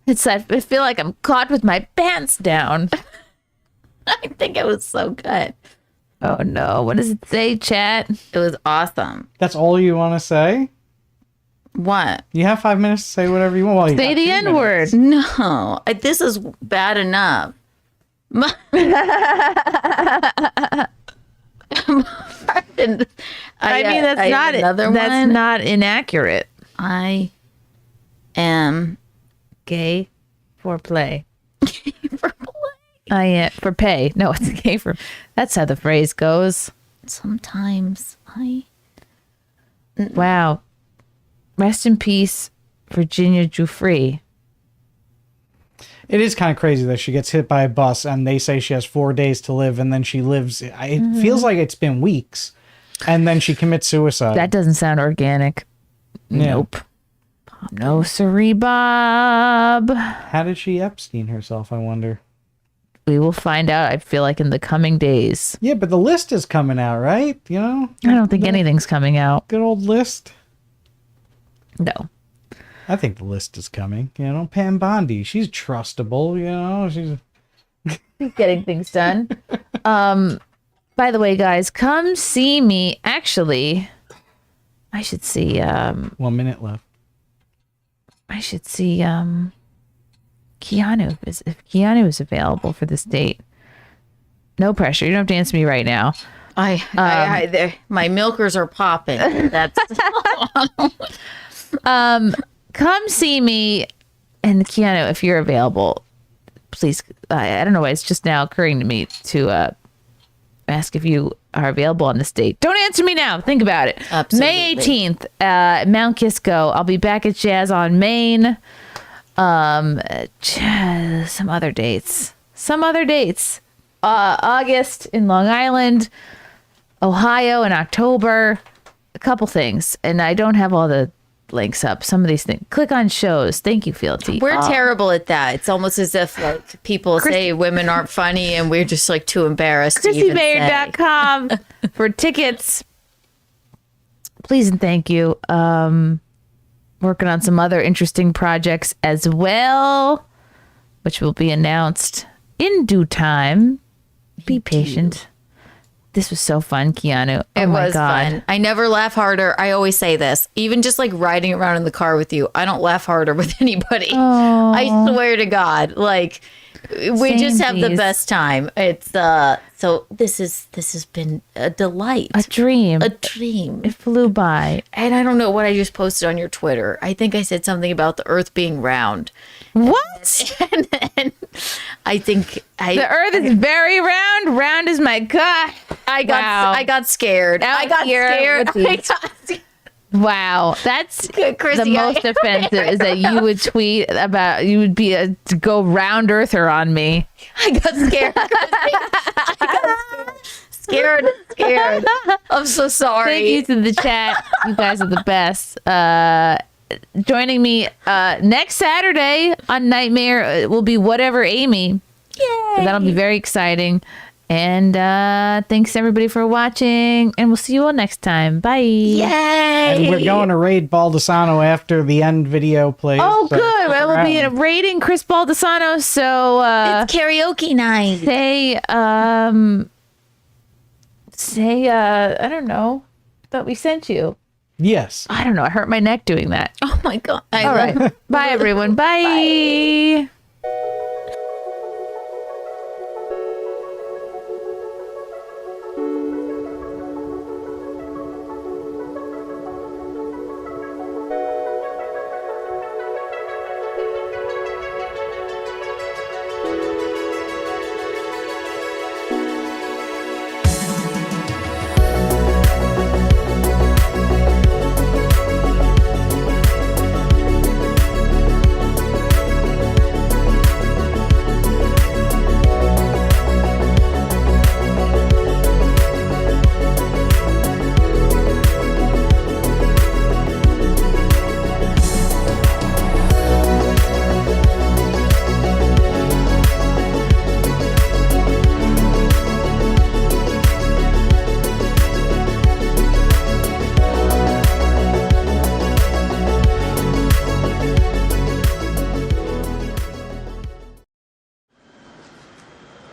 It's that I feel like I'm caught with my pants down. I think it was so good. Oh no, what does it say, chat? It was awesome. That's all you want to say? What? You have 5 minutes to say whatever you want. Well, you Say got the 2 N minutes. word. No, this is bad enough. I mean, that's not inaccurate. I am Gay for play. I am for pay. No, it's gay for. That's how the phrase goes. Sometimes I. Wow. Rest in peace, Virginia Giuffre. It is kind of crazy that she gets hit by a bus and they say she has 4 days to live and then she lives. It feels like it's been weeks. And then she commits suicide. That doesn't sound organic. Yeah. Nope. No siree, Bob. How did she Epstein herself, I wonder? We will find out, I feel like, in the coming days. Yeah, but the list is coming out, right? You know? I don't think anything's coming out. Good old list. No. I think the list is coming. You know, Pam Bondi, she's trustable, you know? She's Getting things done. By the way, guys, come see me. Actually, I should see 1 minute left. I should see Keanu if Keanu is available for this date. No pressure. You don't have to answer me right now. My milkers are popping. That's Come see me, and Keanu, if you're available, please. I don't know why it's just now occurring to me to ask if you are available on this date. Don't answer me now. Think about it. Absolutely. May 18th, Mount Kisco. I'll be back at Jazz on Main. Some other dates. August in Long Island, Ohio in October. A couple things, and I don't have all the links up. Some of these things. Click on shows. Thank you, Fealty. We're terrible at that. It's almost as if like people say women aren't funny, and we're just like too embarrassed. chrissiemayr.com for tickets. Please and thank you. Working on some other interesting projects as well, which will be announced in due time. Be patient. This was so fun, Keanu. It was fun. I never laugh harder. I always say this. Even just like riding around in the car with you, I don't laugh harder with anybody. Aww. I swear to God. Like we just have the best time. It's so this has been a delight. A dream. It flew by. And I don't know what I just posted on your Twitter. I think I said something about the earth being round. What? And I think the earth is very round. Round is my God. I got scared. I got scared. Wow, that's Chrissy, the most offensive is that you would tweet about you would be to go round earther on me. I got scared. Scared. I'm so sorry. Thank you to the chat. You guys are the best. Joining me next Saturday on NightMayr will be Whatever Amy. Yay! So that'll be very exciting. And thanks everybody for watching, and we'll see you all next time. Bye. Yay! And we're going to raid Baldessano after the end video plays. Oh, so good. We'll be raiding Chris Baldessano. So it's karaoke night. Say I don't know that we sent you. Yes. I don't know. I hurt my neck doing that. Oh my God. All right. Bye everyone. Bye.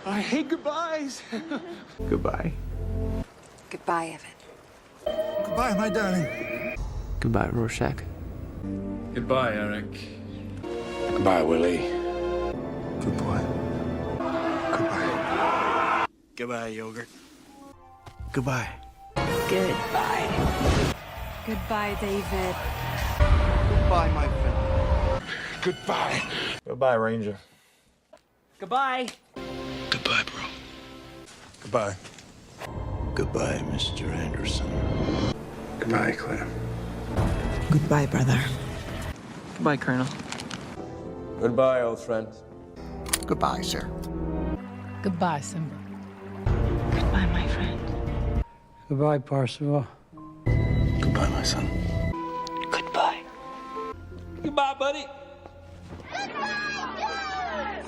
I hate goodbyes. Goodbye. Goodbye, Evan. Goodbye, my darling. Goodbye, Rorschach. Goodbye, Eric. Goodbye, Willie. Goodbye. Goodbye. Goodbye, yogurt. Goodbye. Goodbye. Goodbye, David. Goodbye, my friend. Goodbye. Goodbye, Ranger. Goodbye. Goodbye, bro. Goodbye. Goodbye, Mr. Anderson. Goodbye, Claire. Goodbye, brother. Goodbye, Colonel. Goodbye, old friend. Goodbye, sir. Goodbye, Simba. Goodbye, my friend. Goodbye, Parsifal. Goodbye, my son. Goodbye. Goodbye, buddy. Goodbye,